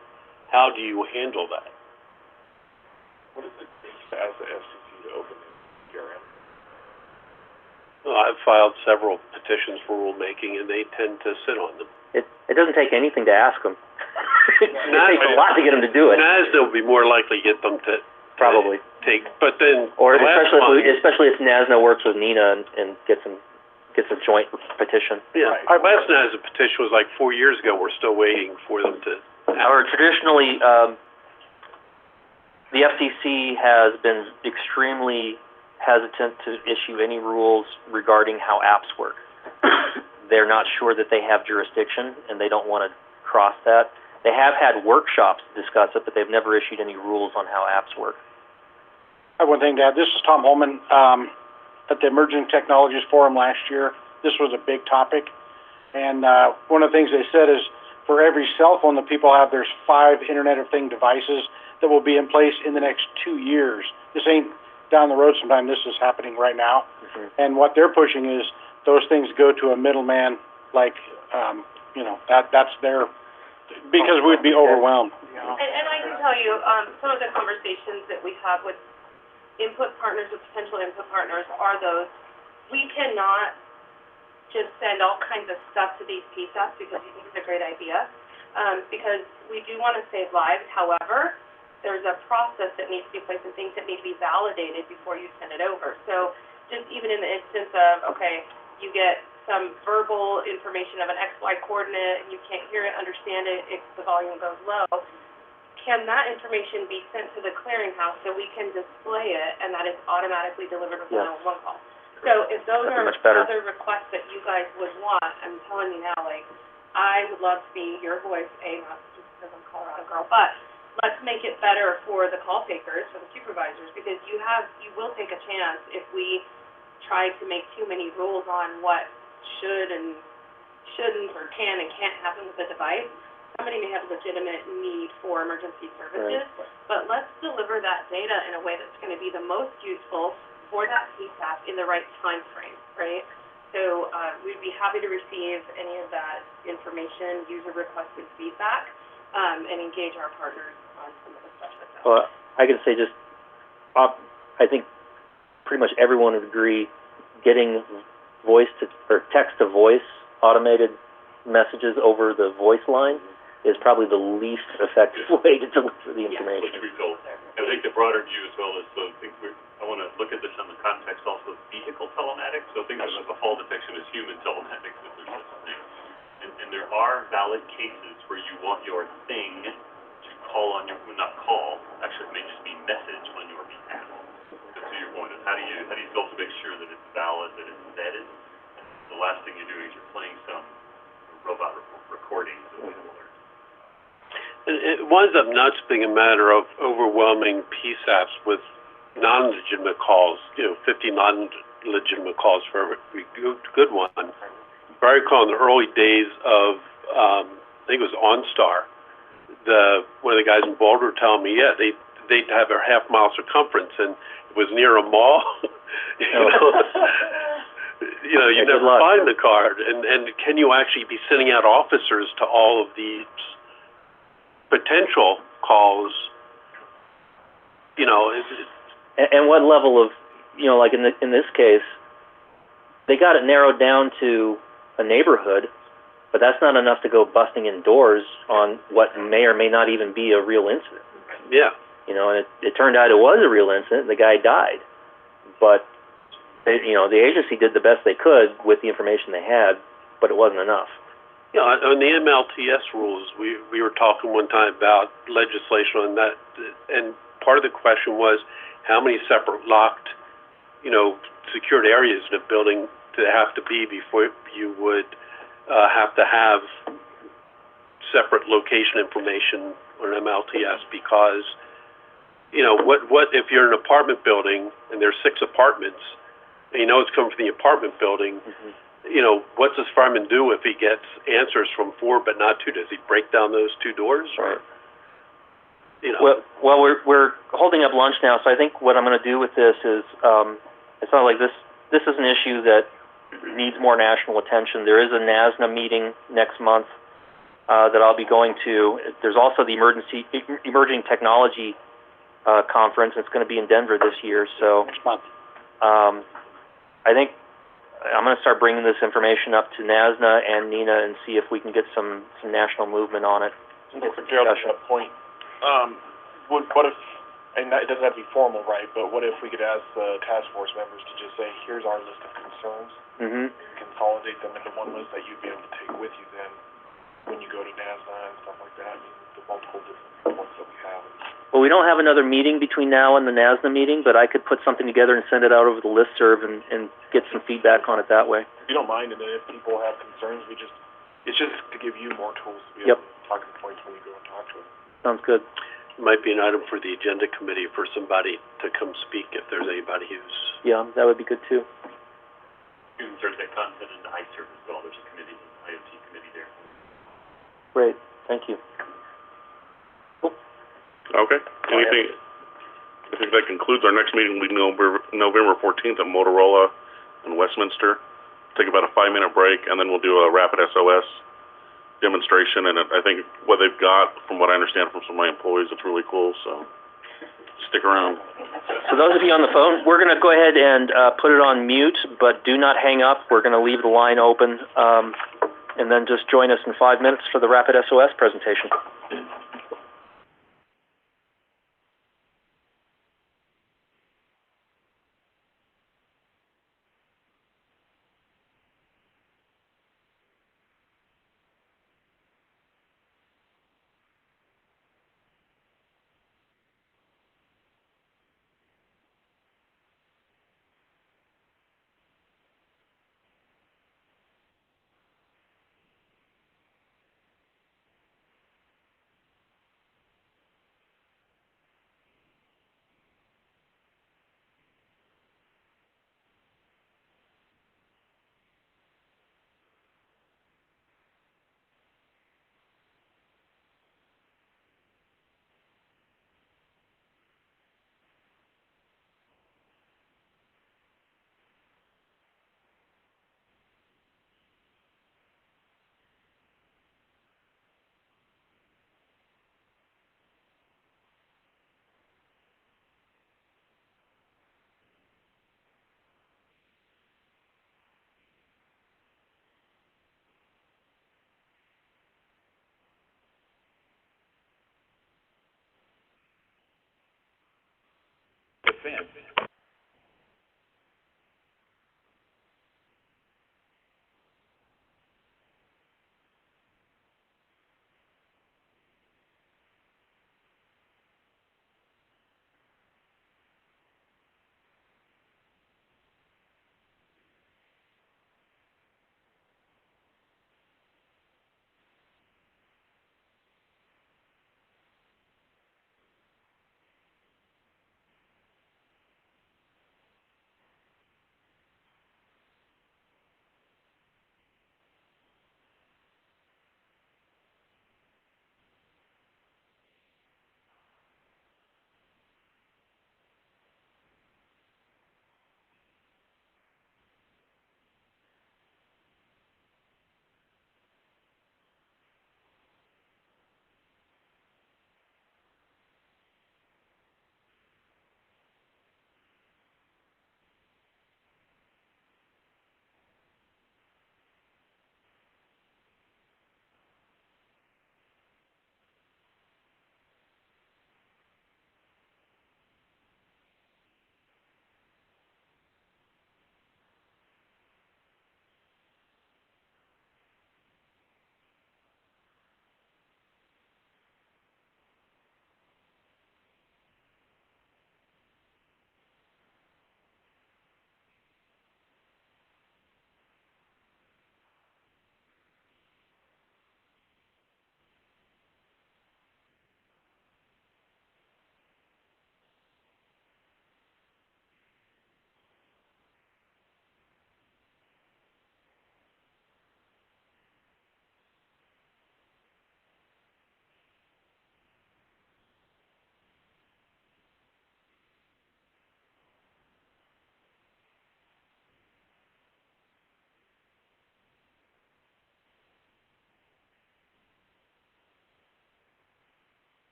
How do you handle that? What does it take to ask the FCC to open the CRM? Well, I've filed several petitions for rulemaking, and they tend to sit on them. It doesn't take anything to ask them. It takes a lot to get them to do it. NASDA will be more likely to get them to probably take, but then or especially if NASDA works with NINA and gets a joint petition. Yeah, right. Our last NASDA petition was like 4 years ago. We're still waiting for them to. Or traditionally, the FCC has been extremely hesitant to issue any rules regarding how apps work. They're not sure that they have jurisdiction, and they don't want to cross that. They have had workshops to discuss it, but they've never issued any rules on how apps work. I have one thing to add. This is Tom Holman. At the Emerging Technologies Forum last year, this was a big topic. And one of the things they said is for every cell phone that people have, there's 5 Internet of Things devices that will be in place in the next 2 years. This ain't down the road sometime. This is happening right now. Mm-hmm. And what they're pushing is those things go to a middleman, like, that's their, because we'd be overwhelmed. You know? And I can tell you, some of the conversations that we have with input partners, with potential input partners, are those, we cannot just send all kinds of stuff to these PSAPs because we think it's a great idea, because we do want to save lives. However, there's a process that needs to be placed and things that need to be validated before you send it over. So just even in the instance of, okay, you get some verbal information of an XY coordinate and you can't hear it, understand it, if the volume goes low, can that information be sent to the clearinghouse so we can display it and that is automatically delivered with a 911 call? So if those are other requests that you guys would want, I'm telling you now, like, I would love to be your voice, not just because I'm a Colorado girl, but let's make it better for the call takers, for the supervisors, because you will take a chance if we try to make too many rules on what should and shouldn't or can and can't happen with the device. Somebody may have a legitimate need for emergency services, but let's deliver that data in a way that's going to be the most useful for that PSAP in the right time frame, right? So we'd be happy to receive any of that information, user-requested feedback, and engage our partners on some of the stuff that's out there. Well, I can say just, I think pretty much everyone would agree getting text to voice automated messages over the voice line is probably the least effective way to deliver the information. Which we built. I think the broader view as well is, I want to look at this in the context also of vehicle telematics. So think of it as a fall detection as human telematics, if there's such a thing. And there are valid cases where you want your thing to call on your, not call, actually it may just be message on your behalf. So to your point is how do you filter to make sure that it's valid, that it's vetted? the last thing you're doing is you're playing some robot recordings of these alerts. It winds up not just being a matter of overwhelming PSAPs with non-legitimate calls, 50 non-legitimate calls for every good one. I recall in the early days of, I think it was OnStar, one of the guys in Boulder were telling me, they'd have a half-mile circumference, and it was near a mall. You never find the card. And can you actually be sending out officers to all of these potential calls? And what level of, like in this case, they got it narrowed down to a neighborhood, but that's not enough to go busting in doors on what may or may not even be a real incident. Yeah. And it turned out it was a real incident. The guy died, but the agency did the best they could with the information they had, but it wasn't enough. Yeah, on the MLTS rules, we were talking one time about legislation on that, and part of the question was how many separate locked, secured areas in a building do they have to be before you would have to have separate location information on MLTS, because what if you're in an apartment building and there's 6 apartments and it's coming from the apartment building? What's this fireman do if he gets answers from 4 but not 2? Does he break down those 2 doors? Or, Well, we're holding up lunch now, so I think what I'm going to do with this is, it's not like this is an issue that needs more national attention. There is a NASNA meeting next month that I'll be going to. There's also the Emerging Technology Conference. It's going to be in Denver this year. So next month. I think I'm going to start bringing this information up to NASNA and NINA and see if we can get some national movement on it. For Gerald, to that point, what if, and it doesn't have to be formal, right, but what if we could ask the task force members to just say, here's our list of concerns, and consolidate them into one list that you'd be able to take with you then when you go to NASNA and stuff like that, the multiple different ones that we have. Well, we don't have another meeting between now and the NASNA meeting, but I could put something together and send it out over the listserv and get some feedback on it that way. If you don't mind, and then if people have concerns, it's just to give you more tools to be able to talk to the points when you go and talk to them. Sounds good. Might be an item for the agenda committee for somebody to come speak if there's anybody who's... Yeah, that would be good too. You can search that content into iServe as well. There's a committee, an IoT committee there. Great, thank you. Cool. Okay. Anything? I think that concludes our next meeting. Will be November 14th at Motorola in Westminster. Take about a 5-minute break, and then we'll do a rapid SOS demonstration. And I think what they've got, from what I understand from some of my employees, it's really cool. So stick around. So those of you on the phone, we're going to go ahead and put it on mute, but do not hang up. We're going to leave the line open, and then just join us in 5 minutes for the rapid SOS presentation.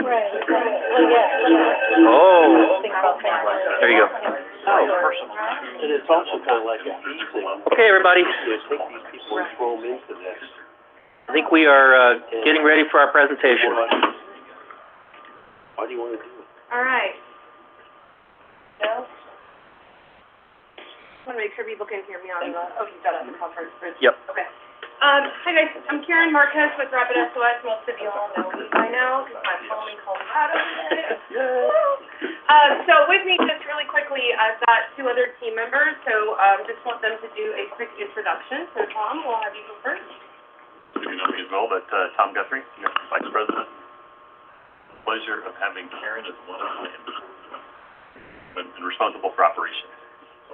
Right. Well, yeah. Oh, there you go. Oh, personal. And it's also kind of like a easing. Okay, everybody. You take these people and throw them into this. I think we are getting ready for our presentation. Why do you want to do it? All right. Bill? I want to make sure people can hear me on the, you've got it on the conference bridge. Yep. Okay. Hi guys, I'm Karen Marquez with Rapid SOS. Most of you all know me by now because I'm home in Colorado today. So with me, just really quickly, I've got two other team members, so just want them to do a quick introduction. So Tom, we'll have you go first. You know me as well, but Tom Guthrie, Vice President. Pleasure of having Karen as one of my and responsible for operations.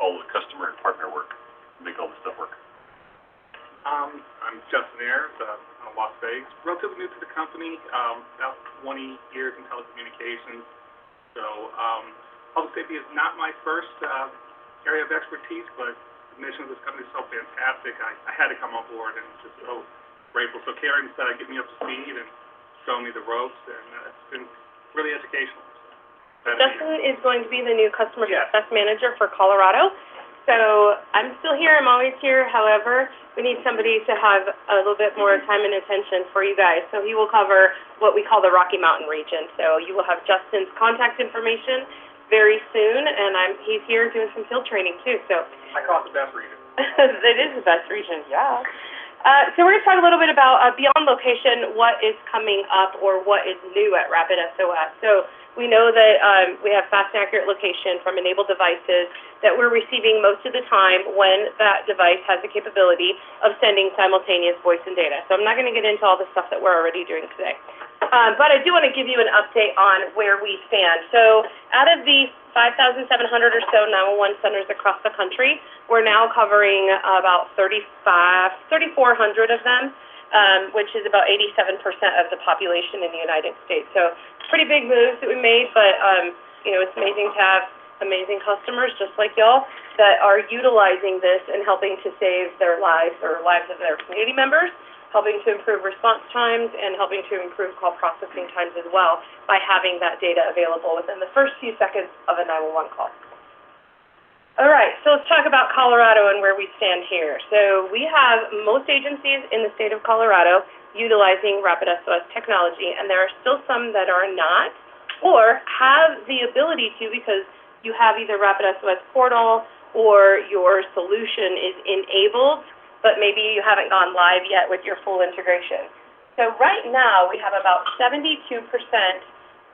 All the customer and partner work, make all the stuff work. I'm Justin Ayers, Las Vegas, relatively new to the company, about 20 years in telecommunications. So public safety is not my first area of expertise, but the mission of this company is so fantastic, I had to come on board and just so grateful. So Karen said, get me up to speed and show me the ropes, and it's been really educational. Justin is going to be the new customer success manager for Colorado. So I'm still here, I'm always here. However, we need somebody to have a little bit more time and attention for you guys. So he will cover what we call the Rocky Mountain region. So you will have Justin's contact information very soon, and he's here doing some field training too. So I call it the best region. It is the best region, yeah. So we're going to talk a little bit about beyond location, what is coming up or what is new at Rapid SOS. So we know that we have fast and accurate location from enabled devices that we're receiving most of the time when that device has the capability of sending simultaneous voice and data. So I'm not going to get into all the stuff that we're already doing today. But I do want to give you an update on where we stand. So out of the 5,700 or so 911 centers across the country, we're now covering about 3,400 of them, which is about 87% of the population in the United States. So pretty big moves that we made, but it's amazing to have amazing customers just like y'all that are utilizing this and helping to save their lives or lives of their community members, helping to improve response times, and helping to improve call processing times as well by having that data available within the first few seconds of a 911 call. All right, so let's talk about Colorado and where we stand here. So we have most agencies in the state of Colorado utilizing Rapid SOS technology, and there are still some that are not or have the ability to because you have either Rapid SOS portal or your solution is enabled, but maybe you haven't gone live yet with your full integration. So right now we have about 72%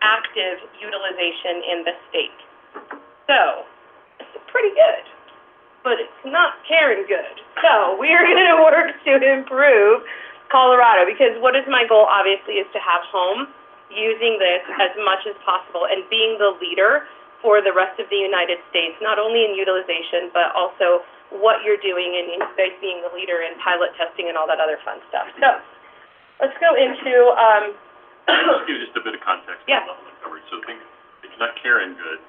active utilization in the state. So it's pretty good, but it's not Karen good. So we are going to work to improve Colorado because what is my goal obviously is to have home using this as much as possible and being the leader for the rest of the United States, not only in utilization, but also what you're doing and you guys being the leader in pilot testing and all that other fun stuff. So let's go into Let's give just a bit of context on level of coverage. So think it's not Karen good,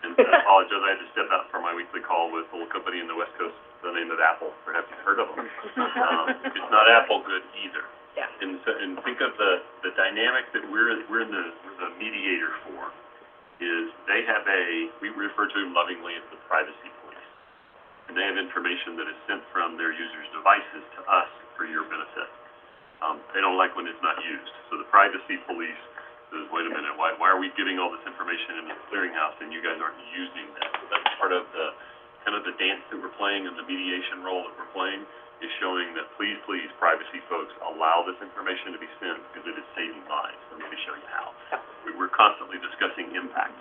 and I apologize, I had to step out for my weekly call with a little company in the West Coast, the name of Apple. Perhaps you've heard of them. It's not Apple good either. Yeah. And think of the dynamic that we're in the mediator for is they have we refer to them lovingly as the privacy police. And they have information that is sent from their users' devices to us for your benefit. They don't like when it's not used. So the privacy police says, wait a minute, why are we giving all this information into the clearinghouse and you guys aren't using that? So that's part of the kind of the dance that we're playing and the mediation role that we're playing is showing that please, privacy folks, allow this information to be sent because it is saving lives. Let me show you how. We're constantly discussing impact.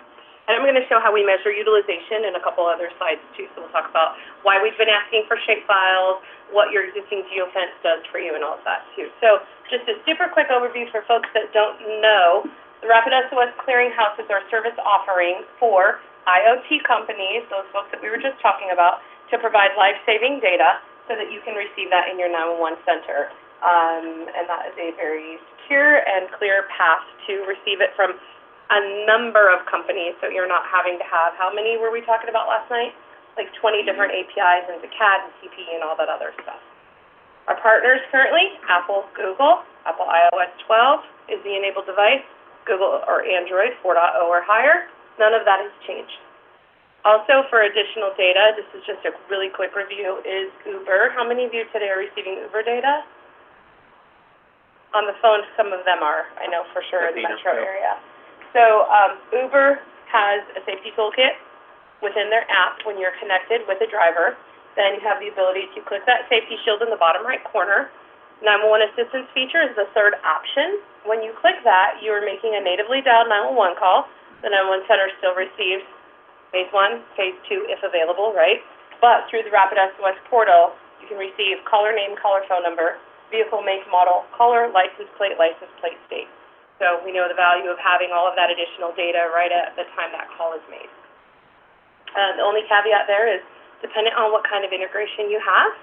And I'm going to show how we measure utilization in a couple other slides too. So we'll talk about why we've been asking for shapefiles, what your existing geofence does for you, and all of that too. So just a super quick overview for folks that don't know, the Rapid SOS Clearinghouse is our service offering for IoT companies, those folks that we were just talking about, to provide life-saving data so that you can receive that in your 911 center. And that is a very secure and clear path to receive it from a number of companies, so you're not having to have, how many were we talking about last night? Like 20 different APIs into CAD and CPE and all that other stuff. Our partners currently, Apple, Google, Apple iOS 12 is the enabled device. Google or Android 4.0 or higher. None of that has changed. Also, for additional data, this is just a really quick review, is Uber. How many of you today are receiving Uber data? On the phone, some of them are, I know for sure, in the metro area. So Uber has a safety toolkit within their app when you're connected with a driver. Then you have the ability to click that safety shield in the bottom right corner. 911 assistance feature is the third option. When you click that, you are making a natively dialed 911 call. The 911 center still receives phase 1, phase 2 if available, right? But through the Rapid SOS portal, you can receive caller name, caller phone number, vehicle make, model, caller, license plate state. So we know the value of having all of that additional data right at the time that call is made. The only caveat there is, dependent on what kind of integration you have,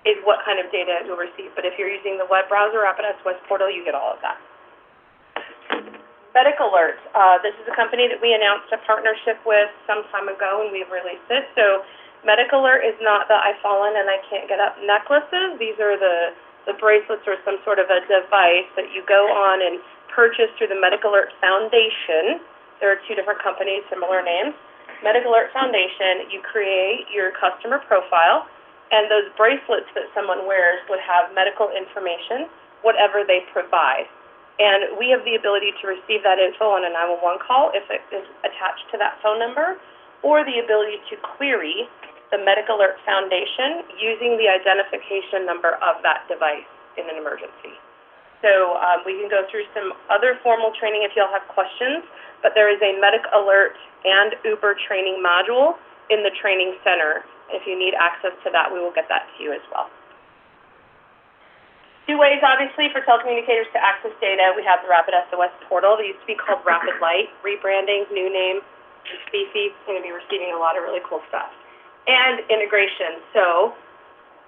is what kind of data you'll receive. But if you're using the web browser, Rapid SOS portal, you get all of that. Medical Alert. This is a company that we announced a partnership with some time ago, and we've released it. So Medical Alert is not the I've fallen and I can't get up necklaces. These are the bracelets or some sort of a device that you go on and purchase through the Medical Alert Foundation. There are two different companies, similar names. Medical Alert Foundation, you create your customer profile, and those bracelets that someone wears would have medical information, whatever they provide. And we have the ability to receive that info on a 911 call if it is attached to that phone number, or the ability to query the Medical Alert Foundation using the identification number of that device in an emergency. So we can go through some other formal training if y'all have questions, but there is a Medical Alert and Uber training module in the training center. If you need access to that, we will get that to you as well. Two ways, obviously, for telecommunicators to access data. We have the Rapid SOS portal. They used to be called Rapid Light, rebranding, new name, Species. It's going to be receiving a lot of really cool stuff. And integration. So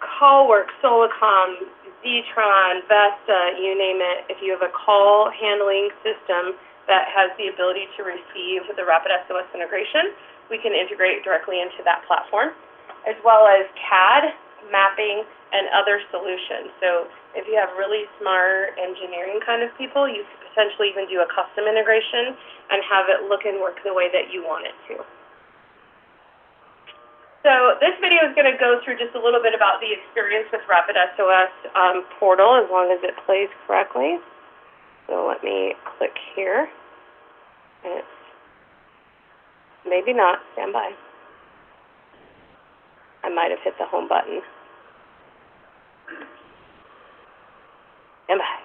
CallWorks, Solacom, Zetron, Vesta, you name it. If you have a call handling system that has the ability to receive the Rapid SOS integration, we can integrate directly into that platform, as well as CAD, mapping, and other solutions. So if you have really smart engineering kind of people, you could potentially even do a custom integration and have it look and work the way that you want it to. So this video is going to go through just a little bit about the experience with Rapid SOS portal, as long as it plays correctly. So let me click here. And it's maybe not. Stand by. I might have hit the home button. Am I?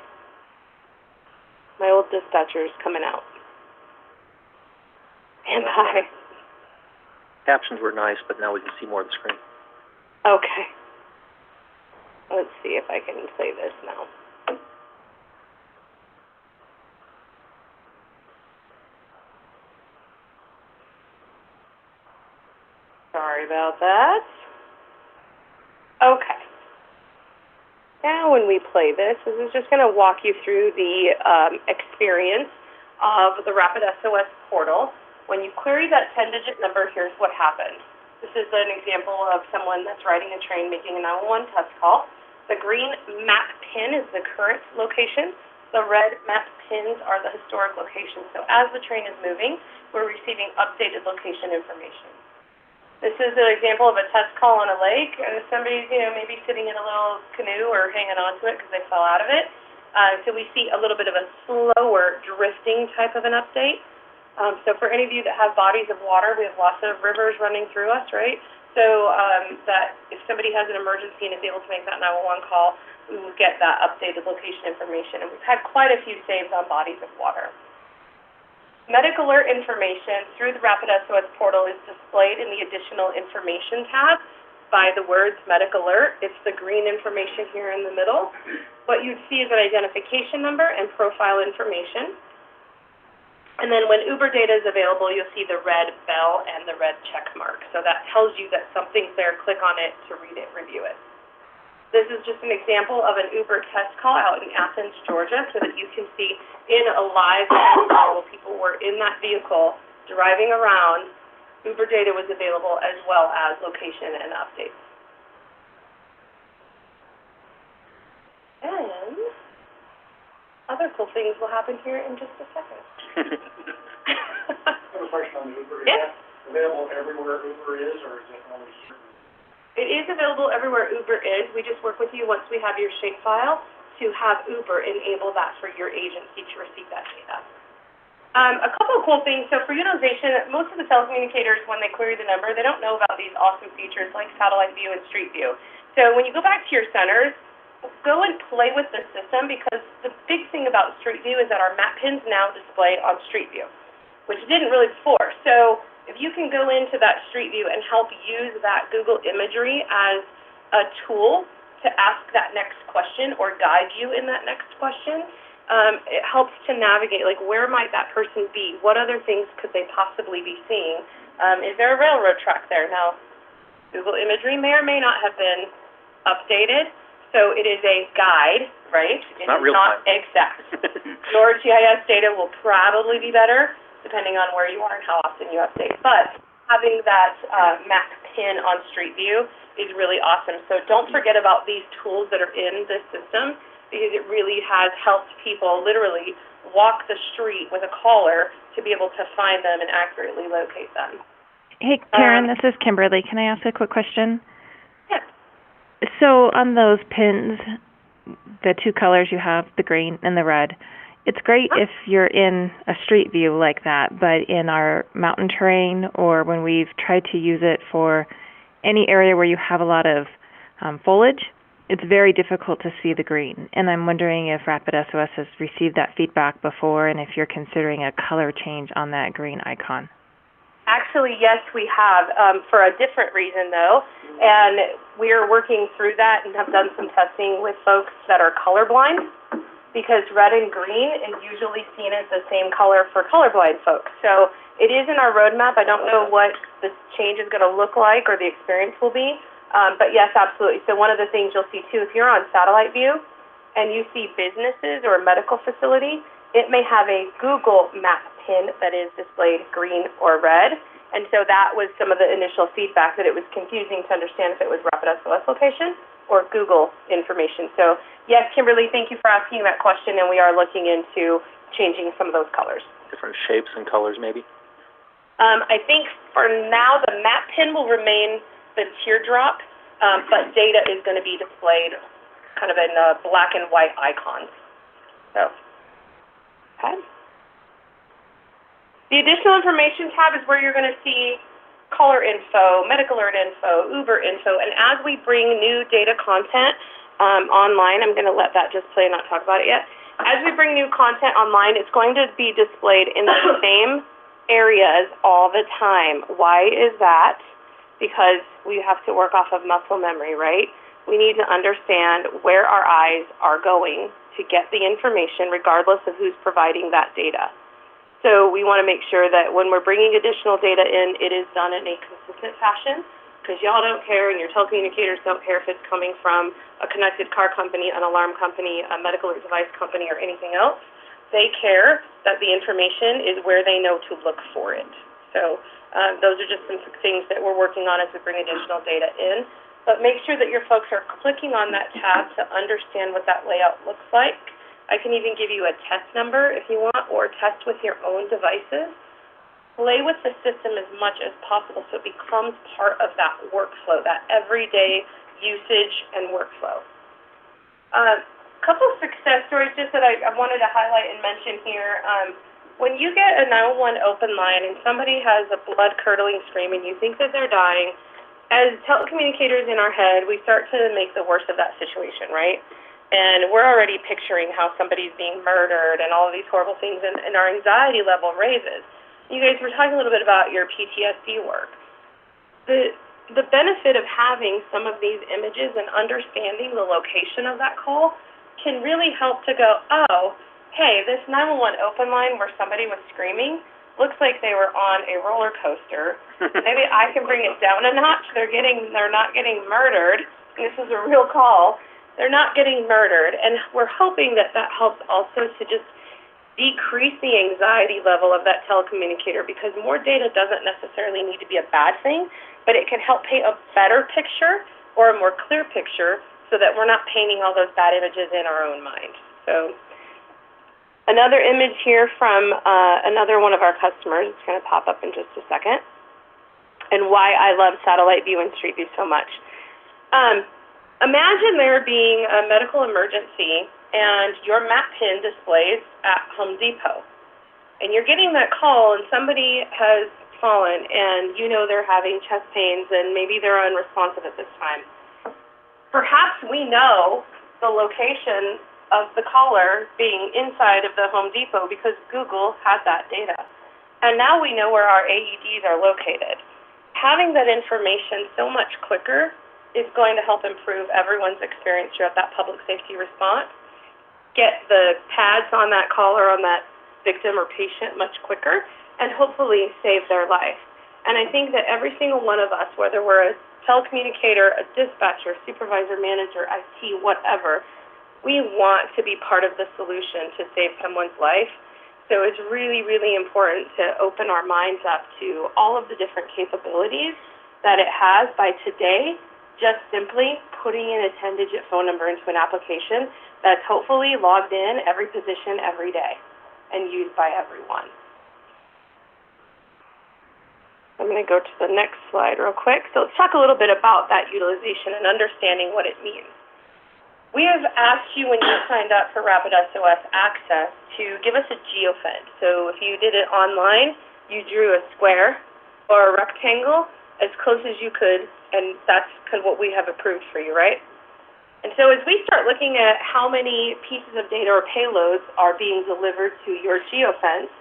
My old dispatcher is coming out. Am I? Captions were nice, but now we can see more of the screen. Okay. Let's see if I can play this now. Sorry about that. Okay. Now when we play this is just going to walk you through the experience of the Rapid SOS portal. When you query that 10-digit number, here's what happens. This is an example of someone that's riding a train making a 911 test call. The green map pin is the current location. The red map pins are the historic location. So as the train is moving, we're receiving updated location information. This is an example of a test call on a lake, and somebody's, maybe sitting in a little canoe or hanging onto it because they fell out of it. So we see a little bit of a slower drifting type of an update. So for any of you that have bodies of water, we have lots of rivers running through us, right? So that if somebody has an emergency and is able to make that 911 call, we will get that updated location information. And we've had quite a few saves on bodies of water. Medical Alert information through the Rapid SOS portal is displayed in the Additional Information tab by the words Medical Alert. It's the green information here in the middle. What you'd see is an identification number and profile information. And then when Uber data is available, you'll see the red bell and the red check mark. So that tells you that something's there. Click on it to read it, review it. This is just an example of an Uber test call out in Athens, Georgia, so that you can see in a live test call while people were in that vehicle driving around, Uber data was available as well as location and updates. And other cool things will happen here in just a second. I have a question on the Uber. Is Yes. that available everywhere Uber is, or is it only certain? It is available everywhere Uber is. We just work with you once we have your shapefile to have Uber enable that for your agency to receive that data. A couple of cool things. So for utilization, most of the telecommunicators, when they query the number, they don't know about these awesome features like satellite view and street view. So when you go back to your centers, go and play with the system, because the big thing about street view is that our map pins now display on street view, which didn't really before. So if you can go into that street view and help use that Google imagery as a tool to ask that next question or guide you in that next question, it helps to navigate, like, where might that person be? What other things could they possibly be seeing? Is there a railroad track there? Now, Google imagery may or may not have been updated, so it is a guide, right? It's not real time. Exact. Your GIS data will probably be better, depending on where you are and how often you update. But having that map pin on Street View is really awesome. So don't forget about these tools that are in this system, because it really has helped people literally walk the street with a caller to be able to find them and accurately locate them. Hey, Karen, this is Kimberly. Can I ask a quick question? Yeah. So on those pins, the two colors you have, the green and the red, it's great if you're in a street view like that, but in our mountain terrain, or when we've tried to use it for any area where you have a lot of foliage, it's very difficult to see the green. And I'm wondering if RapidSOS has received that feedback before, and if you're considering a color change on that green icon. Actually, yes, we have, for a different reason, though, and we're working through that and have done some testing with folks that are colorblind, because red and green is usually seen as the same color for colorblind folks. So it is in our roadmap. I don't know what this change is going to look like or the experience will be, but yes, absolutely. So one of the things you'll see, too, if you're on satellite view and you see businesses or a medical facility, it may have a Google map pin that is displayed green or red. And so that was some of the initial feedback, that it was confusing to understand if it was RapidSOS location or Google information. So yes, Kimberly, thank you for asking that question, and we are looking into changing some of those colors. Different shapes and colors, maybe? I think for now the map pin will remain the teardrop, but data is going to be displayed kind of in black and white icons. So, okay. The additional information tab is where you're going to see caller info, medical alert info, Uber info, and as we bring new data content online, I'm going to let that just play and not talk about it yet. As we bring new content online, it's going to be displayed in the same areas all the time. Why is that? Because we have to work off of muscle memory, right? We need to understand where our eyes are going to get the information, regardless of who's providing that data. So we want to make sure that when we're bringing additional data in, it is done in a consistent fashion, because y'all don't care and your telecommunicators don't care if it's coming from a connected car company, an alarm company, a medical device company, or anything else. They care that the information is where they know to look for it. So those are just some things that we're working on as we bring additional data in. But make sure that your folks are clicking on that tab to understand what that layout looks like. I can even give you a test number if you want, or test with your own devices. Play with the system as much as possible so it becomes part of that workflow, that everyday usage and workflow. A couple of success stories just that I wanted to highlight and mention here. When you get a 911 open line and somebody has a blood-curdling scream and you think that they're dying, as telecommunicators in our head, we start to make the worst of that situation, right? And we're already picturing how somebody's being murdered and all of these horrible things, and our anxiety level raises. You guys were talking a little bit about your PTSD work. The benefit of having some of these images and understanding the location of that call can really help to go, oh, hey, this 911 open line where somebody was screaming looks like they were on a roller coaster. Maybe I can bring it down a notch. They're not getting murdered. This is a real call. They're not getting murdered, and we're hoping that that helps also to just decrease the anxiety level of that telecommunicator, because more data doesn't necessarily need to be a bad thing, but it can help paint a better picture or a more clear picture so that we're not painting all those bad images in our own mind. So Another image here from another one of our customers. It's going to pop up in just a second. And why I love satellite view and street view so much. Imagine there being a medical emergency and your map pin displays at Home Depot. And you're getting that call and somebody has fallen and you know they're having chest pains and maybe they're unresponsive at this time. Perhaps we know the location of the caller being inside of the Home Depot because Google had that data. And now we know where our AEDs are located. Having that information so much quicker is going to help improve everyone's experience throughout that public safety response. Get the pads on that caller, on that victim or patient much quicker, and hopefully save their life. And I think that every single one of us, whether we're a telecommunicator, a dispatcher, supervisor, manager, IT, whatever, we want to be part of the solution to save someone's life. So it's really, really important to open our minds up to all of the different capabilities that it has by today, just simply putting in a 10-digit phone number into an application that's hopefully logged in every position every day and used by everyone. I'm going to go to the next slide real quick. So let's talk a little bit about that utilization and understanding what it means. We have asked you when you signed up for Rapid SOS Access to give us a geofence. So if you did it online, you drew a square or a rectangle as close as you could, and that's kind of what we have approved for you, right? And so as we start looking at how many pieces of data or payloads are being delivered to your geofence,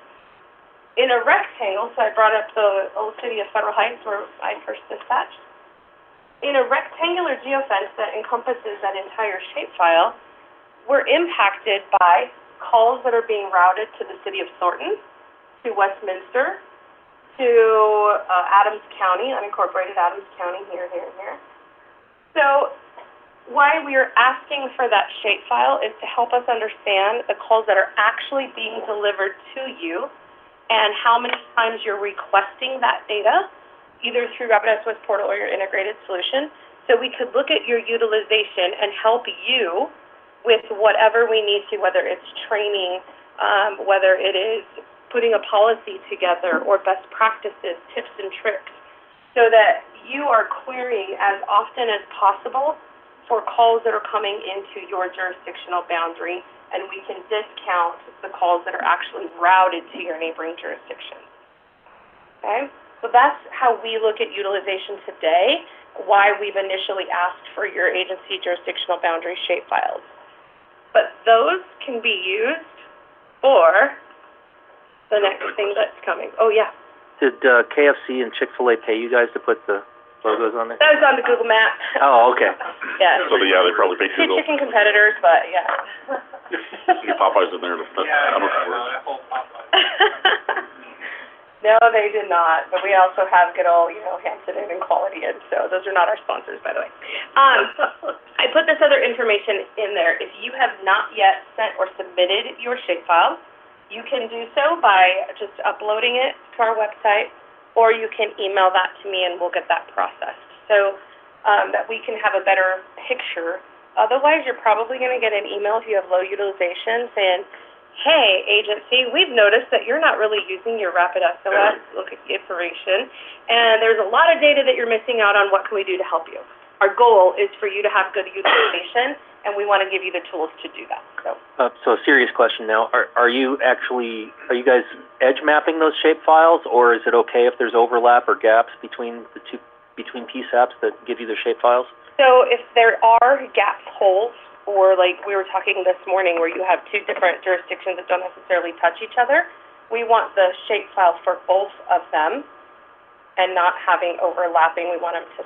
in a rectangle, so I brought up the old city of Federal Heights where I first dispatched, in a rectangular geofence that encompasses that entire shapefile, we're impacted by calls that are being routed to the city of Thornton, to Westminster, to Adams County, unincorporated Adams County, here. So why we are asking for that shapefile is to help us understand the calls that are actually being delivered to you and how many times you're requesting that data, either through Rapid SOS Portal or your integrated solution, so we could look at your utilization and help you with whatever we need to, whether it's training, whether it is putting a policy together or best practices, tips and tricks, so that you are querying as often as possible for calls that are coming into your jurisdictional boundary, and we can discount the calls that are actually routed to your neighboring jurisdictions. Okay? So that's how we look at utilization today, why we've initially asked for your agency jurisdictional boundary shapefiles. But those can be used for the next thing that's coming. Oh, yeah. Did KFC and Chick-fil-A pay you guys to put the logos on there? That was on the Google Map. Oh, okay. Yeah. So, yeah, they probably paid Two Google. chicken competitors, but yeah. See Popeyes in there. No, they did not. But we also have good old, Hampton Inn and Quality Inn. So those are not our sponsors, by the way. I put this other information in there. If you have not yet sent or submitted your shapefile, you can do so by just uploading it to our website, or you can email that to me and we'll get that processed so that we can have a better picture. Otherwise, you're probably going to get an email if you have low utilization saying, hey, agency, we've noticed that you're not really using your Rapid SOS information, and there's a lot of data that you're missing out on. What can we do to help you? Our goal is for you to have good utilization, and we want to give you the tools to do that. So a serious question now. Are you guys edge mapping those shape files, or is it okay if there's overlap or gaps between PSAPs that give you the shape files? So if there are gaps, holes, or like we were talking this morning where you have two different jurisdictions that don't necessarily touch each other, we want the shape file for both of them and not having overlapping. We want them to,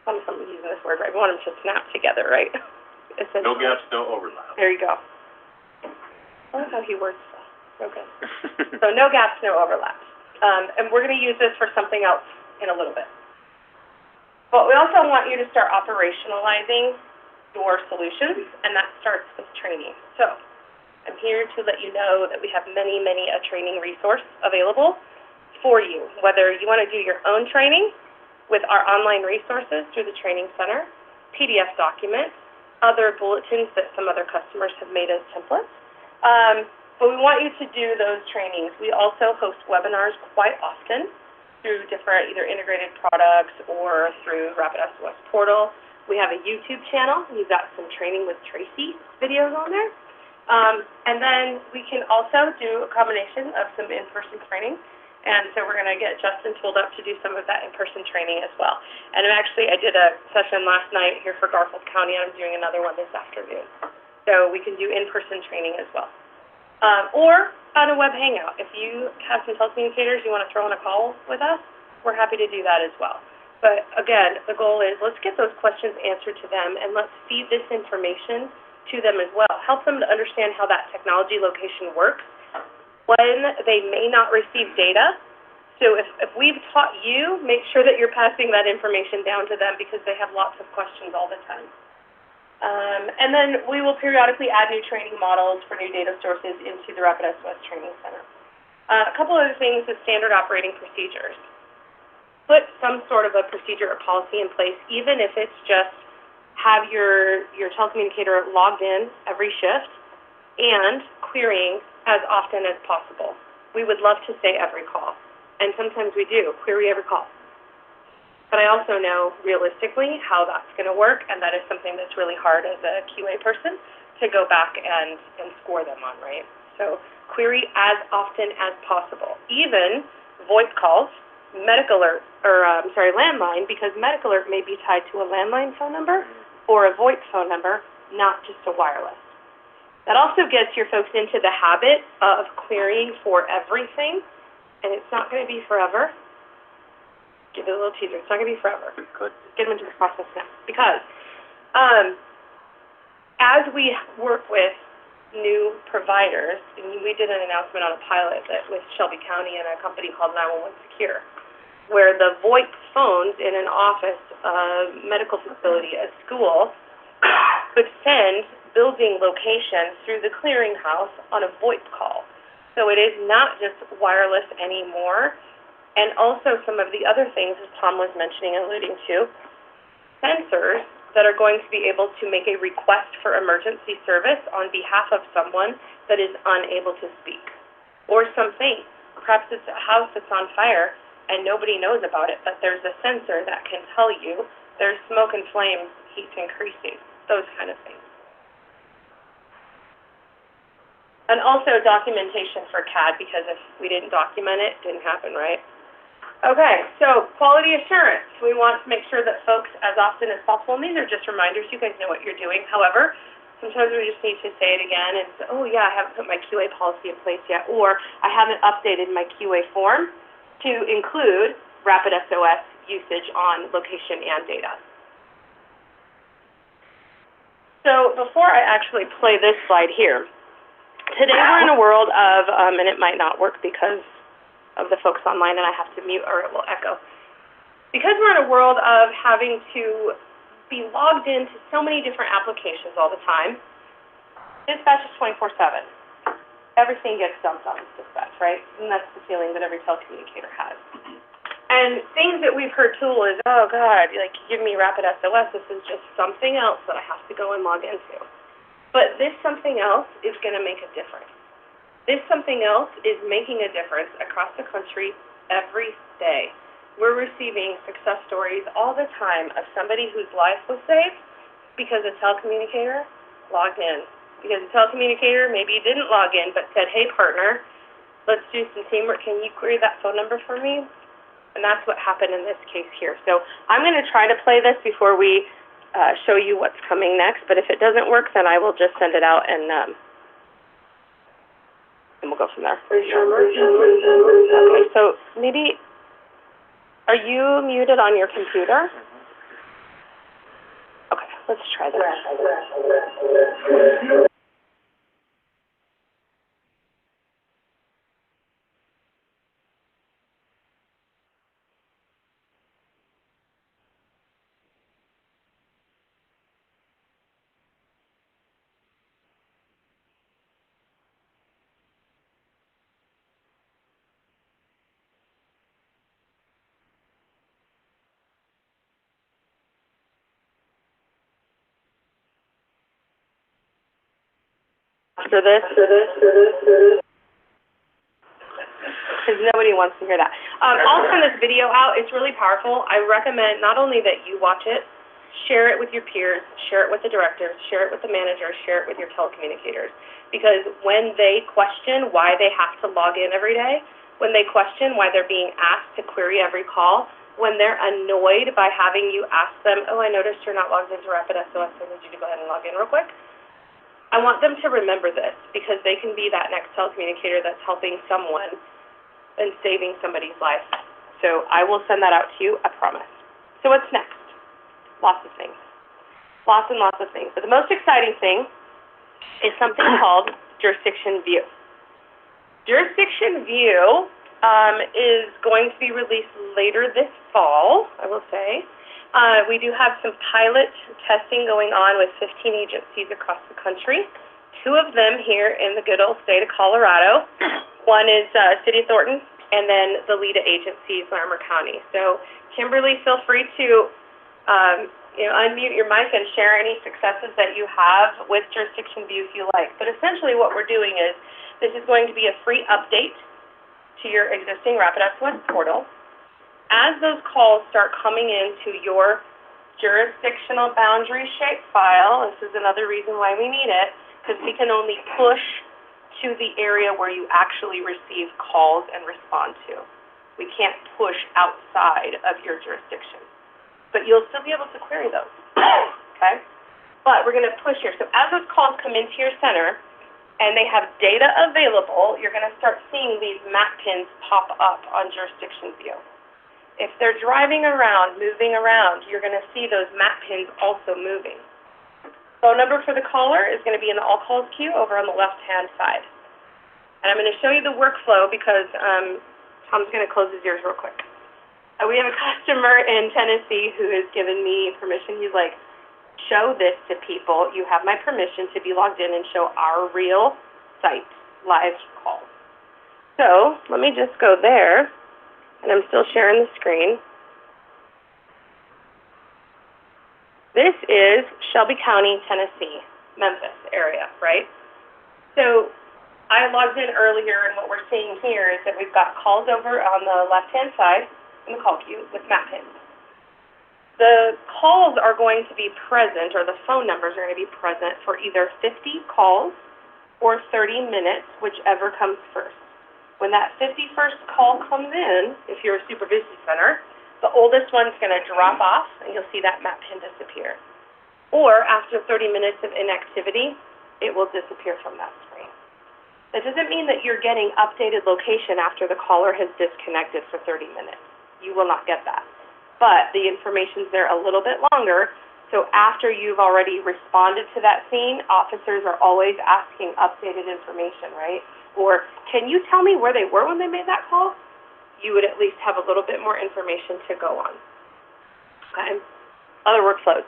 I'm using this word right, we want them to snap together, right? No gaps, no overlap. There you go. I love how he words stuff. Okay. So no gaps, no overlaps. And we're going to use this for something else in a little bit. But we also want you to start operationalizing your solutions, and that starts with training. So I'm here to let you know that we have many a training resource available for you, whether you want to do your own training with our online resources through the Training Center, PDF documents, other bulletins that some other customers have made as templates, But we want you to do those trainings. We also host webinars quite often through different either integrated products or through Rapid SOS portal. We have a YouTube channel. We've got some training with Tracy videos on there. And then we can also do a combination of some in-person training. And so we're going to get Justin tooled up to do some of that in-person training as well. And I did a session last night here for Garfield County, and I'm doing another one this afternoon. So we can do in-person training as well. Or on a web hangout. If you have some telecommunicators you want to throw on a call with us, we're happy to do that as well. But again, the goal is let's get those questions answered to them, and let's feed this information to them as well. Help them to understand how that technology location works when they may not receive data. So if we've taught you, make sure that you're passing that information down to them because they have lots of questions all the time. And then we will periodically add new training models for new data sources into the Rapid SOS Training Center. A couple other things is standard operating procedures. Put some sort of a procedure or policy in place, even if it's just have your telecommunicator logged in every shift and querying as often as possible. We would love to say every call, and sometimes we do, query every call. But I also know realistically how that's going to work, and that is something that's really hard as a QA person to go back and score them on, right? So query as often as possible, even VoIP calls, landline, because Medic Alert may be tied to a landline phone number or a VoIP phone number, not just a wireless. That also gets your folks into the habit of querying for everything, and it's not going to be forever. Give it a little teaser. It's not going to be forever. Good. Get them into the process now. Because as we work with new providers, and we did an announcement on a pilot with Shelby County and a company called 911 Secure, where the VoIP phones in an office, a medical facility, a school, could send building location through the clearinghouse on a VoIP call. So it is not just wireless anymore. And also some of the other things, as Tom was mentioning and alluding to, sensors that are going to be able to make a request for emergency service on behalf of someone that is unable to speak. Or something. Perhaps it's a house that's on fire and nobody knows about it, but there's a sensor that can tell you there's smoke and flames, heat's increasing, those kind of things. And also documentation for CAD, because if we didn't document it, it didn't happen, right? Okay, so quality assurance. We want to make sure that folks, as often as possible, and these are just reminders, you guys know what you're doing. However, sometimes we just need to say it again and say, oh yeah, I haven't put my QA policy in place yet, or I haven't updated my QA form to include Rapid SOS usage on location and data. So before I actually play this slide here, today we're in a world of, and it might not work because of the folks online and I have to mute or it will echo. Because we're in a world of having to be logged into so many different applications all the time, dispatch is 24/7. Everything gets dumped on dispatch, right? And that's the feeling that every telecommunicator has. And things that we've heard too is, oh God, like give me Rapid SOS, this is just something else that I have to go and log into. But this something else is going to make a difference. This something else is making a difference across the country every day. We're receiving success stories all the time of somebody whose life was saved because a telecommunicator logged in. Because a telecommunicator maybe didn't log in but said, hey partner, let's do some teamwork. Can you query that phone number for me? And that's what happened in this case here. So I'm going to try to play this before we show you what's coming next. But if it doesn't work, then I will just send it out and we'll go from there. Okay, so maybe, are you muted on your computer? Okay, let's try this. after this. Because nobody wants to hear that. I'll send this video out. It's really powerful. I recommend not only that you watch it, share it with your peers, share it with the directors, share it with the managers, share it with your telecommunicators. Because when they question why they have to log in every day, when they question why they're being asked to query every call, when they're annoyed by having you ask them, oh, I noticed you're not logged into Rapid SOS, so I need you to go ahead and log in real quick. I want them to remember this because they can be that next telecommunicator that's helping someone and saving somebody's life. So I will send that out to you, I promise. So what's next? Lots of things. Lots and lots of things. But the most exciting thing is something called Jurisdiction View. Jurisdiction View is going to be released later this fall, I will say. We do have some pilot testing going on with 15 agencies across the country. 2 of them here in the good old state of Colorado. One is City of Thornton, and then the lead agency is Larimer County. So Kimberly, feel free to unmute your mic and share any successes that you have with Jurisdiction View if you like. But essentially what we're doing is this is going to be a free update to your existing Rapid SOS portal. As those calls start coming into your jurisdictional boundary shapefile, this is another reason why we need it, because we can only push to the area where you actually receive calls and respond to. We can't push outside of your jurisdiction. But you'll still be able to query those, okay? But we're going to push here. So as those calls come into your center and they have data available, you're going to start seeing these map pins pop up on Jurisdiction View. If they're driving around, moving around, you're going to see those map pins also moving. Phone number for the caller is going to be in the all calls queue over on the left-hand side. And I'm going to show you the workflow because Tom's going to close his ears real quick. We have a customer in Tennessee who has given me permission. He's like, show this to people. You have my permission to be logged in and show our real site live calls. So let me just go there, and I'm still sharing the screen. This is Shelby County, Tennessee, Memphis area, right? So I logged in earlier, and what we're seeing here is that we've got calls over on the left-hand side in the call queue with map pins. The calls are going to be present, or the phone numbers are going to be present for either 50 calls or 30 minutes, whichever comes first. When that 51st call comes in, if you're a supervision center, the oldest one's going to drop off, and you'll see that map pin disappear. Or after 30 minutes of inactivity, it will disappear from that screen. That doesn't mean that you're getting updated location after the caller has disconnected for 30 minutes. You will not get that. But the information's there a little bit longer, so after you've already responded to that scene, officers are always asking updated information, right? Or, can you tell me where they were when they made that call? You would at least have a little bit more information to go on. Okay? Other workflows.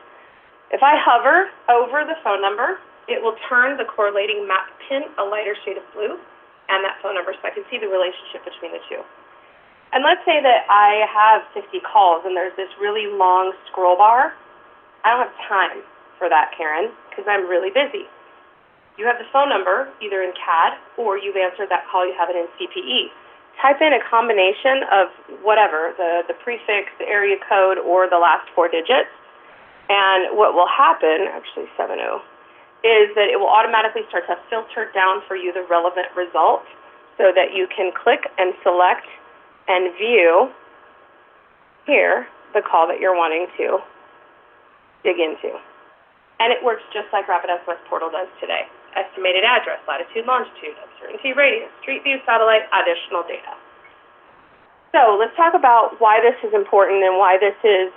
If I hover over the phone number, it will turn the correlating map pin a lighter shade of blue and that phone number, so I can see the relationship between the two. And let's say that I have 50 calls and there's this really long scroll bar. I don't have time for that, Karen, because I'm really busy. You have the phone number, either in CAD, or you've answered that call, you have it in CPE. Type in a combination of whatever, the prefix, the area code, or the last 4 digits. And what will happen, actually 70, is that it will automatically start to filter down for you the relevant result so that you can click and select and view here the call that you're wanting to dig into. And it works just like Rapid SOS Portal does today. Estimated address, latitude, longitude, uncertainty, radius, street view, satellite, additional data. So let's talk about why this is important and why this is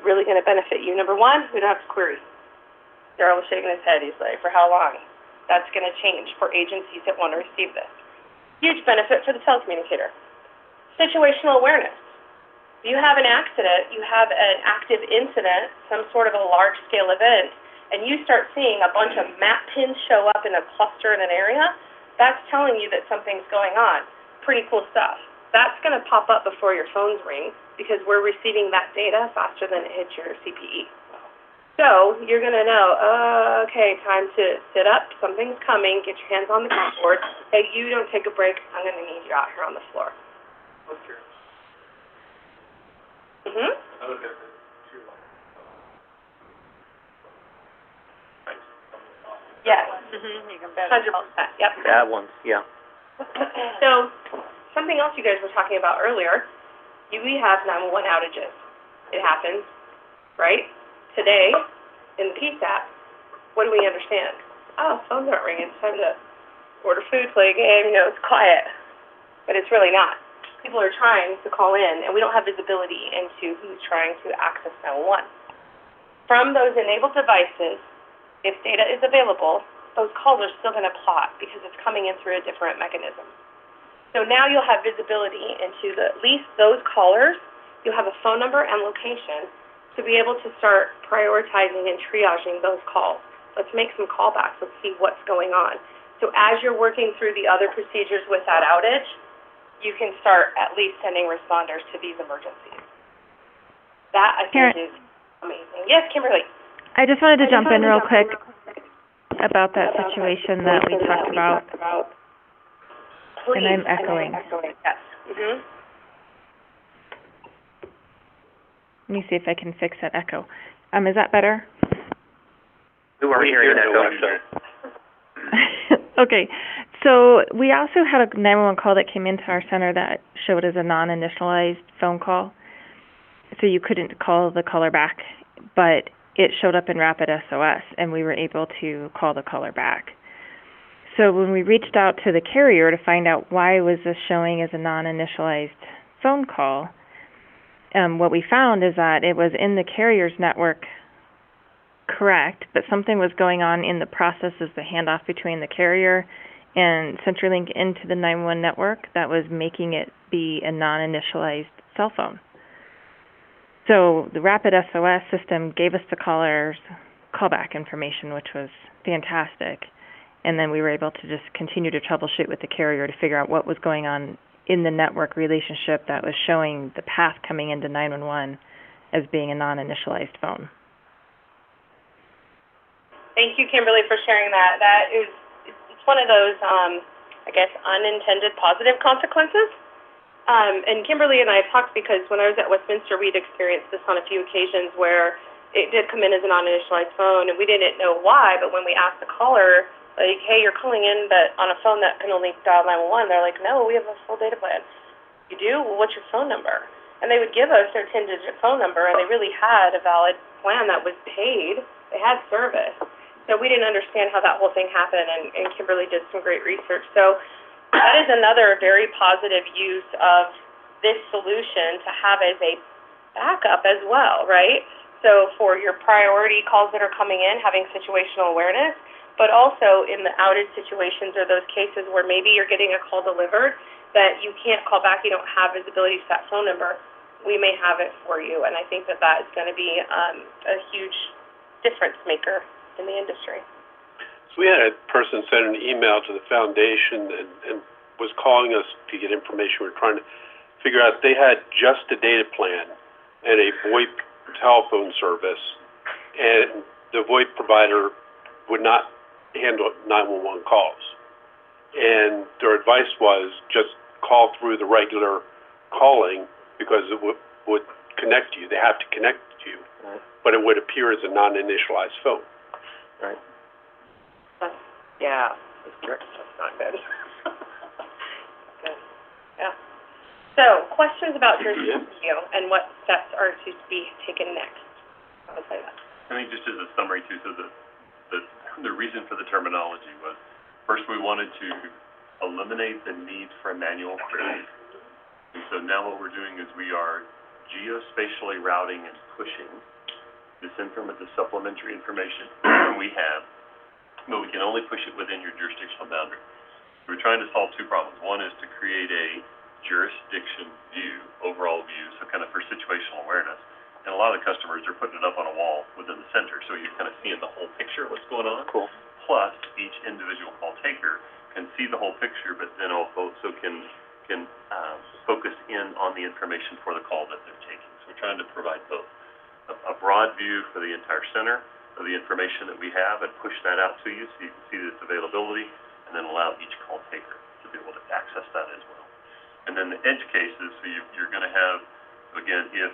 really going to benefit you. Number one, we don't have to query. Daryl was shaking his head. He's like, for how long? That's going to change for agencies that want to receive this. Huge benefit for the telecommunicator. Situational awareness. If you have an accident, you have an active incident, some sort of a large-scale event, and you start seeing a bunch of map pins show up in a cluster in an area, that's telling you that something's going on. Pretty cool stuff. That's going to pop up before your phones ring because we're receiving that data faster than it hits your CPE. So you're going to know, okay, time to sit up, something's coming, get your hands on the keyboard. Hey, you don't take a break, I'm going to need you out here on the floor. Mm-hmm. Yes. Mm-hmm. You can bet. 100%, yep. That one's, yeah. So, something else you guys were talking about earlier, we have 911 outages. It happens, right? Today, in the PSAP, what do we understand? Oh, phones aren't ringing. It's time to order food, play a game, it's quiet. But it's really not. People are trying to call in, and we don't have visibility into who's trying to access 911. From those enabled devices, if data is available, those calls are still going to plot because it's coming in through a different mechanism. So now you'll have visibility into at least those callers. You'll have a phone number and location to be able to start prioritizing and triaging those calls. Let's make some callbacks. Let's see what's going on. So as you're working through the other procedures with that outage, you can start at least sending responders to these emergencies. That, I think, is amazing. Yes, Kimberly? I just wanted to jump in real quick about that situation that we talked about. Please. And I'm echoing. Yes. Mm-hmm. Let me see if I can fix that echo. Is that better? We weren't hearing that, though. Okay. So we also had a 911 call that came into our center that showed as a non-initialized phone call. So you couldn't call the caller back, but it showed up in Rapid SOS, and we were able to call the caller back. So when we reached out to the carrier to find out why was this showing as a non-initialized phone call, what we found is that it was in the carrier's network, correct, but something was going on in the process as the handoff between the carrier and CenturyLink into the 911 network that was making it be a non-initialized cell phone. So the Rapid SOS system gave us the caller's callback information, which was fantastic. And then we were able to just continue to troubleshoot with the carrier to figure out what was going on in the network relationship that was showing the path coming into 911 as being a non-initialized phone. Thank you, Kimberly, for sharing that. It's one of those, unintended positive consequences. And Kimberly and I have talked because when I was at Westminster, we'd experienced this on a few occasions where it did come in as a non-initialized phone, and we didn't know why, but when we asked the caller, like, hey, you're calling in, but on a phone that can only dial 911, they're like, no, we have a full data plan. You do? Well, what's your phone number? And they would give us their 10-digit phone number, and they really had a valid plan that was paid. They had service. So we didn't understand how that whole thing happened, and Kimberly did some great research. So that is another very positive use of this solution to have as a backup as well, right? So for your priority calls that are coming in, having situational awareness, but also in the outage situations or those cases where maybe you're getting a call delivered that you can't call back, you don't have visibility to that phone number, we may have it for you. And I think that that is going to be a huge difference maker in the industry. So we had a person send an email to the foundation and was calling us to get information. We were trying to figure out they had just a data plan and a VoIP telephone service, and the VoIP provider would not handle 911 calls. And their advice was just call through the regular calling because it would connect you. They have to connect you, right, but it would appear as a non-initialized phone. Right. Yeah, that's not good. Good. Yeah. So, questions about jurisdiction review and what steps are to be taken next? I would say that. I think just as a summary too, so the reason for the terminology was, first we wanted to eliminate the need for manual queries. And so now what we're doing is we are geospatially routing and pushing this the supplementary information we have, but we can only push it within your jurisdictional boundary. We're trying to solve two problems. One is to create a jurisdiction view, overall view, so kind of for situational awareness. And a lot of the customers are putting it up on a wall within the center, so you're kind of seeing the whole picture of what's going on. Cool. Plus, each individual call taker can see the whole picture, but then also can focus in on the information for the call that they're taking. So we're trying to provide both. a broad view for the entire center of the information that we have and push that out to you so you can see its availability, and then allow each call taker to be able to access that as well. And then the edge cases, so you're going to have, again, if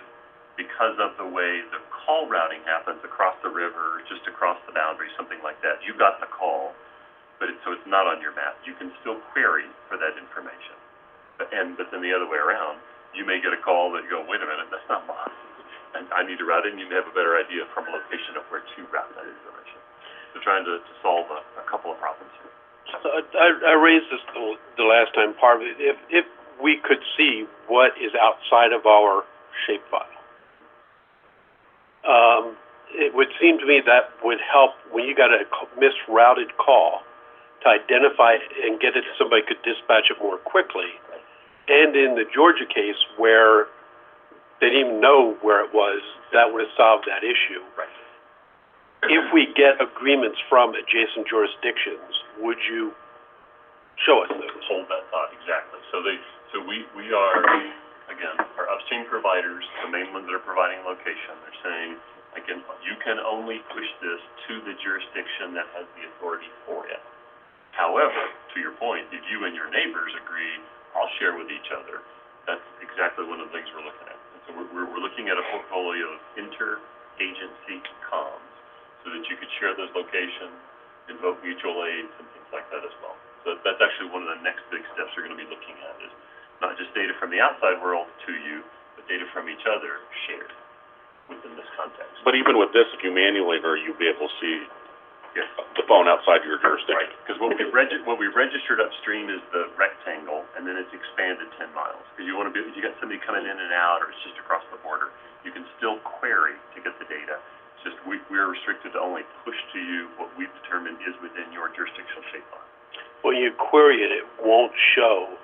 because of the way the call routing happens across the river, just across the boundary, something like that, you got the call, but so it's not on your map. You can still query for that information. But then the other way around, you may get a call that you go, wait a minute, that's not mine. And I need to route it, and you may have a better idea from a location of where to route that information. So trying to solve a couple of problems here. So I raised this the last time, part of it. If we could see what is outside of our shapefile, it would seem to me that would help when you got a misrouted call to identify it and get it so somebody could dispatch it more quickly. And in the Georgia case where they didn't even know where it was, that would have solved that issue. Right. If we get agreements from adjacent jurisdictions, would you show us those? Hold that thought, exactly. So we are, again, our upstream providers, the main ones that are providing location, they're saying, again, you can only push this to the jurisdiction that has the authority for it. However, to your point, if you and your neighbors agree, I'll share with each other. That's exactly one of the things we're looking at. And so we're looking at a portfolio of inter-agency comms so that you could share those locations, invoke mutual aids, and things like that as well. So that's actually one of the next big steps we're going to be looking at is not just data from the outside world to you, but data from each other shared within this context. But even with this, if you manually enter, you'll be able to see the phone outside your jurisdiction. Right, because what we registered upstream is the rectangle, and then it's expanded 10 miles. Because you want to be, if you got somebody coming in and out, or it's just across the border, you can still query to get the data. It's just we're restricted to only push to you what we've determined is within your jurisdictional shapefile. When you query it, it won't show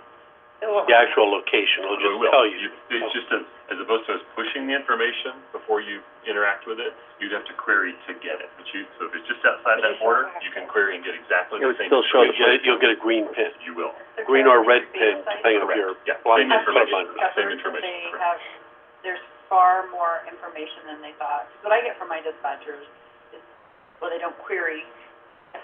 the actual location. It'll just tell you. It's just as opposed to us pushing the information before you interact with it, you'd have to query to get it. So if it's just outside that border, you can query and get exactly the same. Still show you'll get a green pin. You will. Green or red pin, depending on your same They information. have, there's far more information than they thought. What I get from my dispatchers is, well, they don't query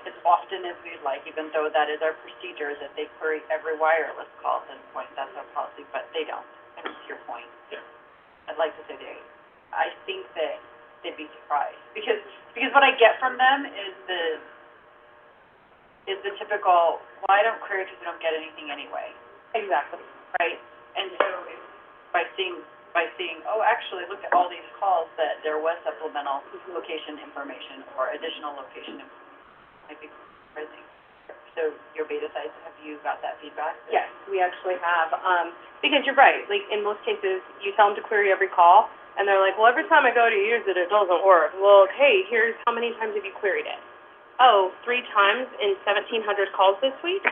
as often as we'd like, even though that is our procedure, that they query every wireless call at this point. That's our policy, but they don't. And to your point, I'd like to say I think that they'd be surprised because what I get from them is the typical, well, I don't query because I don't get anything anyway. Exactly. Right. And so by seeing, oh, actually, look at all these calls that there was supplemental location information or additional location information. Might be surprising. So your beta sites, have you got that feedback? Yes, we actually have. Because you're right, like in most cases, you tell them to query every call, and they're like, well, every time I go to use it, it doesn't work. Well, hey, here's how many times have you queried it? Oh, 3 times in 1,700 calls this week?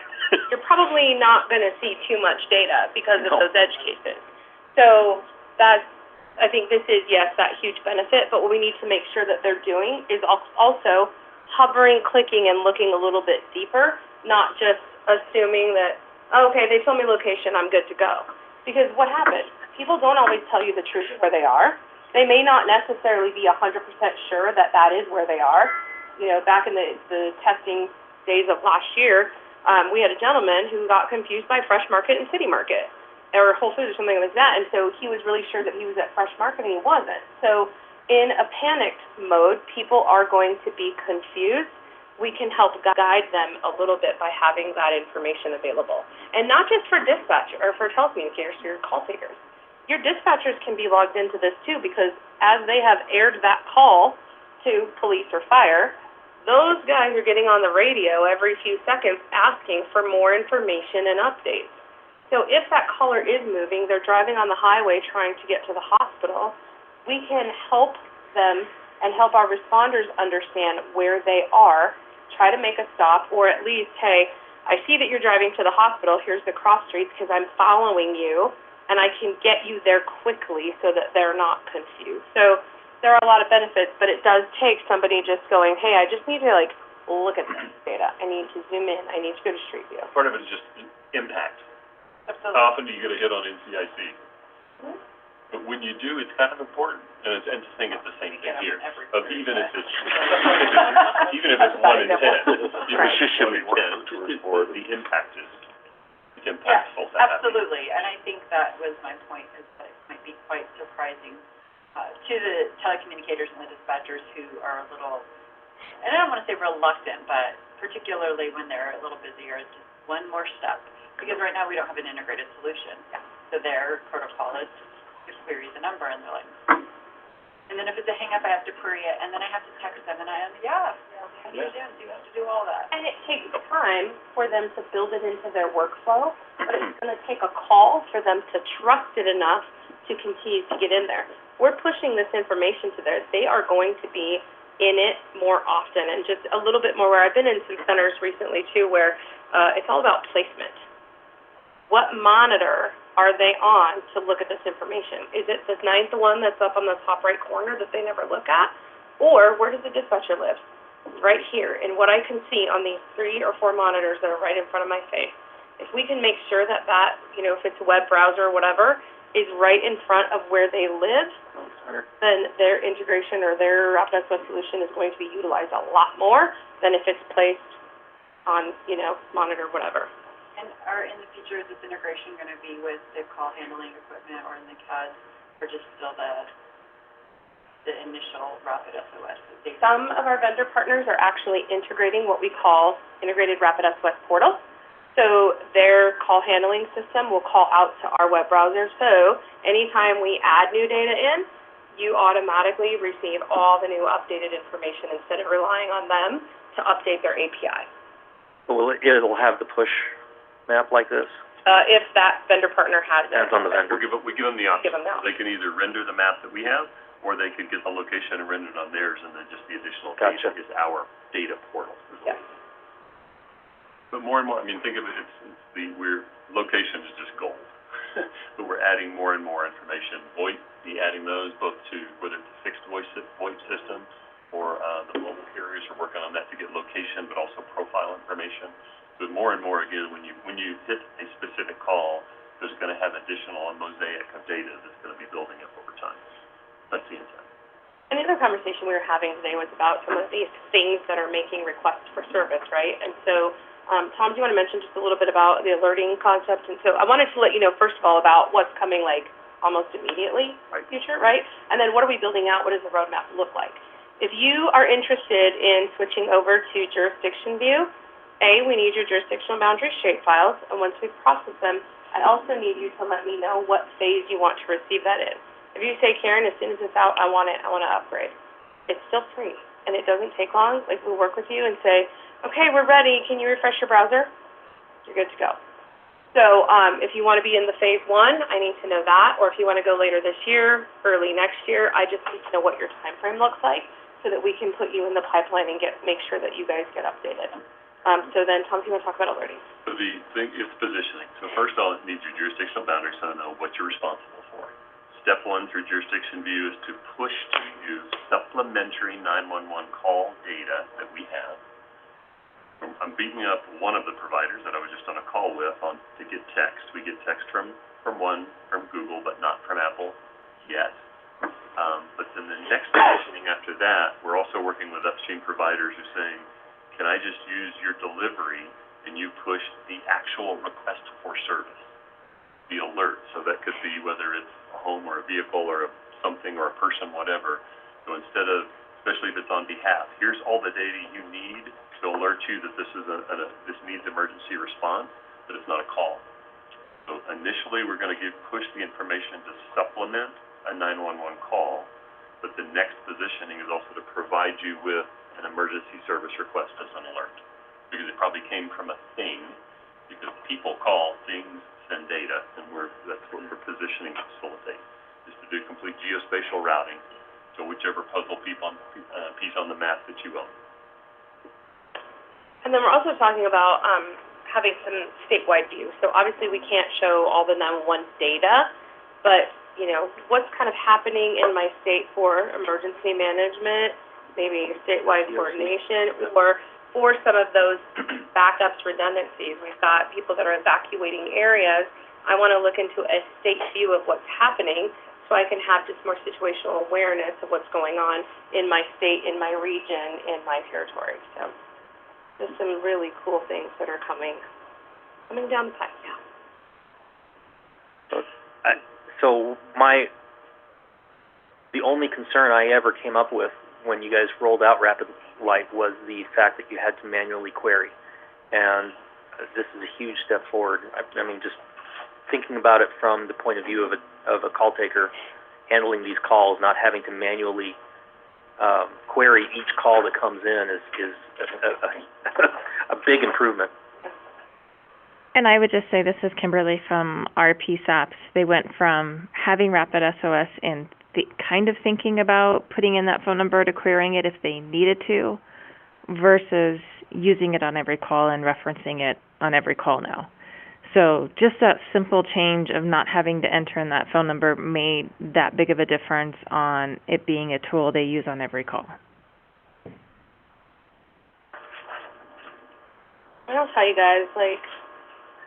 You're probably not going to see too much data because of those edge cases. So I think this is, yes, that huge benefit, but what we need to make sure that they're doing is also hovering, clicking, and looking a little bit deeper, not just assuming that, oh, okay, they told me location, I'm good to go. Because what happens? People don't always tell you the truth where they are. They may not necessarily be 100% sure that that is where they are. You know, back in the testing days of last year, we had a gentleman who got confused by Fresh Market and City Market, or Whole Foods or something like that, and so he was really sure that he was at Fresh Market and he wasn't. So in a panicked mode, people are going to be confused. We can help guide them a little bit by having that information available. And not just for dispatch or for telecommunicators, for your call takers. Your dispatchers can be logged into this too, because as they have aired that call to police or fire, those guys are getting on the radio every few seconds asking for more information and updates. So if that caller is moving, they're driving on the highway trying to get to the hospital, we can help them and help our responders understand where they are, try to make a stop, or at least, hey, I see that you're driving to the hospital, here's the cross streets because I'm following you, and I can get you there quickly so that they're not confused. So there are a lot of benefits, but it does take somebody just going, hey, I just need to, look at this data. I need to zoom in. I need to go to Street View. Part of it is just impact. Absolutely. How often do you get a hit on NCIC? But when you do, it's kind of important, and to think it's the same thing here. Even if it's 1 in 10, the impact is impactful. Absolutely, and I think that was my point, is that it might be quite surprising to the telecommunicators and the dispatchers who are a little, and I don't want to say reluctant, but particularly when they're a little busier, just one more step. Because right now we don't have an integrated solution. So their protocol is just query the number, and they're like, and then if it's a hang-up, I have to query it, and then I have to text them, and how do you have to do all that? And it takes time for them to build it into their workflow, but it's going to take a call for them to trust it enough to continue to get in there. We're pushing this information to there. They are going to be in it more often, and just a little bit more where I've been in some centers recently too, where it's all about placement. What monitor are they on to look at this information? Is it the 9th one that's up on the top right corner that they never look at? Or where does the dispatcher live? Right here. And what I can see on these 3 or 4 monitors that are right in front of my face, if we can make sure that if it's a web browser or whatever, is right in front of where they live, then their integration or their RapidSOS solution is going to be utilized a lot more than if it's placed on, monitor whatever. And in the future, is this integration going to be with the call handling equipment or in the CAD, or just still the initial RapidSOS? Some of our vendor partners are actually integrating what we call integrated RapidSOS portal. So their call handling system will call out to our web browser. So anytime we add new data in, you automatically receive all the new updated information instead of relying on them to update their API. Well, it'll have the push map like this? If that vendor partner has it. Depends on the vendor. We give them the option. Give them the option. They can either render the map that we have, or they could get the location and render it on theirs, and then just the additional Gotcha. data is our data portal. Yes. But more and more, think of it, location is just gold. But we're adding more and more information. VoIP, adding those both to whether it's a fixed VoIP system or the mobile carriers are working on that to get location, but also profile information. But more and more, again, when you hit a specific call, there's going to have additional mosaic of data that's going to be building up over time. That's the intent. Another conversation we were having today was about some of these things that are making requests for service, right? And so, Tom, do you want to mention just a little bit about the alerting concept? And so I wanted to let you know, first of all, about what's coming almost immediately in the future, right? And then what are we building out? What does the roadmap look like? If you are interested in switching over to jurisdiction view, we need your jurisdictional boundary shapefiles, and once we process them, I also need you to let me know what phase you want to receive that in. If you say, Karen, as soon as it's out, I want to upgrade. It's still free, and it doesn't take long. We'll work with you and say, okay, we're ready. Can you refresh your browser? You're good to go. So if you want to be in the phase 1, I need to know that, or if you want to go later this year, early next year, I just need to know what your time frame looks like so that we can put you in the pipeline and make sure that you guys get updated. So then, Tom, do you want to talk about alerting? So the thing is positioning. So first I'll need your jurisdictional boundaries so I know what you're responsible for. Step 1 through jurisdiction view is to push to you supplementary 911 call data that we have. I'm beating up one of the providers that I was just on a call with to get text. We get text from Google, but not from Apple yet. But then the next positioning after that, we're also working with upstream providers who are saying, can I just use your delivery and you push the actual request for service, the alert? So that could be whether it's a home or a vehicle or something or a person, whatever. So instead of, especially if it's on behalf, here's all the data you need to alert you that this is this needs emergency response, but it's not a call. So initially we're going to push the information to supplement a 911 call, but the next positioning is also to provide you with an emergency service request as an alert, because it probably came from a thing, because people call, things send data, and that's what we're positioning to facilitate, is to do complete geospatial routing to whichever puzzle piece on the map that you own. And then we're also talking about having some statewide view. So obviously we can't show all the 911 data, but what's kind of happening in my state for emergency management, maybe statewide coordination, or for some of those backups, redundancies. We've got people that are evacuating areas. I want to look into a state view of what's happening so I can have just more situational awareness of what's going on in my state, in my region, in my territory. So there's some really cool things that are coming down the pipe now. So the only concern I ever came up with when you guys rolled out Rapid Light was the fact that you had to manually query, and this is a huge step forward. I mean, just thinking about it from the point of view of a call taker handling these calls, not having to manually query each call that comes in is a big improvement. And I would just say, this is Kimberly from our PSAPs. They went from having Rapid SOS and kind of thinking about putting in that phone number to querying it if they needed to, versus using it on every call and referencing it on every call now. So just that simple change of not having to enter in that phone number made that big of a difference on it being a tool they use on every call. I'll tell you guys, like,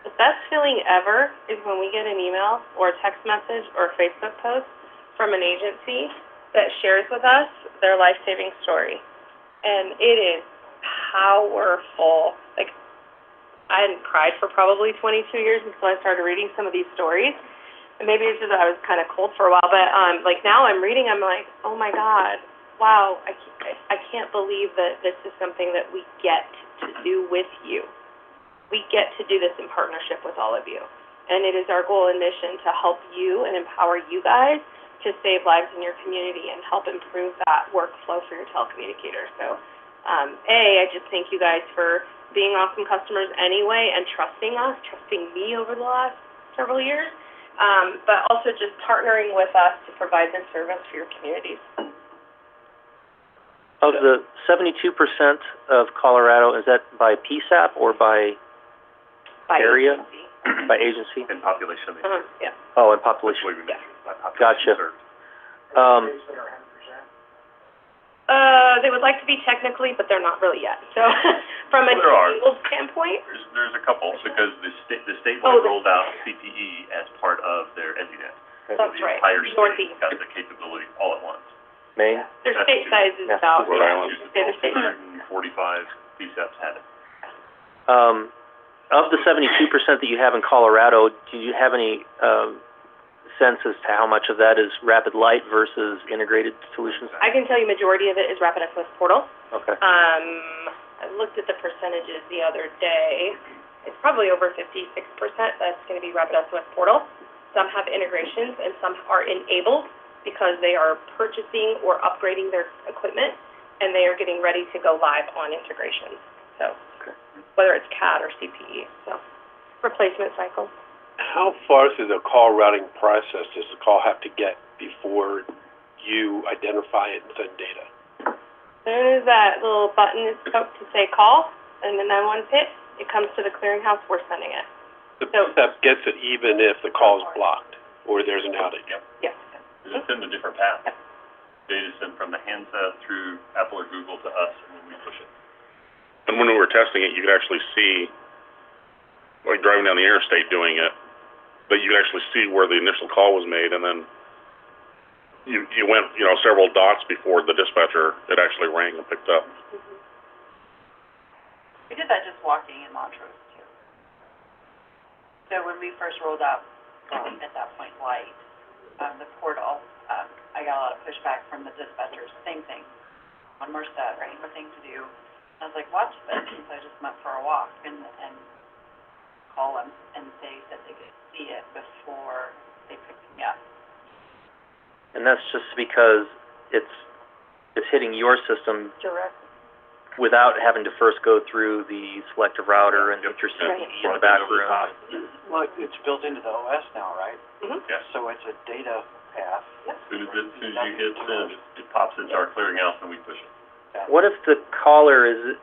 the best feeling ever is when we get an email or a text message or a Facebook post from an agency that shares with us their life-saving story. And it is powerful. Like, I hadn't cried for probably 22 years until I started reading some of these stories. And maybe it's just that I was kind of cold for a while, but like now I'm reading, I'm like, oh my God, wow, I can't believe that this is something that we get to do with you. We get to do this in partnership with all of you. And it is our goal and mission to help you and empower you guys to save lives in your community and help improve that workflow for your telecommunicators. So, I just thank you guys for being awesome customers anyway and trusting us, trusting me over the last several years, but also just partnering with us to provide this service for your communities. Of the 72% of Colorado, is that by PSAP or by area? Agency. By agency? And population. Yeah. Oh, and population. Yeah. Gotcha. They would like to be technically, but they're not really yet. So, from an legal standpoint, There's a couple, because the statewide rolled out CPE as part of their EZNet. That's the right. entire state Northeast. got the capability all at once. Maine? Their state size is about, Rhode Island. their state size. 145 PSAPs had it. Of the 72% that you have in Colorado, do you have any sense as to how much of that is Rapid Light versus integrated solutions? I can tell you majority of it is Rapid SOS Portal. Okay. I looked at the percentages the other day. It's probably over 56% that's going to be Rapid SOS Portal. Some have integrations and some are enabled because they are purchasing or upgrading their equipment and they are getting ready to go live on integrations. So whether it's CAD or CPE, so replacement cycle. How far through the call routing process does the call have to get before you identify it and send data? As soon as that little button is poked to say call and the 911's hit, it comes to the clearinghouse, we're sending it. The PSAP gets it even if the call is blocked or there's an outage? Yes. It's in a different path. Data sent from the handset through Apple or Google to us, and then we push it. And when we were testing it, you could actually see, like driving down the interstate doing it, but you could actually see where the initial call was made, and then you went, several dots before the dispatcher, it actually rang and picked up. We did that just walking in Montrose, too. So when we first rolled out, at that point, Light, the portal, I got a lot of pushback from the dispatchers. Same thing. One more step, right? More thing to do. I was like, watch this. So I just went for a walk and call them, and they said they could see it before they picked me up. And that's just because it's hitting your system direct without having to first go through the selective router and put your CPE in the back room. Well, it's built into the OS now, right? Mm-hmm. Yes. So it's a data path. As soon as you hit send, it pops into our clearinghouse and we push it. What if the caller is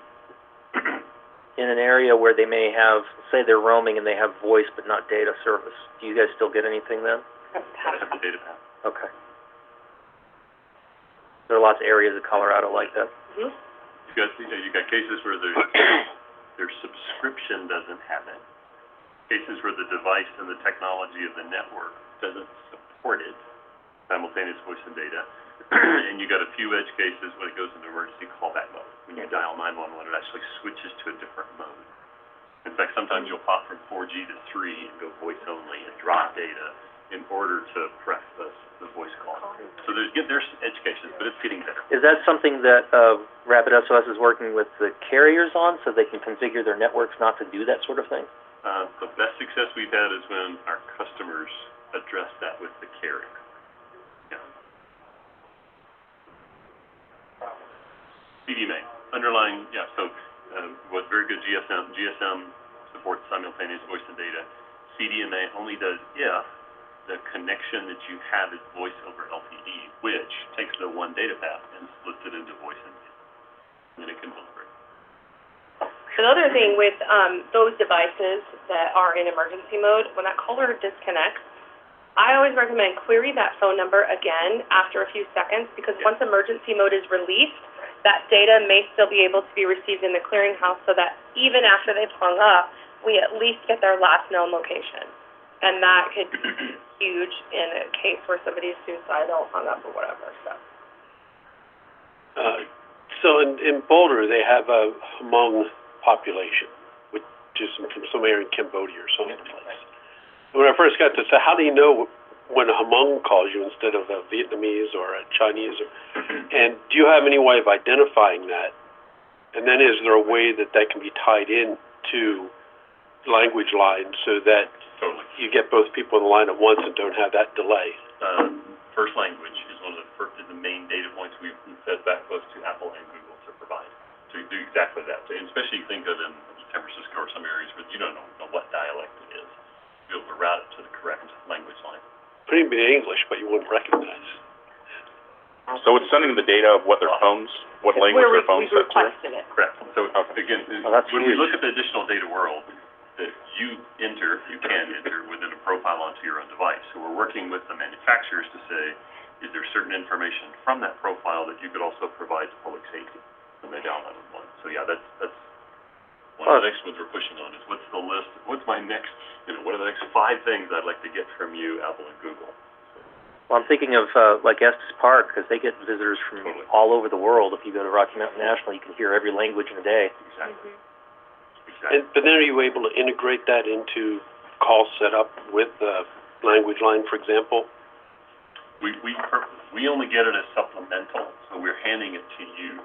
in an area where they may have, say they're roaming and they have voice but not data service? Do you guys still get anything then? Gotta have the data path. Okay. There are lots of areas of Colorado like that. Mm-hmm. You got cases where their subscription doesn't have it. Cases where the device and the technology of the network doesn't support it. simultaneous voice and data, and you got a few edge cases when it goes into emergency callback mode. When you dial 911, it actually switches to a different mode. In fact, sometimes you'll pop from 4G to 3 and go voice only and drop data in order to press the voice call. So there's edge cases, but it's getting better. Is that something that Rapid SOS is working with the carriers on, so they can configure their networks not to do that sort of thing? The best success we've had is when our customers address that with the carrier. Yeah. CDMA, underlying, yeah, so was very good GSM supports simultaneous voice and data. CDMA only does if the connection that you have is voice over LTE, which takes the one data path and splits it into voice and data. And then it can deliver it. The other thing with those devices that are in emergency mode, when that caller disconnects, I always recommend query that phone number again after a few seconds, because once emergency mode is released, that data may still be able to be received in the clearinghouse, so that even after they've hung up, we at least get their last known location. And that could be huge in a case where somebody is suicidal, hung up, or whatever. So in Boulder, they have a Hmong population, which is from somewhere in Cambodia or someplace. When I first got this, how do you know when a Hmong calls you instead of a Vietnamese or a Chinese? And do you have any way of identifying that? And then is there a way that can be tied in to language lines so that you get both people in the line at once and don't have that delay? First language is one of the main data points we've fed back both to Apple and Google to provide. So you do exactly that. So, and especially you think of in San Francisco or some areas where you don't know what dialect it is. You'll be able to route it to the correct language line. Could even be English, but you wouldn't recognize. So it's sending the data of what their phones, what language their phones set to? It. Correct. So again, when we look at the additional data world that you can enter within a profile onto your own device. So we're working with the manufacturers to say, is there certain information from that profile that you could also provide to public safety when they download one? So yeah, that's one of the next ones we're pushing on is what's the list? What's my next? What are the next 5 things I'd like to get from you, Apple and Google? Well, I'm thinking of like Estes Park, because they get visitors from all over the world. If you go to Rocky Mountain National, you can hear every language in a day. Exactly. But then are you able to integrate that into call setup with the language line, for example? We only get it as supplemental, so we're handing it to you.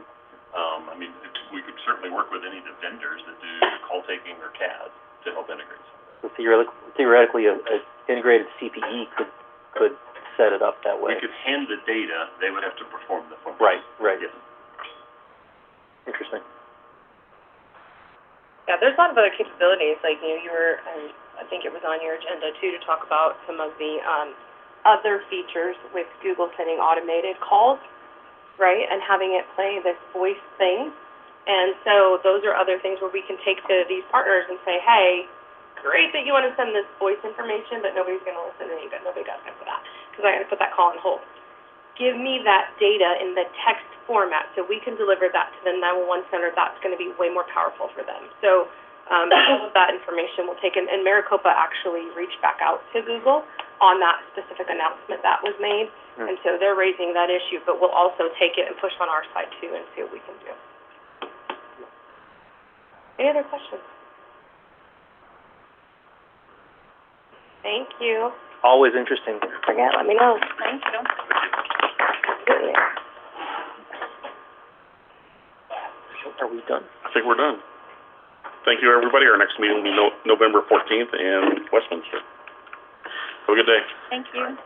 We could certainly work with any of the vendors that do call taking or CAD to help integrate. So theoretically, a integrated CPE could set it up that way. We could hand the data; they would have to perform the function. Right. Yes. Interesting. Yeah, there's a lot of other capabilities. Like you were, I think it was on your agenda too, to talk about some of the other features with Google sending automated calls, right, and having it play this voice thing. And so those are other things where we can take to these partners and say, hey, great that you want to send this voice information, but nobody's going to listen to you. Nobody got time for that because I got to put that call on hold. Give me that data in the text format so we can deliver that to the 911 center. That's going to be way more powerful for them. So all of that information we'll take. And Maricopa actually reached back out to Google on that specific announcement that was made. And so they're raising that issue, but we'll also take it and push on our side too and see what we can do. Any other questions? Thank you. Always interesting. Forget, let me know. Thank you. Are we done? I think we're done. Thank you, everybody. Our next meeting will be November 14th in Westminster. Have a good day. Thank you.